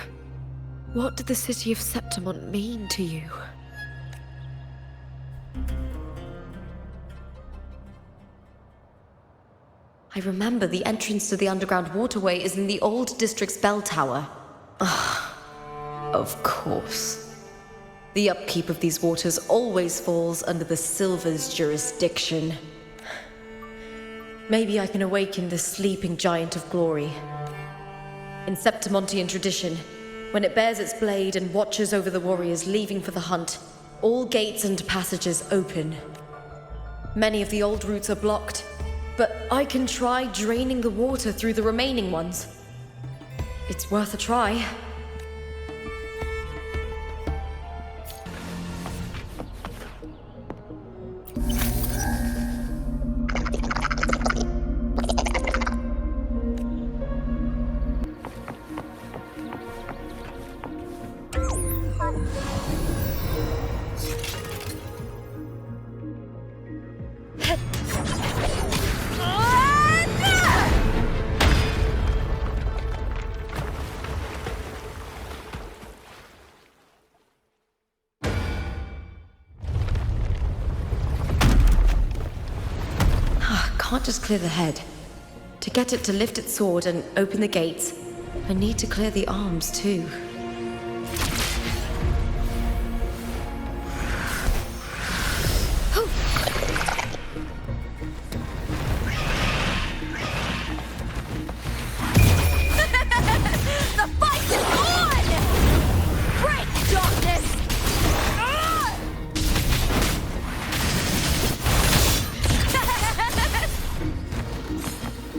what did the city of Septimont mean to you? I remember the entrance to the underground waterway is in the old district's bell tower. Of course. The upkeep of these waters always falls under the Silver's jurisdiction. Maybe I can awaken the sleeping giant of glory. In Septimontian tradition, when it bears its blade and watches over the warriors leaving for the hunt, all gates and passages open. Many of the old routes are blocked, but I can try draining the water through the remaining ones. It's worth a try. Can't just clear the head. To get it to lift its sword and open the gates, I need to clear the arms too. The fight is on! Break, darkness!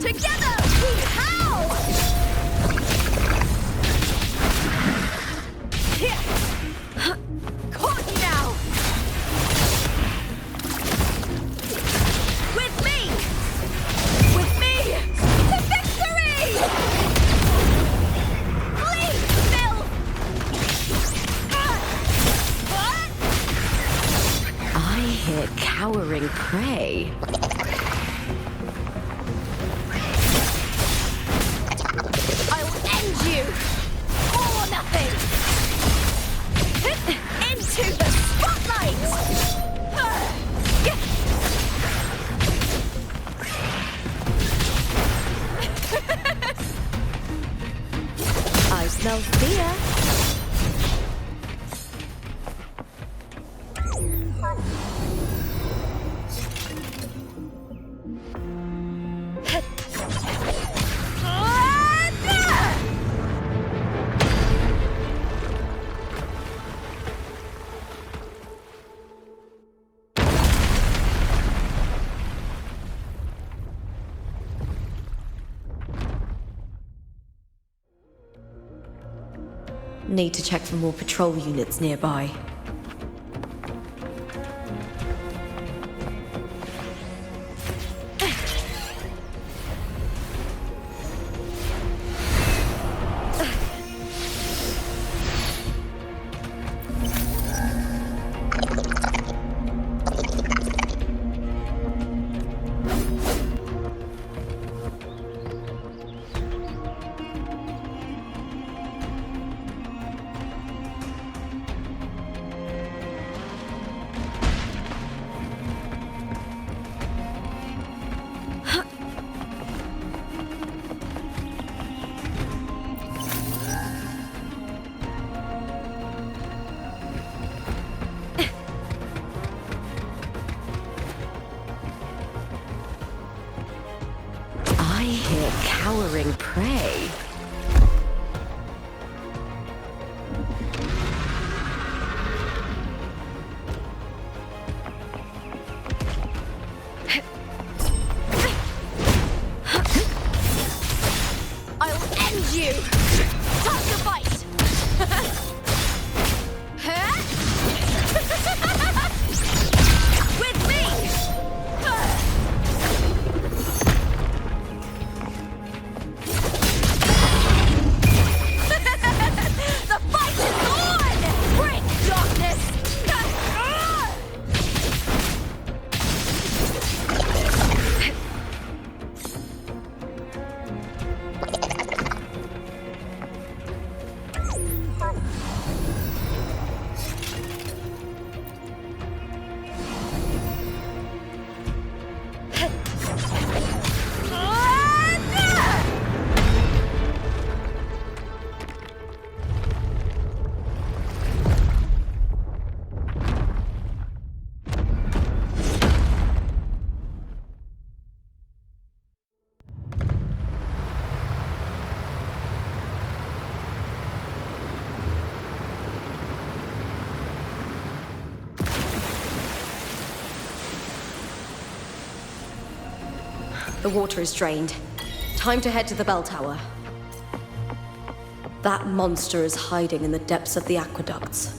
Together, we howl! Caught you now! With me! With me! To victory! Please, Phil! I hear cowering prey. I'll end you! All or nothing! Need to check for more patrol units nearby. I hear cowering prey. I'll end you! Time to fight! With me! The fight is on! Bring darkness! The water is drained. Time to head to the bell tower. That monster is hiding in the depths of the aqueducts.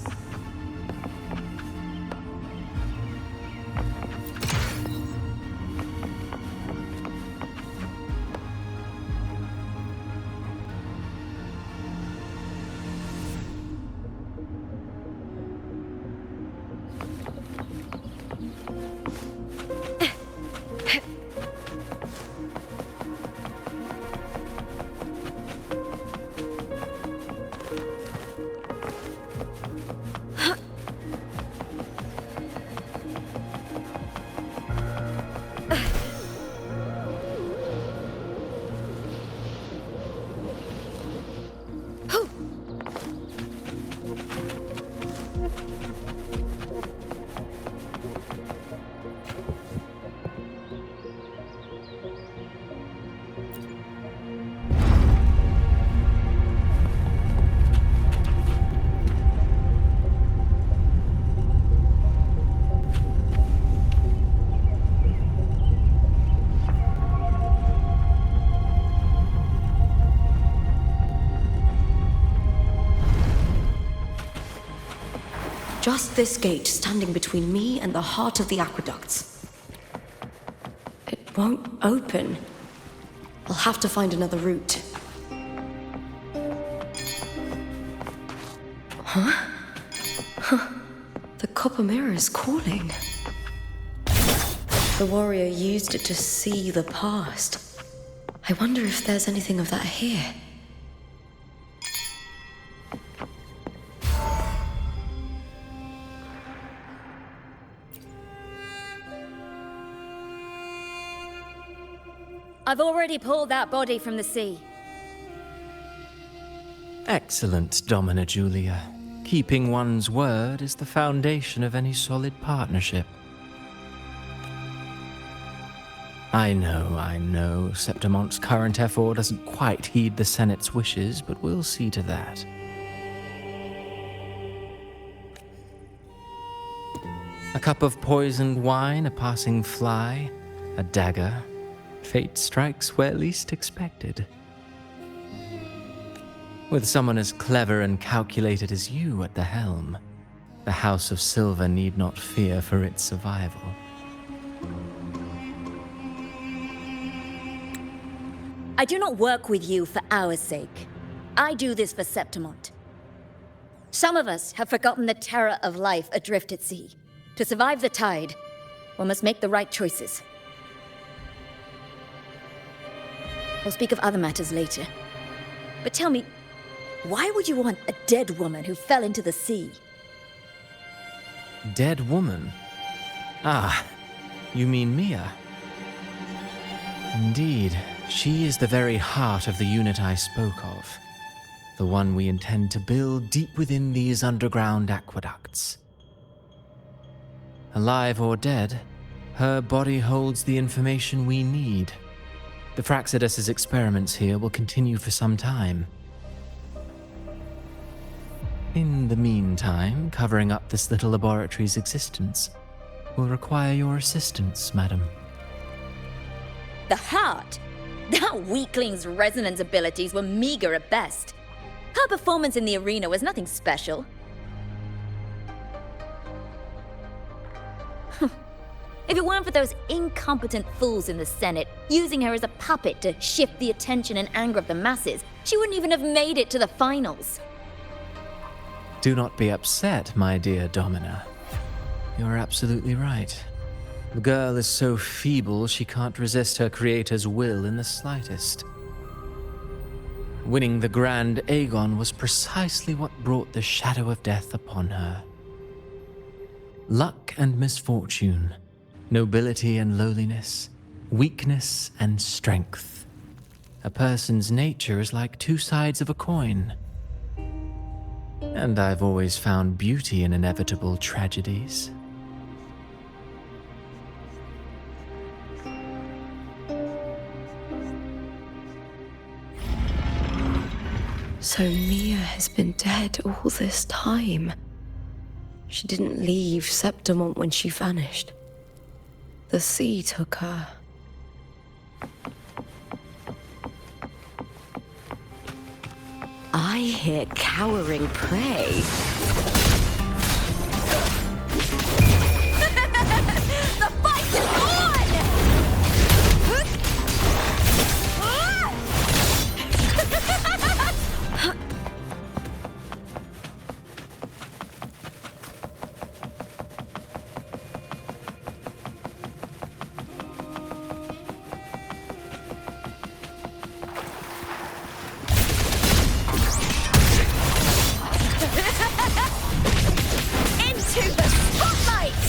Just this gate standing between me and the heart of the aqueducts. It won't open. I'll have to find another route. Huh? The copper mirror is calling. The warrior used it to see the past. I wonder if there's anything of that here. I've already pulled that body from the sea. Excellent, Domina Julia. Keeping one's word is the foundation of any solid partnership. I know, Septimonte's current effort doesn't quite heed the Senate's wishes, but we'll see to that. A cup of poisoned wine, a passing fly, a dagger. Fate strikes where least expected. With someone as clever and calculated as you at the helm, the House of Silver need not fear for its survival. I do not work with you for our sake. I do this for Septimont. Some of us have forgotten the terror of life adrift at sea. To survive the tide, one must make the right choices. We'll speak of other matters later. But tell me, why would you want a dead woman who fell into the sea? Dead woman? Ah, you mean Mia? Indeed, she is the very heart of the unit I spoke of. The one we intend to build deep within these underground aqueducts. Alive or dead, her body holds the information we need. The Fraxidus's experiments here will continue for some time. In the meantime, covering up this little laboratory's existence will require your assistance, madam. The heart? That weakling's resonance abilities were meager at best. Her performance in the arena was nothing special. If it weren't for those incompetent fools in the Senate using her as a puppet to shift the attention and anger of the masses, she wouldn't even have made it to the finals. Do not be upset, my dear Domina. You're absolutely right. The girl is so feeble she can't resist her creator's will in the slightest. Winning the Grand Aegon was precisely what brought the shadow of death upon her. Luck and misfortune, nobility and lowliness, weakness and strength. A person's nature is like two sides of a coin. And I've always found beauty in inevitable tragedies. So Mia has been dead all this time. She didn't leave Septimont when she vanished. The sea took her. I hear cowering prey. The fight is on! Into the spotlight!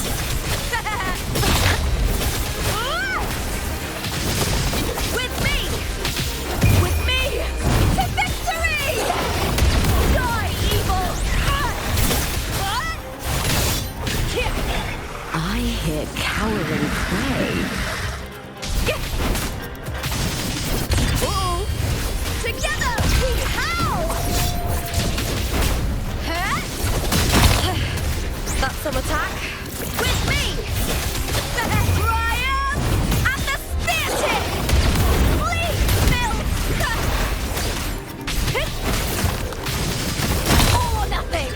With me! With me! To victory! Die, evil! I hear cowering prey. Ooh. Together we howl! That's some attack. With me! Triumph at the spear tip! Please, Mill! All or nothing!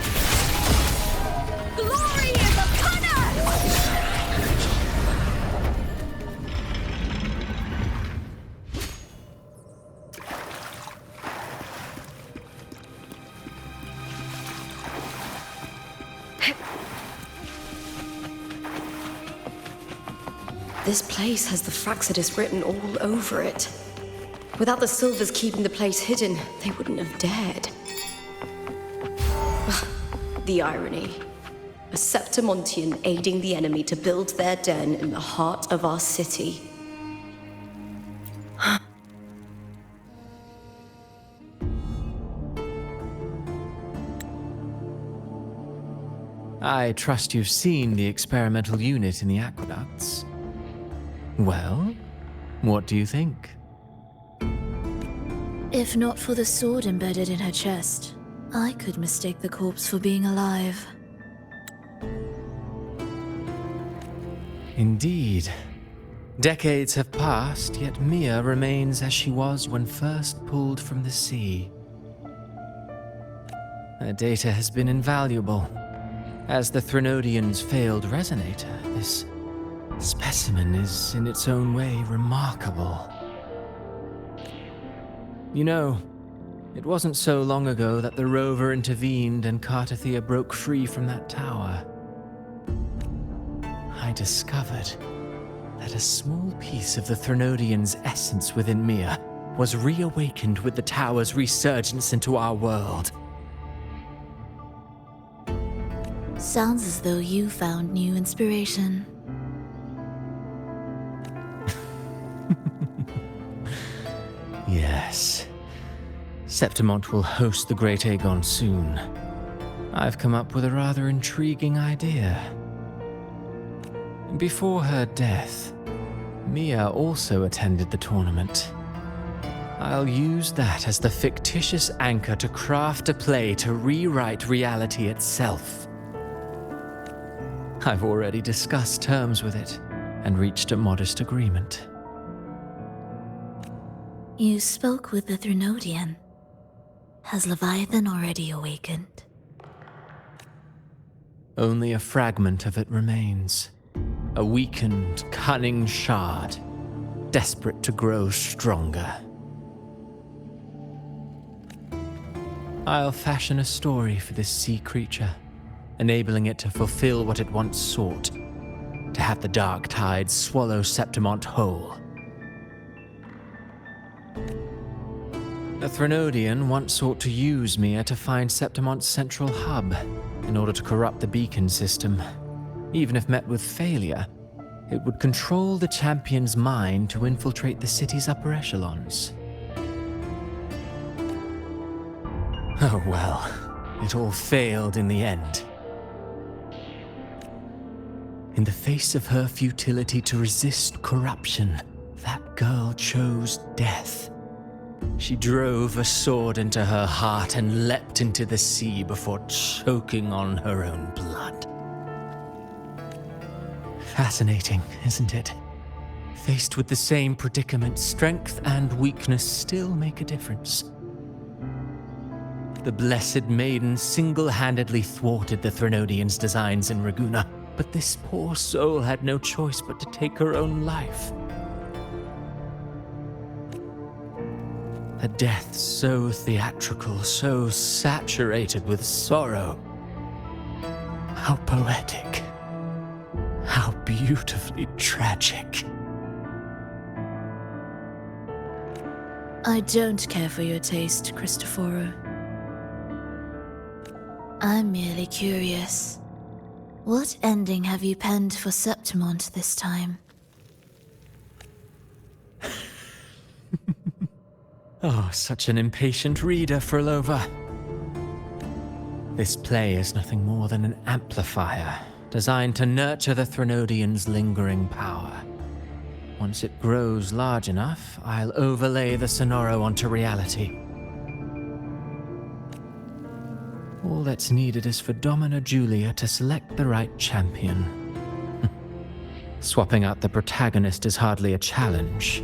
Glory is upon us! This place has the Fraxidus written all over it. Without the Silvers keeping the place hidden, they wouldn't have dared. The irony. A Septimontian aiding the enemy to build their den in the heart of our city. I trust you've seen the experimental unit in the aqueducts. Well, what do you think? If not for the sword embedded in her chest, I could mistake the corpse for being alive. Indeed. Decades have passed, yet Mia remains as she was when first pulled from the sea. Her data has been invaluable. As the Threnodian's failed resonator, this specimen is in its own way remarkable. You know, it wasn't so long ago that the rover intervened and cartethyia broke free from that tower. I discovered that a small piece of the Threnodian's essence within Mia was reawakened with the tower's resurgence into our world. Sounds as though you found new inspiration. Yes. Septimont will host the Great Aegon soon. I've come up with a rather intriguing idea. Before her death, Mia also attended the tournament. I'll use that as the fictitious anchor to craft a play to rewrite reality itself. I've already discussed terms with it and reached a modest agreement. You spoke with the Threnodian. Has Leviathan already awakened? Only a fragment of it remains. A weakened, cunning shard, desperate to grow stronger. I'll fashion a story for this sea creature, enabling it to fulfill what it once sought, to have the dark tide swallow Septimont whole. The Threnodian once sought to use Mia to find Septimont's central hub in order to corrupt the beacon system. Even if met with failure, it would control the champion's mind to infiltrate the city's upper echelons. Oh well, it all failed in the end. In the face of her futility to resist corruption, that girl chose death. She drove a sword into her heart and leapt into the sea before choking on her own blood. Fascinating, isn't it? Faced with the same predicament, strength and weakness still make a difference. The Blessed Maiden single-handedly thwarted the Threnodian's designs in Raguna, but this poor soul had no choice but to take her own life. A death so theatrical, so saturated with sorrow. How poetic. How beautifully tragic. I don't care for your taste, Cristoforo. I'm merely curious. What ending have you penned for Septimont this time? Oh, such an impatient reader, Phrolova. This play is nothing more than an amplifier, designed to nurture the Threnodian's lingering power. Once it grows large enough, I'll overlay the sonoro onto reality. All that's needed is for Domina Julia to select the right champion. Swapping out the protagonist is hardly a challenge.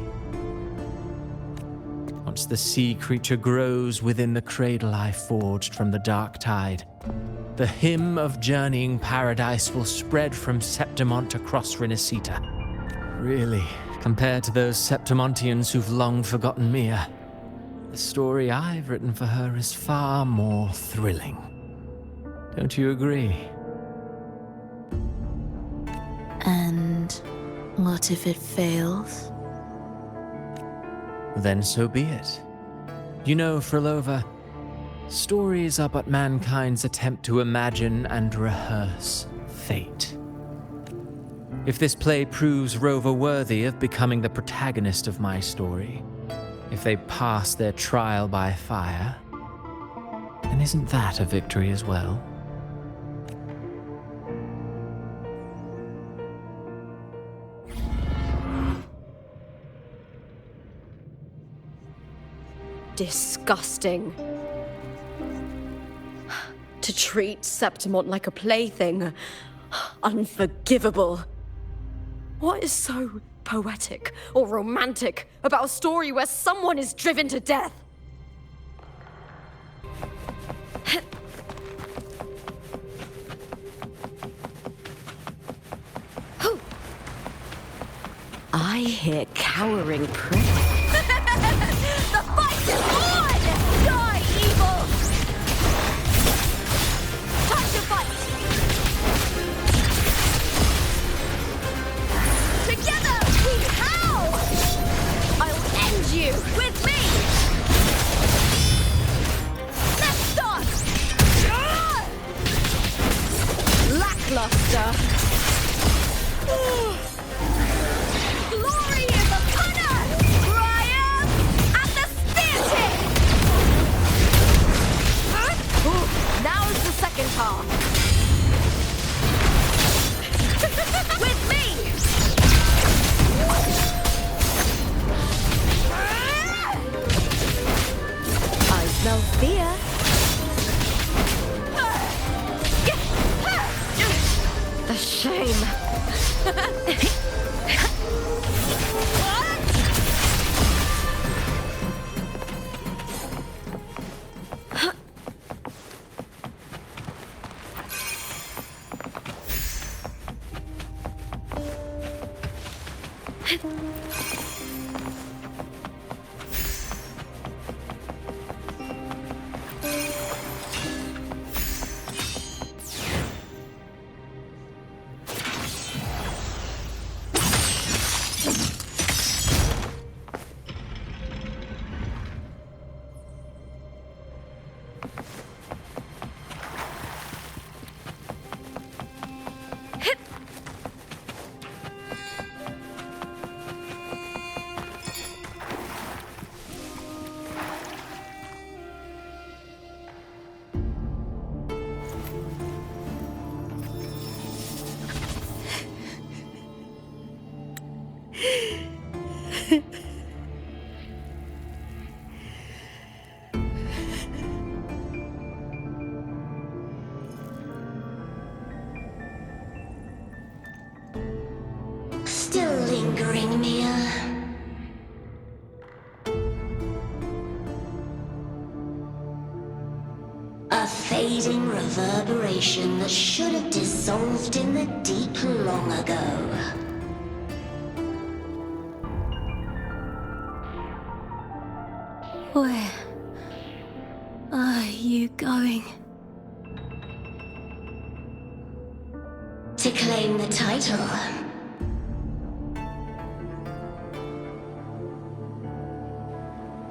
Once the sea creature grows within the cradle I forged from the dark tide, the hymn of journeying paradise will spread from Septimont across Renacita. Really, compared to those Septimontians who've long forgotten Mia, the story I've written for her is far more thrilling. Don't you agree? And what if it fails? Then so be it. You know, Phrolova, stories are but mankind's attempt to imagine and rehearse fate. If this play proves Rover worthy of becoming the protagonist of my story, if they pass their trial by fire, then isn't that a victory as well? Disgusting. To treat Septimont like a plaything. Unforgivable. What is so poetic or romantic about a story where someone is driven to death? I hear cowering prey. The fight is on! Die, evil! Time to fight! Together, we howl! I'll end you with me! Let's start! Lackluster. Glory is upon us! Triumph at the spear tip! Ooh, now's the second half. With me! I smell fear. The shame. Still lingering, Mia. A fading reverberation that should have dissolved in the deep long ago. Where are you going? To claim the title.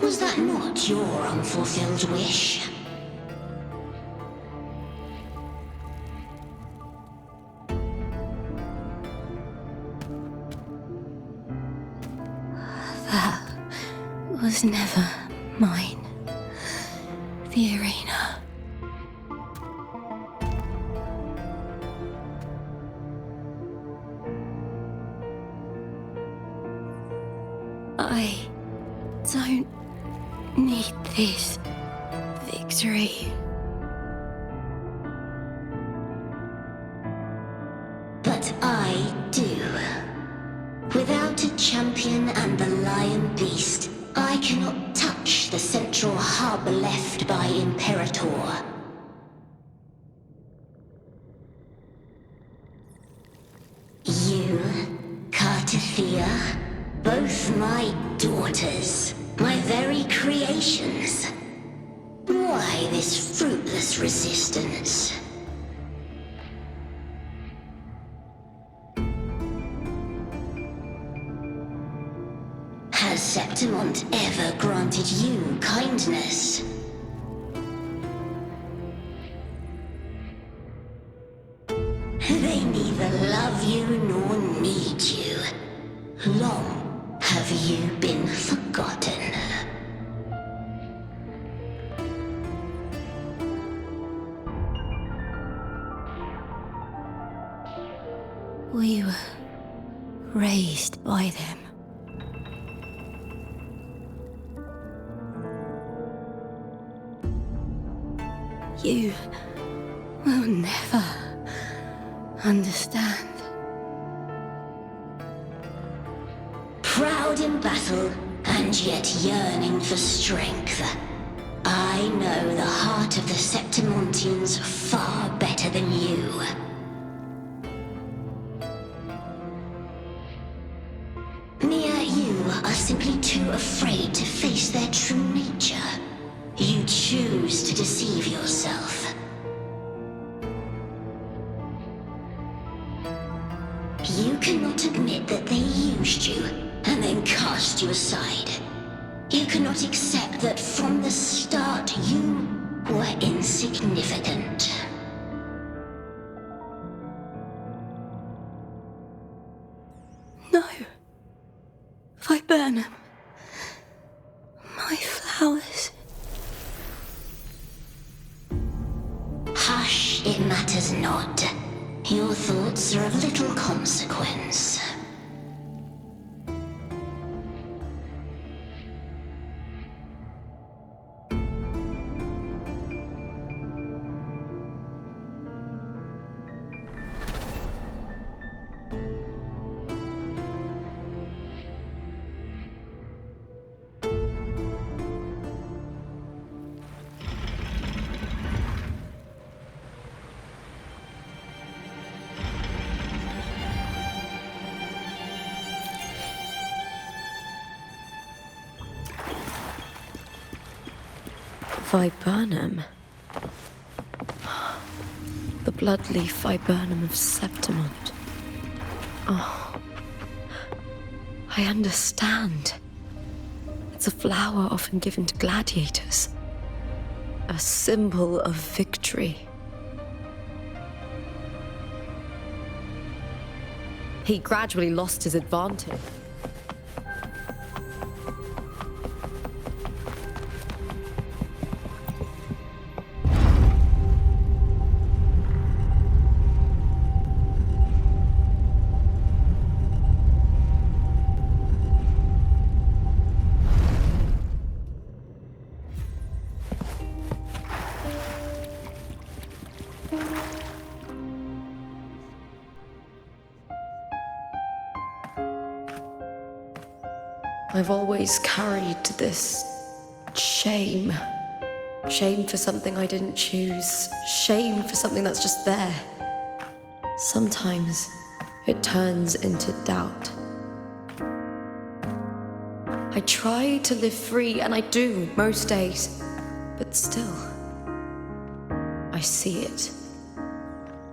Was that not your unfulfilled wish? That was never mine. The arena. I don't need this victory. But I do. Without a champion and the lion beast, I cannot touch the central hub left by Imperator. You, Cartethyia, both my daughters, my very creations. Why this fruitless resistance? Has Septimont ever granted you kindness? They neither love you nor need you. Long have you been forgotten. We were raised by them. You will never understand. Proud in battle, and yet yearning for strength. I know the heart of the Septimontians far better than you. Mia, you are simply too afraid to face their true nature. You choose to deceive yourself. You cannot admit that they used you and then cast you aside. You cannot accept that from the start you were insignificant. No. Viburnum. My flowers. Hush, it matters not. Your thoughts are of little consequence. Viburnum. The bloodleaf viburnum of Septimont. Oh. I understand. It's a flower often given to gladiators. A symbol of victory. He gradually lost his advantage. I've always carried this shame. Shame for something I didn't choose. Shame for something that's just there. Sometimes it turns into doubt. I try to live free, and I do most days. But still, I see it.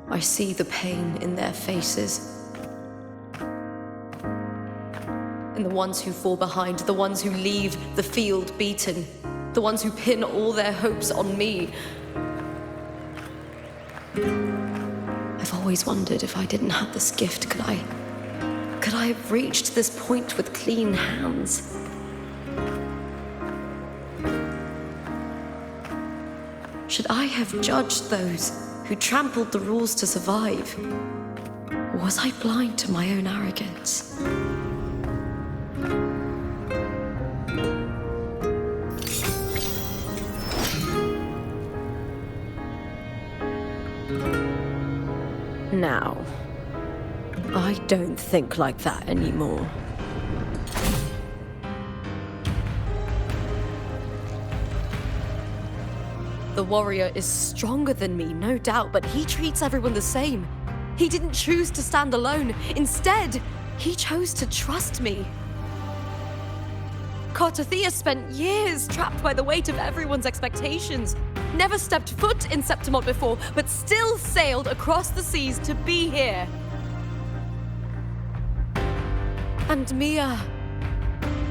I see the pain in their faces. And the ones who fall behind, the ones who leave the field beaten, the ones who pin all their hopes on me. I've always wondered if I didn't have this gift, could I have reached this point with clean hands? Should I have judged those who trampled the rules to survive? Or was I blind to my own arrogance? Now, I don't think like that anymore. The warrior is stronger than me, no doubt, but he treats everyone the same. He didn't choose to stand alone. Instead, he chose to trust me. Cartethyia spent years trapped by the weight of everyone's expectations. Never stepped foot in Septimont before, but still sailed across the seas to be here. And Mia,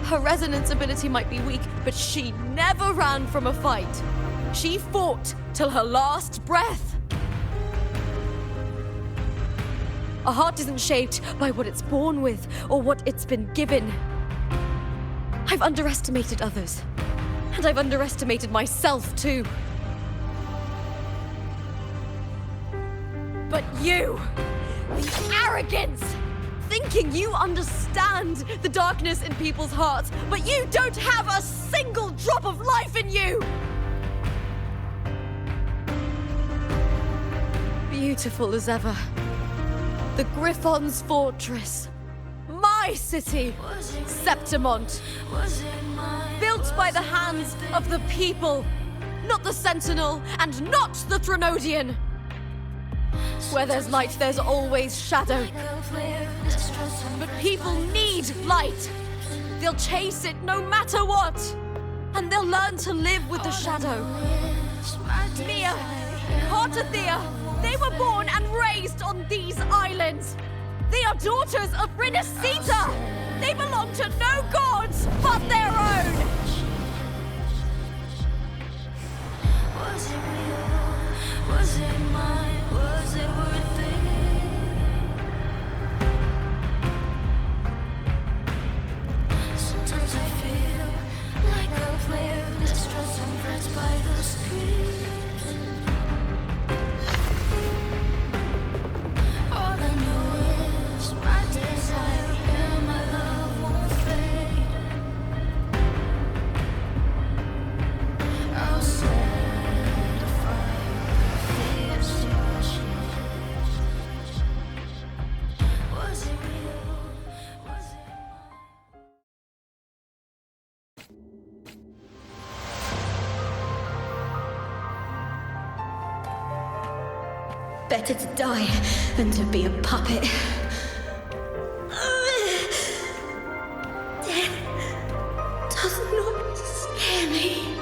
her resonance ability might be weak, but she never ran from a fight. She fought till her last breath. A heart isn't shaped by what it's born with or what it's been given. I've underestimated others, and I've underestimated myself too. But you, the arrogance, thinking you understand the darkness in people's hearts, but you don't have a single drop of life in you! beautiful as ever. The Griffon's fortress. My city, Septimont. Built by the hands of the people. Not the Sentinel, and not the Threnodian. Where there's light, there's always shadow. But people need light. They'll chase it no matter what. And they'll learn to live with the shadow. Mia, Cartethyia, they were born and raised on these islands. They are daughters of Renacita. They belong to no gods but their own. Was it real? Was it mine? Was it worth it? Sometimes I feel like a player that's stressed and frets by the screen. All I know is my desire and my love won't fade. I'll set a fire fierce to your cheeks. Was it real? Was it Better to die than to be a puppet. Death does not scare me.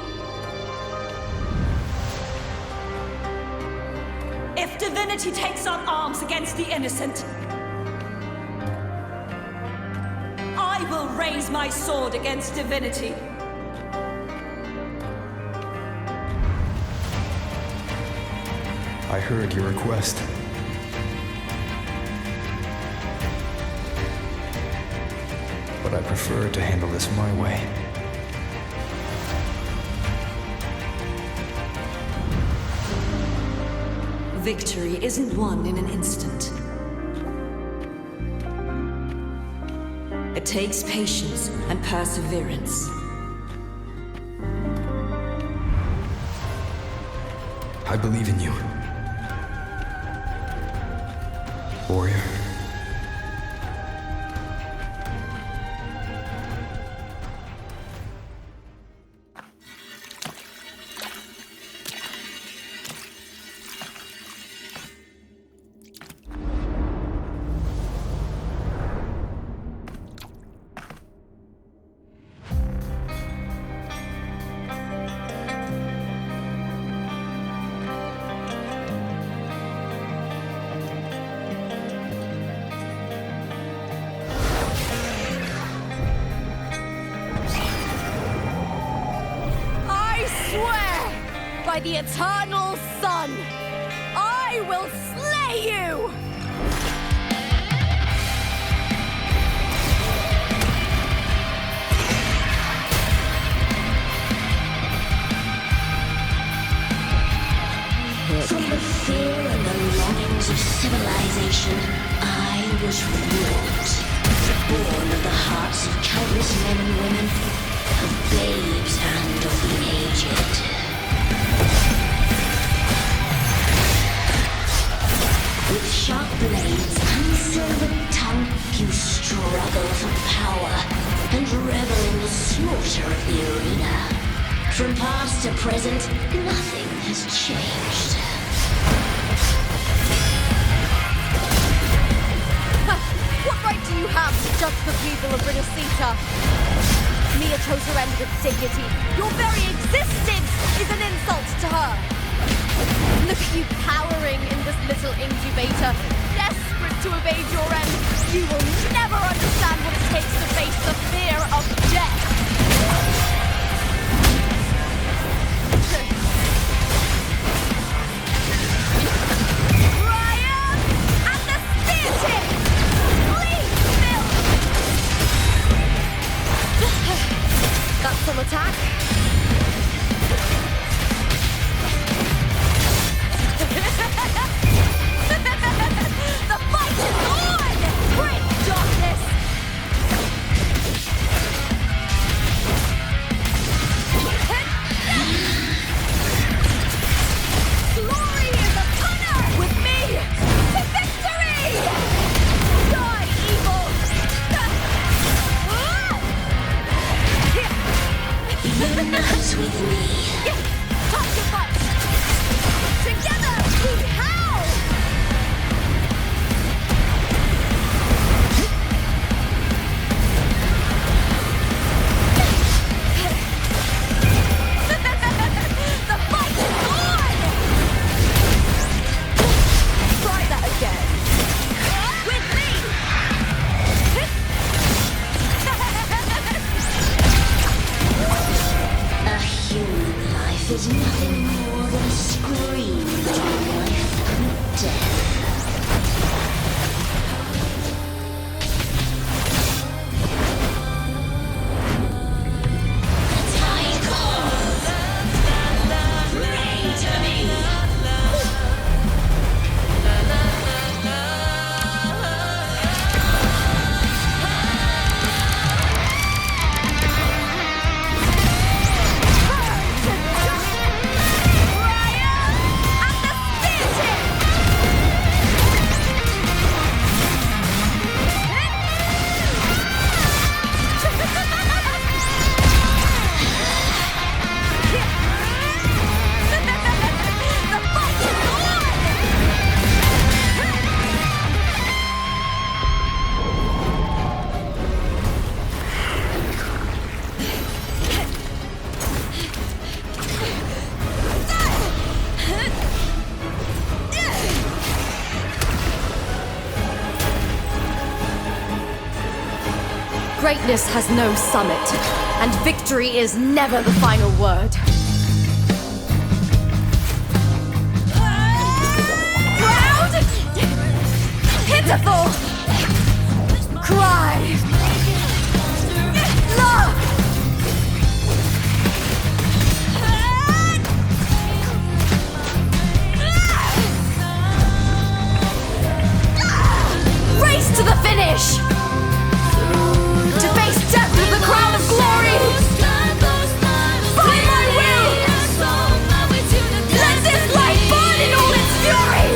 If divinity takes up arms against the innocent, I will raise my sword against divinity. I heard your request. But I prefer to handle this my way. Victory isn't won in an instant. It takes patience and perseverance. I believe in you. Warrior. By the eternal sun, I will slay you! From the fear and the longings of civilization, I was warped. Born of the hearts of countless men and women, of babes and of the aged. With sharp blades and silver tongue, you struggle for power and revel in the slaughter of the arena. From past to present, nothing has changed. What right do you have to judge the people of Renacita? Mia chose her end with dignity. Your very existence is an insult to her. Look at you cowering in this little incubator, desperate to evade your end. You will never understand what it takes to face the fear of death. Ryan and the spear tip! Please, Bill! That's some attack. The fight is on! Bring darkness! Glory is upon us! With me, Greatness has no summit, and victory is never the final word. Proud! Pitiful! Cry! Love! Race to the finish! To face death with the crown of glory! By my will! Let this light burn in all its fury!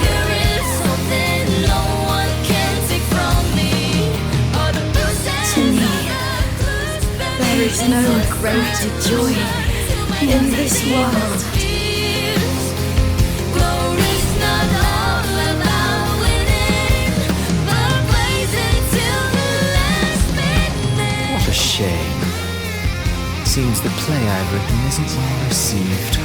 To me, there is no greater joy in this world. What a shame. Seems the play I've written isn't well received.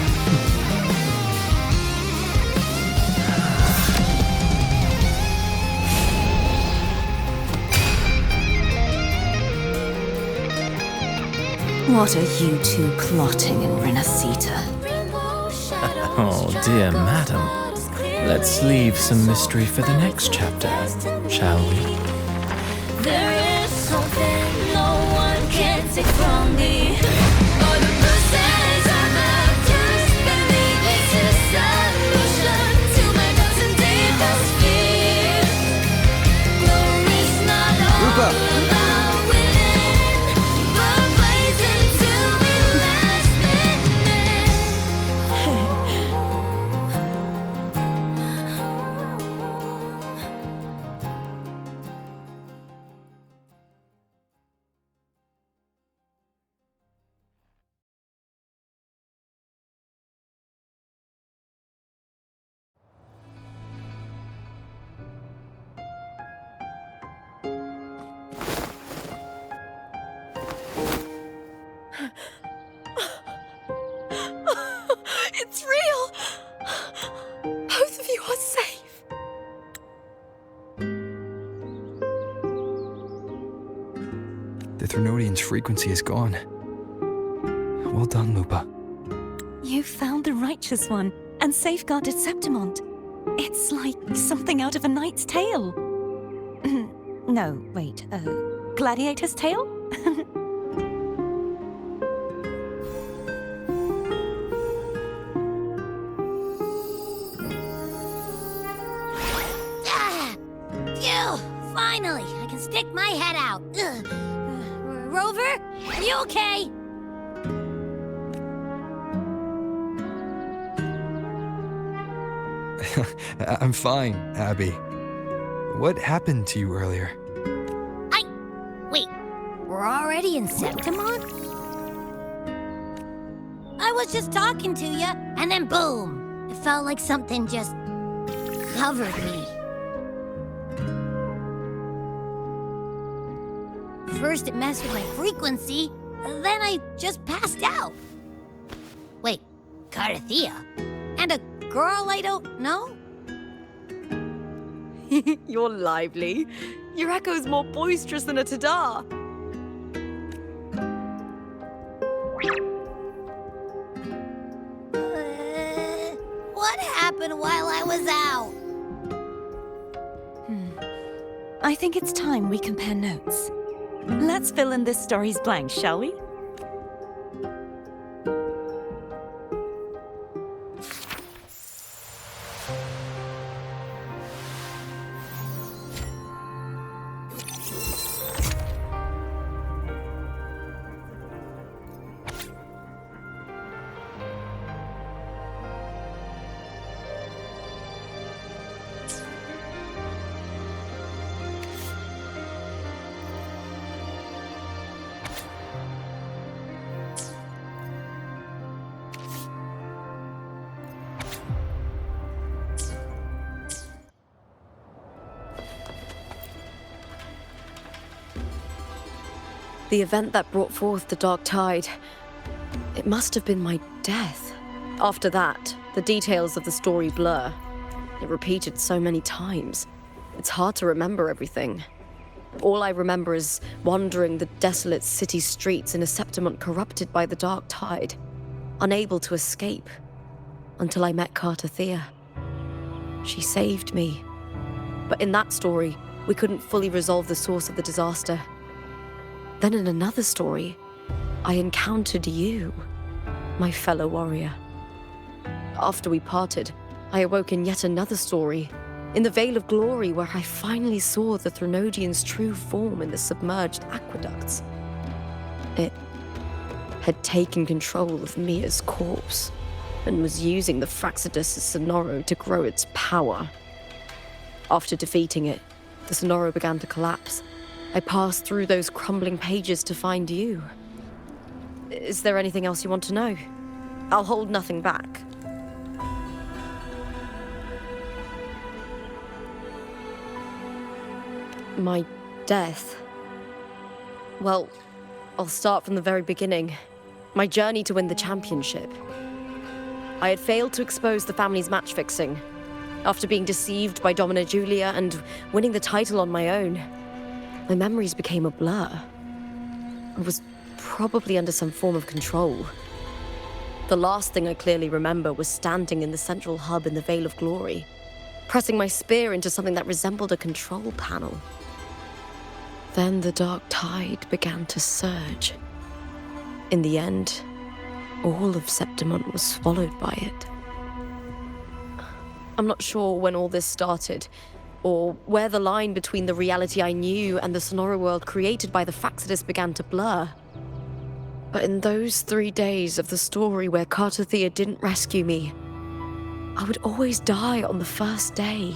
What are you two plotting in Renacita? Oh, dear madam. Let's leave some mystery for the next chapter, shall we? There is something no one can take from me. All the bruises on the just beneath this is solution to my doubts and deepest fears. Glory's not all about winning, but blazing till we last It's real! Both of you are safe. The Thrunodian's frequency is gone. Well done, Lupa. You found the righteous one and safeguarded Septimont. It's like something out of a knight's tale. No, wait, gladiator's tale? Phew! Finally, I can stick my head out. Rover, are you okay? I'm fine, Abby. What happened to you earlier? Wait, we're already in Septimont? I was just talking to you, and then boom! It felt like something just covered me. First it messed with my frequency, then I just passed out. Wait, cartethyia? And a girl I don't know? You're lively. Your echo's more boisterous than a tada. What happened while I was out? I think it's time we compare notes. Let's fill in this story's blanks, shall we? The event that brought forth the dark tide. It must have been my death. After that, the details of the story blur. It repeated so many times. It's hard to remember everything. All I remember is wandering the desolate city streets in a Septimont corrupted by the dark tide, unable to escape, until I met cartethyia. She saved me. But in that story, we couldn't fully resolve the source of the disaster. Then in another story, I encountered you, my fellow warrior. After we parted, I awoke in yet another story, in the Vale of Glory, where I finally saw the Threnodian's true form in the submerged aqueducts. It had taken control of Mia's corpse and was using the Fraxidus' Sonoro to grow its power. After defeating it, the Sonoro began to collapse. I passed through those crumbling pages to find you. Is there anything else you want to know? I'll hold nothing back. My death. Well, I'll start from the very beginning. My journey to win the championship. I had failed to expose the family's match fixing. After being deceived by Domina Julia and winning the title on my own, my memories became a blur. I was probably under some form of control. The last thing I clearly remember was standing in the central hub in the Vale of Glory, pressing my spear into something that resembled a control panel. Then the dark tide began to surge. In the end, all of Septimont was swallowed by it. I'm not sure when all this started, or where the line between the reality I knew and the Sonoro world created by the Fraxidus began to blur. But in those 3 days of the story where cartethyia didn't rescue me, I would always die on the first day,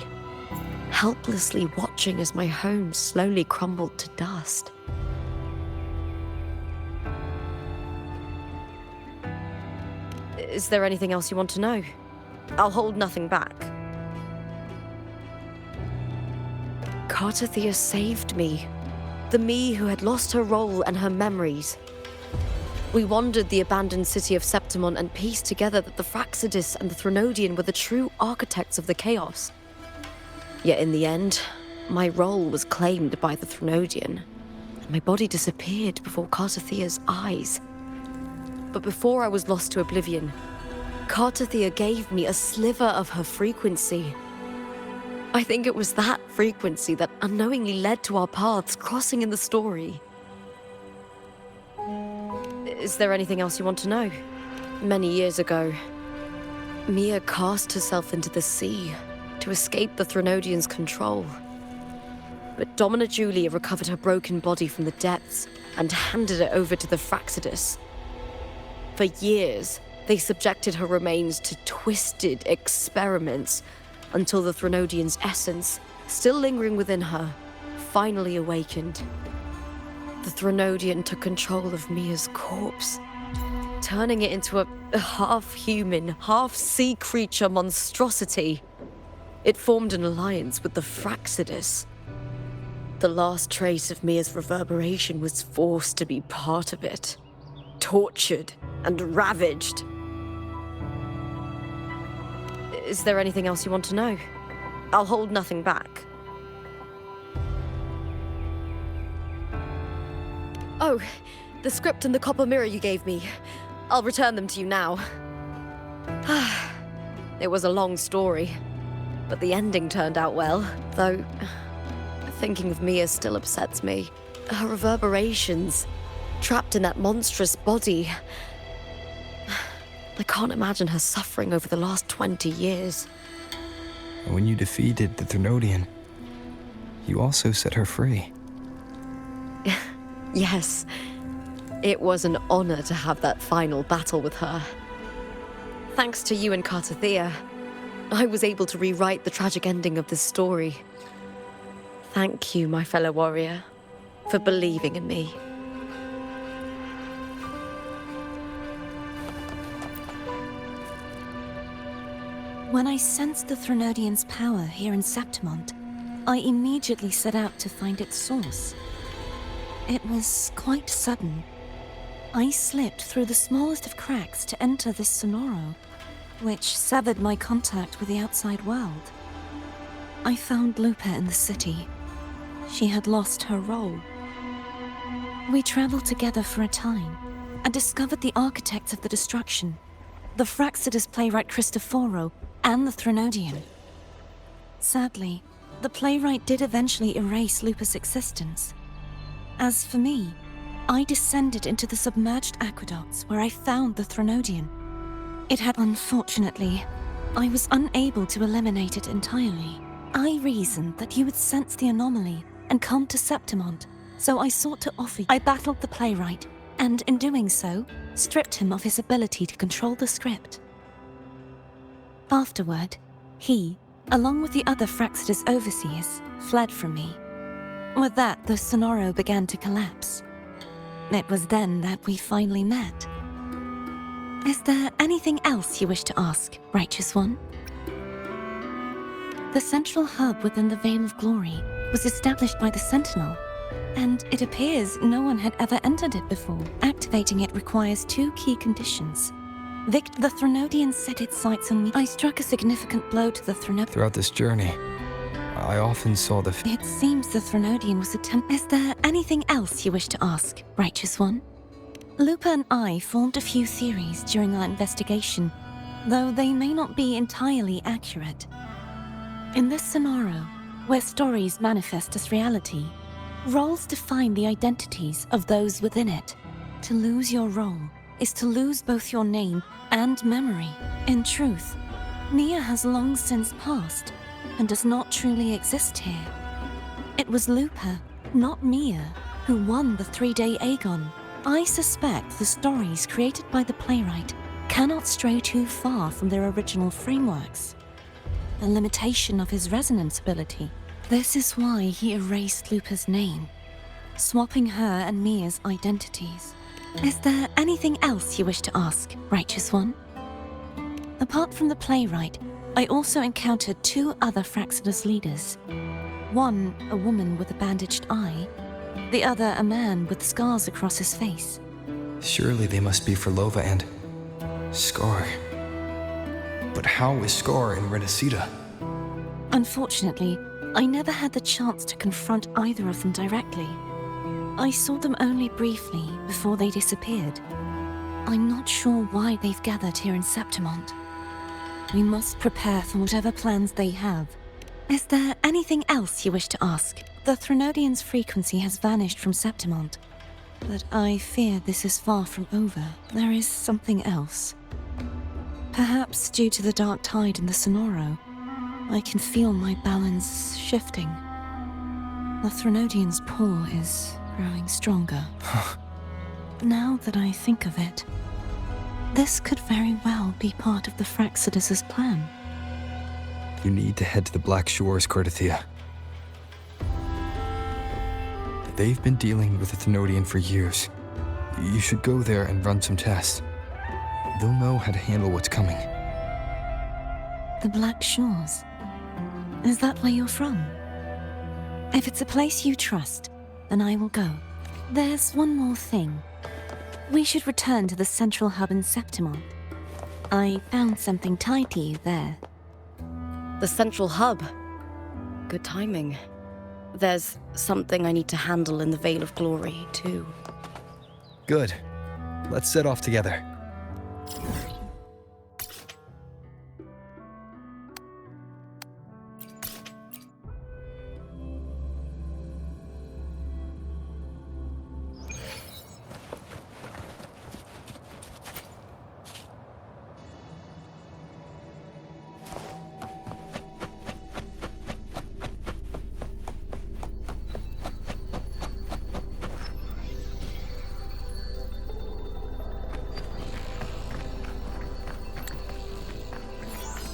helplessly watching as my home slowly crumbled to dust. Is there anything else you want to know? I'll hold nothing back. Cartethyia saved me. The me who had lost her role and her memories. We wandered the abandoned city of Septimont and pieced together that the Fraxidus and the Threnodian were the true architects of the chaos. Yet in the end, my role was claimed by the Threnodian, and my body disappeared before cartethyia's eyes. But before I was lost to oblivion, cartethyia gave me a sliver of her frequency. I think it was that frequency that unknowingly led to our paths crossing in the story. Is there anything else you want to know? Many years ago, Mia cast herself into the sea to escape the Threnodian's control. But Domina Julia recovered her broken body from the depths and handed it over to the Fraxidus. For years, they subjected her remains to twisted experiments until the Threnodian's essence, still lingering within her, finally awakened. The Threnodian took control of Mia's corpse, turning it into a half-human, half-sea creature monstrosity. It formed an alliance with the Fraxidus. The last trace of Mia's reverberation was forced to be part of it, tortured and ravaged. Is there anything else you want to know? I'll hold nothing back. Oh, the script and the copper mirror you gave me. I'll return them to you now. It was a long story, but the ending turned out well, though thinking of Mia still upsets me. Her reverberations, trapped in that monstrous body. I can't imagine her suffering over the last 20 years. When you defeated the Threnodian, you also set her free. Yes, it was an honor to have that final battle with her. Thanks to you and cartethyia, I was able to rewrite the tragic ending of this story. Thank you, my fellow warrior, for believing in me. When I sensed the Threnodian's power here in Septimont, I immediately set out to find its source. It was quite sudden. I slipped through the smallest of cracks to enter this Sonoro, which severed my contact with the outside world. I found Lupa in the city. she had lost her role. We traveled together for a time and discovered the architects of the destruction, the Fraccidus playwright Cristoforo and the Threnodian. Sadly, the playwright did eventually erase Lupa's existence. As for me, I descended into the submerged aqueducts where I found the Threnodian. It had unfortunately, I was unable to eliminate it entirely. I reasoned that you would sense the anomaly and come to Septimont, so I sought to offer. I battled the playwright, and in doing so, stripped him of his ability to control the script. Afterward, he, along with the other Fraccidus overseers, fled from me. With that, the Sonoro began to collapse. It was then that we finally met. Is there anything else you wish to ask, Righteous One? The central hub within the Veil of Glory was established by the Sentinel, and it appears no one had ever entered it before. Activating it requires 2 key conditions. The Threnodian set its sights on me. I struck a significant blow to the Threnodian. Throughout this journey, I often saw the... It seems the Threnodian was Is there anything else you wish to ask, Righteous One? Lupa and I formed a few theories during our investigation, though they may not be entirely accurate. In this scenario, where stories manifest as reality, roles define the identities of those within it. To lose your role is to lose both your name and memory. In truth, Mia has long since passed and does not truly exist here. It was Lupa, not Mia, who won the 3-day Aegon. I suspect the stories created by the playwright cannot stray too far from their original frameworks. A limitation of his resonance ability. This is why he erased Lupa's name, swapping her and Mia's identities. Is there anything else you wish to ask, Righteous One? Apart from the playwright, I also encountered 2 other Fraccidus leaders. One, a woman with a bandaged eye, the other a man with scars across his face. Surely they must be phrolova and... Scar. But how is Scar in Renicida? Unfortunately, I never had the chance to confront either of them directly. I saw them only briefly before they disappeared. I'm not sure why they've gathered here in Septimont. We must prepare for whatever plans they have. Is there anything else you wish to ask? The Threnodian's frequency has vanished from Septimont, but I fear this is far from over. There is something else. Perhaps due to the dark tide in the Sonoro, I can feel my balance shifting. The Threnodian's pull is growing stronger. Now that I think of it, this could very well be part of the Fraccidus' plan. You need to head to the Black Shores, cartethyia. They've been dealing with the Threnodian for years. You should go there and run some tests. They'll know how to handle what's coming. The Black Shores? Is that where you're from? If it's a place you trust, then I will go. There's one more thing. We should return to the central hub in Septimont. I found something tied to you there. The central hub. Good timing. There's something I need to handle in the Veil of Glory, too. Good. Let's set off together.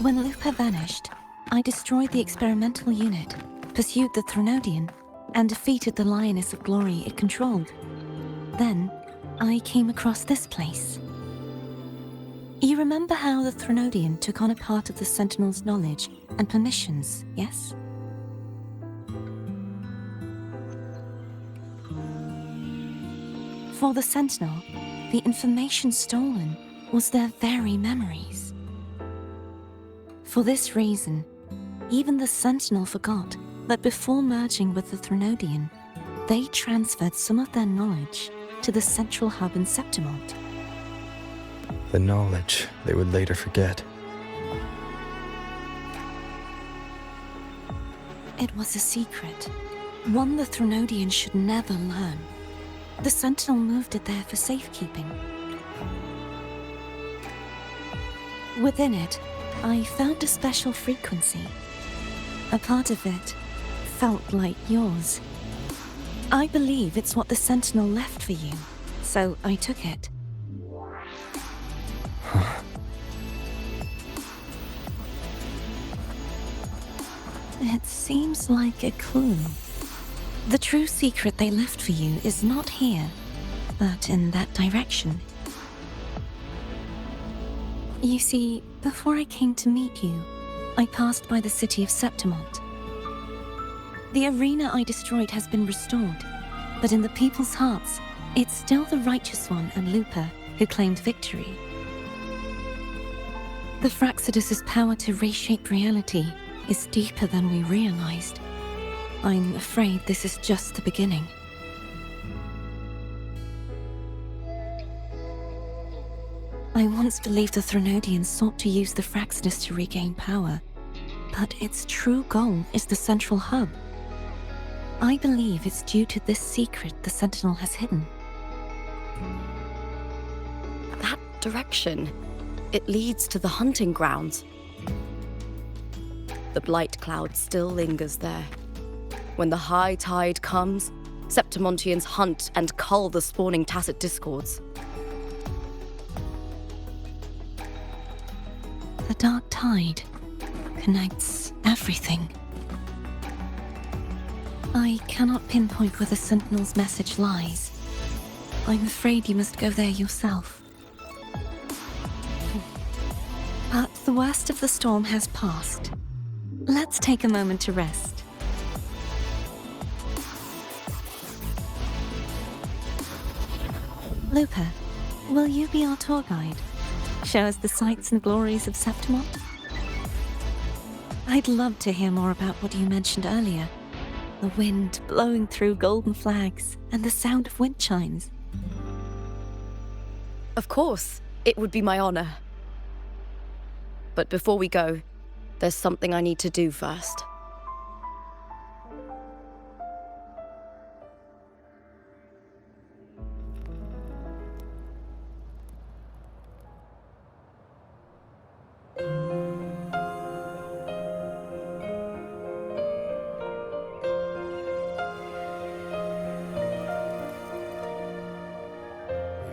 When Lupa vanished, I destroyed the experimental unit, pursued the Threnodian, and defeated the Lioness of Glory it controlled. Then, I came across this place. You remember how the Threnodian took on a part of the Sentinel's knowledge and permissions, yes? For the Sentinel, the information stolen was their very memories. For this reason, even the Sentinel forgot that before merging with the Threnodian, they transferred some of their knowledge to the central hub in Septimont. The knowledge they would later forget. It was a secret, one the Threnodian should never learn. The Sentinel moved it there for safekeeping. Within it, I found a special frequency. A part of it felt like yours. I believe it's what the Sentinel left for you, so I took it. It seems like a clue. The true secret they left for you is not here, but in that direction. You see, before I came to meet you, I passed by the city of Septimont. The arena I destroyed has been restored, but in the people's hearts, it's still the Righteous One and Lupa who claimed victory. The Fraxidus' power to reshape reality is deeper than we realized. I'm afraid this is just the beginning. I once believed the Threnodians sought to use the Fraxidus to regain power, but its true goal is the central hub. I believe it's due to this secret the Sentinel has hidden. That direction, it leads to the hunting grounds. The blight cloud still lingers there. When the high tide comes, Septimontians hunt and cull the spawning tacit discords. The dark tide connects everything. I cannot pinpoint where the Sentinel's message lies. I'm afraid you must go there yourself. But the worst of the storm has passed. Let's take a moment to rest. Lupa, will you be our tour guide? Show us the sights and glories of Septimont? I'd love to hear more about what you mentioned earlier. The wind blowing through golden flags and the sound of wind chimes. Of course, it would be my honor. But before we go, there's something I need to do first.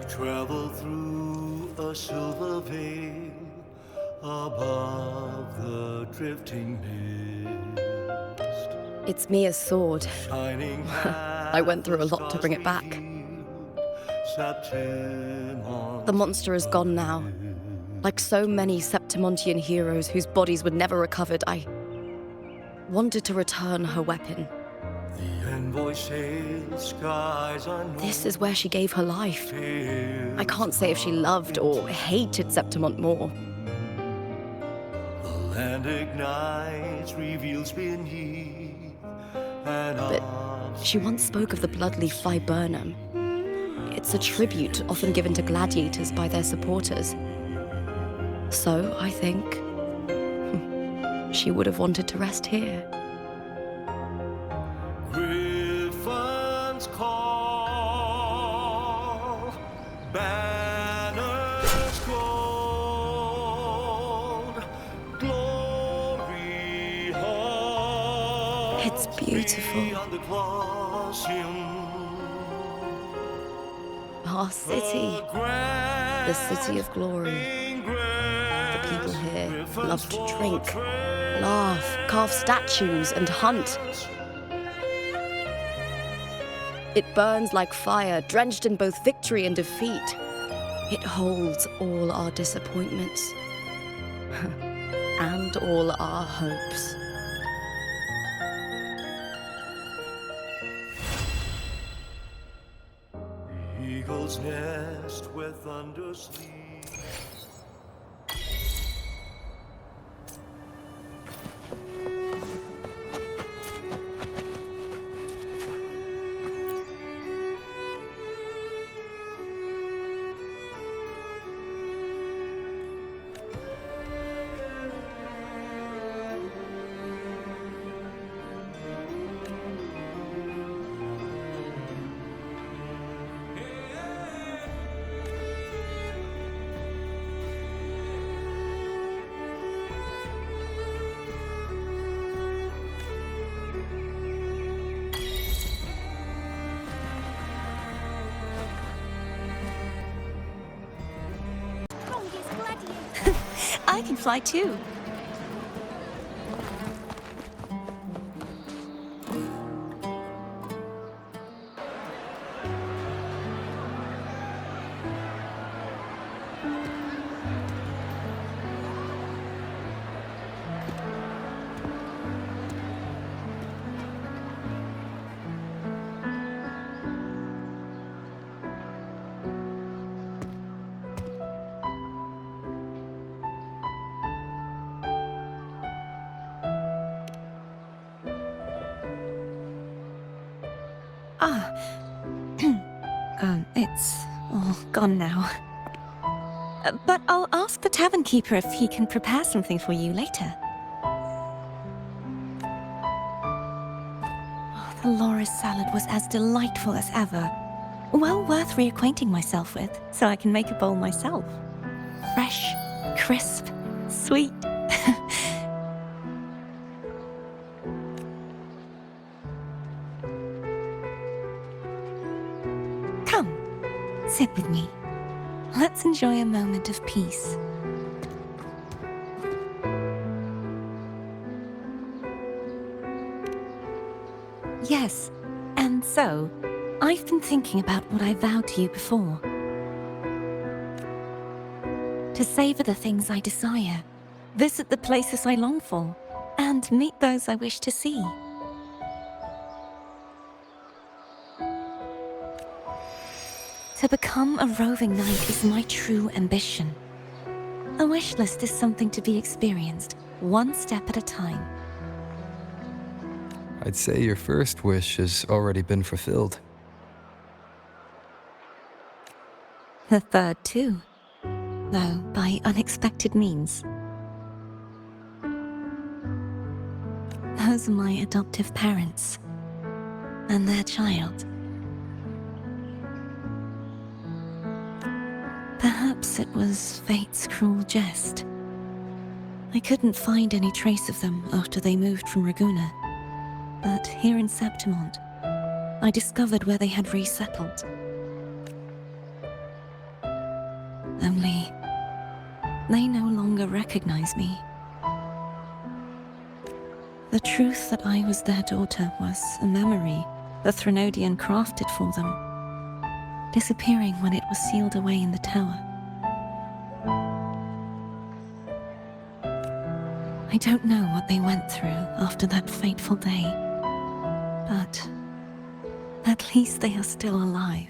Travel through a silver veil above the drifting mist. It's Mia's sword. I went through a lot to bring it back. The monster is gone now. Like so many Septimontian heroes whose bodies were never recovered, I wanted to return her weapon. This is where she gave her life. I can't say if she loved or hated Septimont more. The land ignites, reveals beneath. But she once spoke of the bloodleaf viburnum. It's a tribute often given to gladiators by their supporters. So, I think, she would have wanted to rest here. Griffin's call, banners gold, glory hall. It's beautiful. Our city, the city of glory. The people here love to drink, laugh, carve statues, and hunt. It burns like fire, drenched in both victory and defeat. It holds all our disappointments and all our hopes. Eagle's nest where thunder sleeps. I can fly too. It's all gone now. But I'll ask the tavern keeper if he can prepare something for you later. Oh, the loris salad was as delightful as ever. Well worth reacquainting myself with, so I can make a bowl myself. Fresh, crisp, sweet. Come, sit with me. Let's enjoy a moment of peace. Yes, and so, I've been thinking about what I vowed to you before. To savor the things I desire, visit the places I long for, and meet those I wish to see. To become a roving knight is my true ambition. A wish list is something to be experienced, one step at a time. I'd say your first wish has already been fulfilled. The third too, though by unexpected means. Those are my adoptive parents, and their child. Perhaps it was fate's cruel jest. I couldn't find any trace of them after they moved from Ragunna. But here in Septimont, I discovered where they had resettled. Only, they no longer recognize me. The truth that I was their daughter was a memory the Threnodian crafted for them, disappearing when it was sealed away in the tower. I don't know what they went through after that fateful day, but at least they are still alive.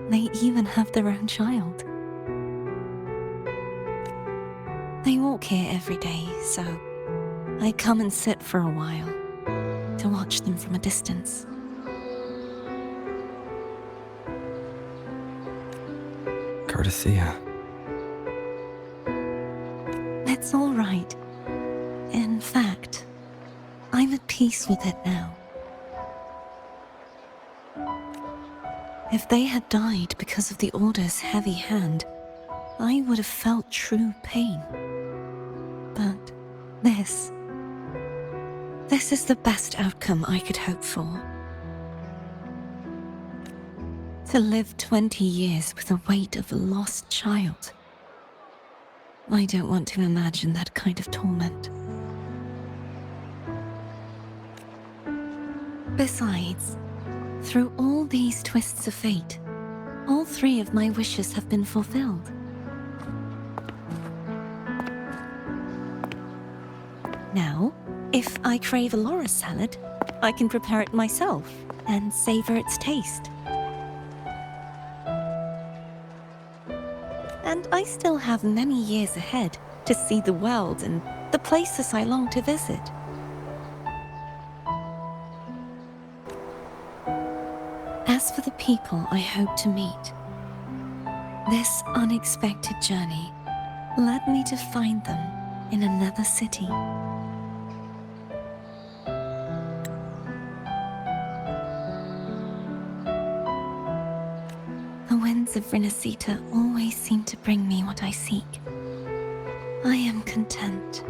They even have their own child. They walk here every day, so I come and sit for a while to watch them from a distance. Cartethyia. It's all right. In fact, I'm at peace with it now. If they had died because of the Order's heavy hand, I would have felt true pain. But this is the best outcome I could hope for. To live 20 years with the weight of a lost child. I don't want to imagine that kind of torment. Besides, through all these twists of fate, all three of my wishes have been fulfilled. Now, if I crave a loris salad, I can prepare it myself and savor its taste. And I still have many years ahead to see the world and the places I long to visit. As for the people I hope to meet, this unexpected journey led me to find them in another city. The winds of Rinascita always seem to bring me what I seek. I am content.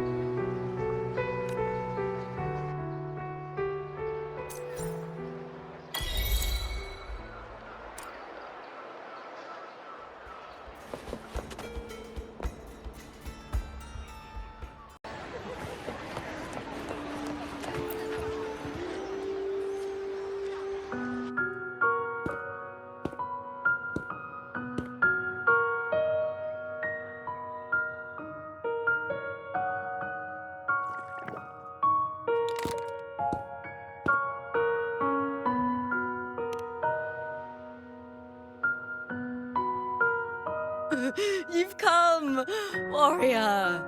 You've come, warrior.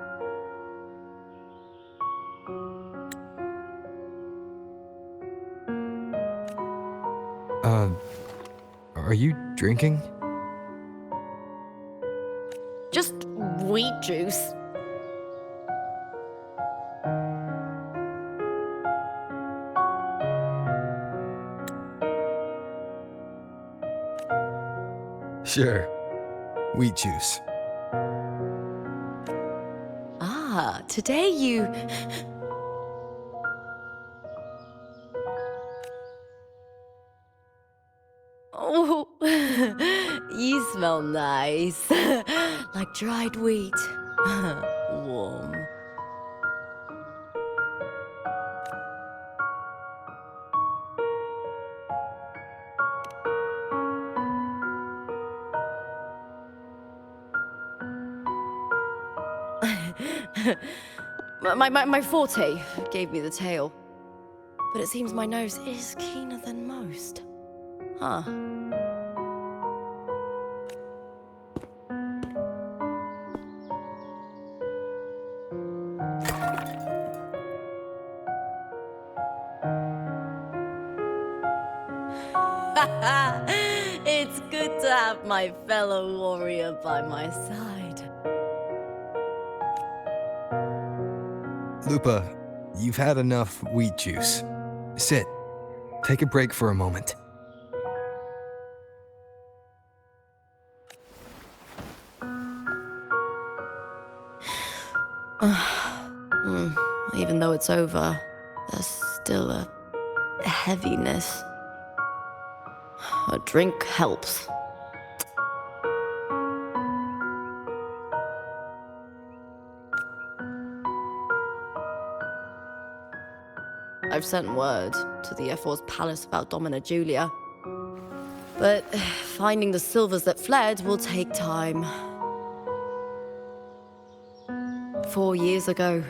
Are you drinking? Just wheat juice. Sure. Wheat juice. Ah, today you... Oh, you smell nice. Like dried wheat. Warm. My forte gave me the tail. But it seems my nose is keener than most. Huh. It's good to have my fellow warrior by my side. Lupa, you've had enough wheat juice. Sit. Take a break for a moment. Even though it's over, there's still a heaviness. A drink helps. I've sent word to the F4's palace about Domina Julia. But finding the silvers that fled will take time. 4 years ago,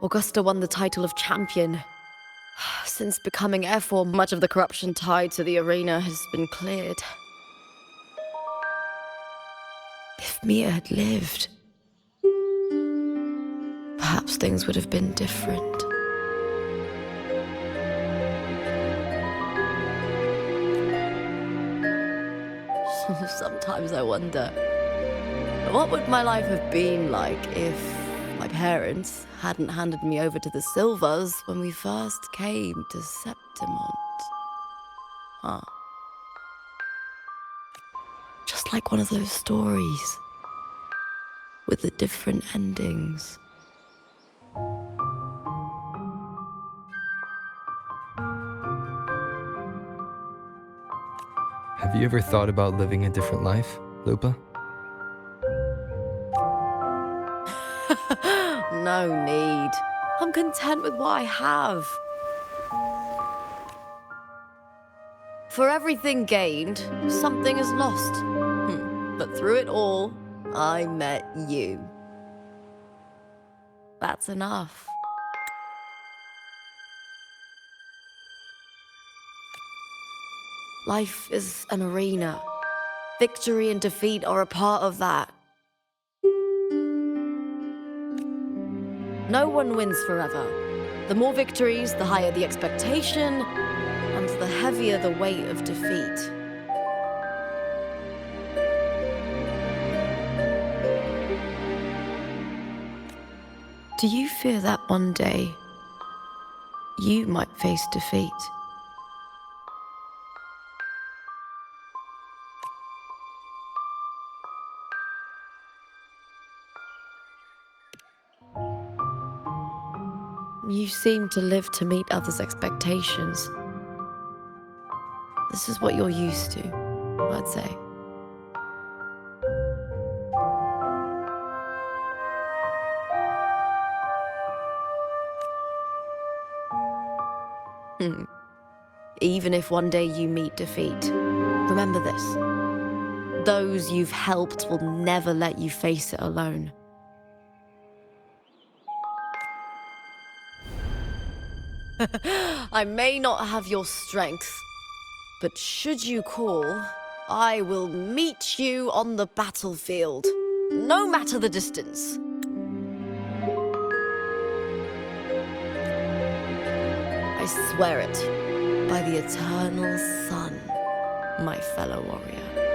Augusta won the title of champion. Since becoming F4, much of the corruption tied to the arena has been cleared. If Mia had lived, perhaps things would have been different. Sometimes I wonder, what would my life have been like if my parents hadn't handed me over to the Silvers when we first came to Septimont? Huh. Just like one of those stories, with the different endings. Have you ever thought about living a different life, Lupa? No need. I'm content with what I have. For everything gained, something is lost. But through it all, I met you. That's enough. Life is an arena. Victory and defeat are a part of that. No one wins forever. The more victories, the higher the expectation, and the heavier the weight of defeat. Do you fear that one day you might face defeat? You seem to live to meet others' expectations. This is what you're used to, I'd say. Even if one day you meet defeat, remember this. Those you've helped will never let you face it alone. I may not have your strength, but should you call, I will meet you on the battlefield. no matter the distance. I swear it by the eternal sun, my fellow warrior.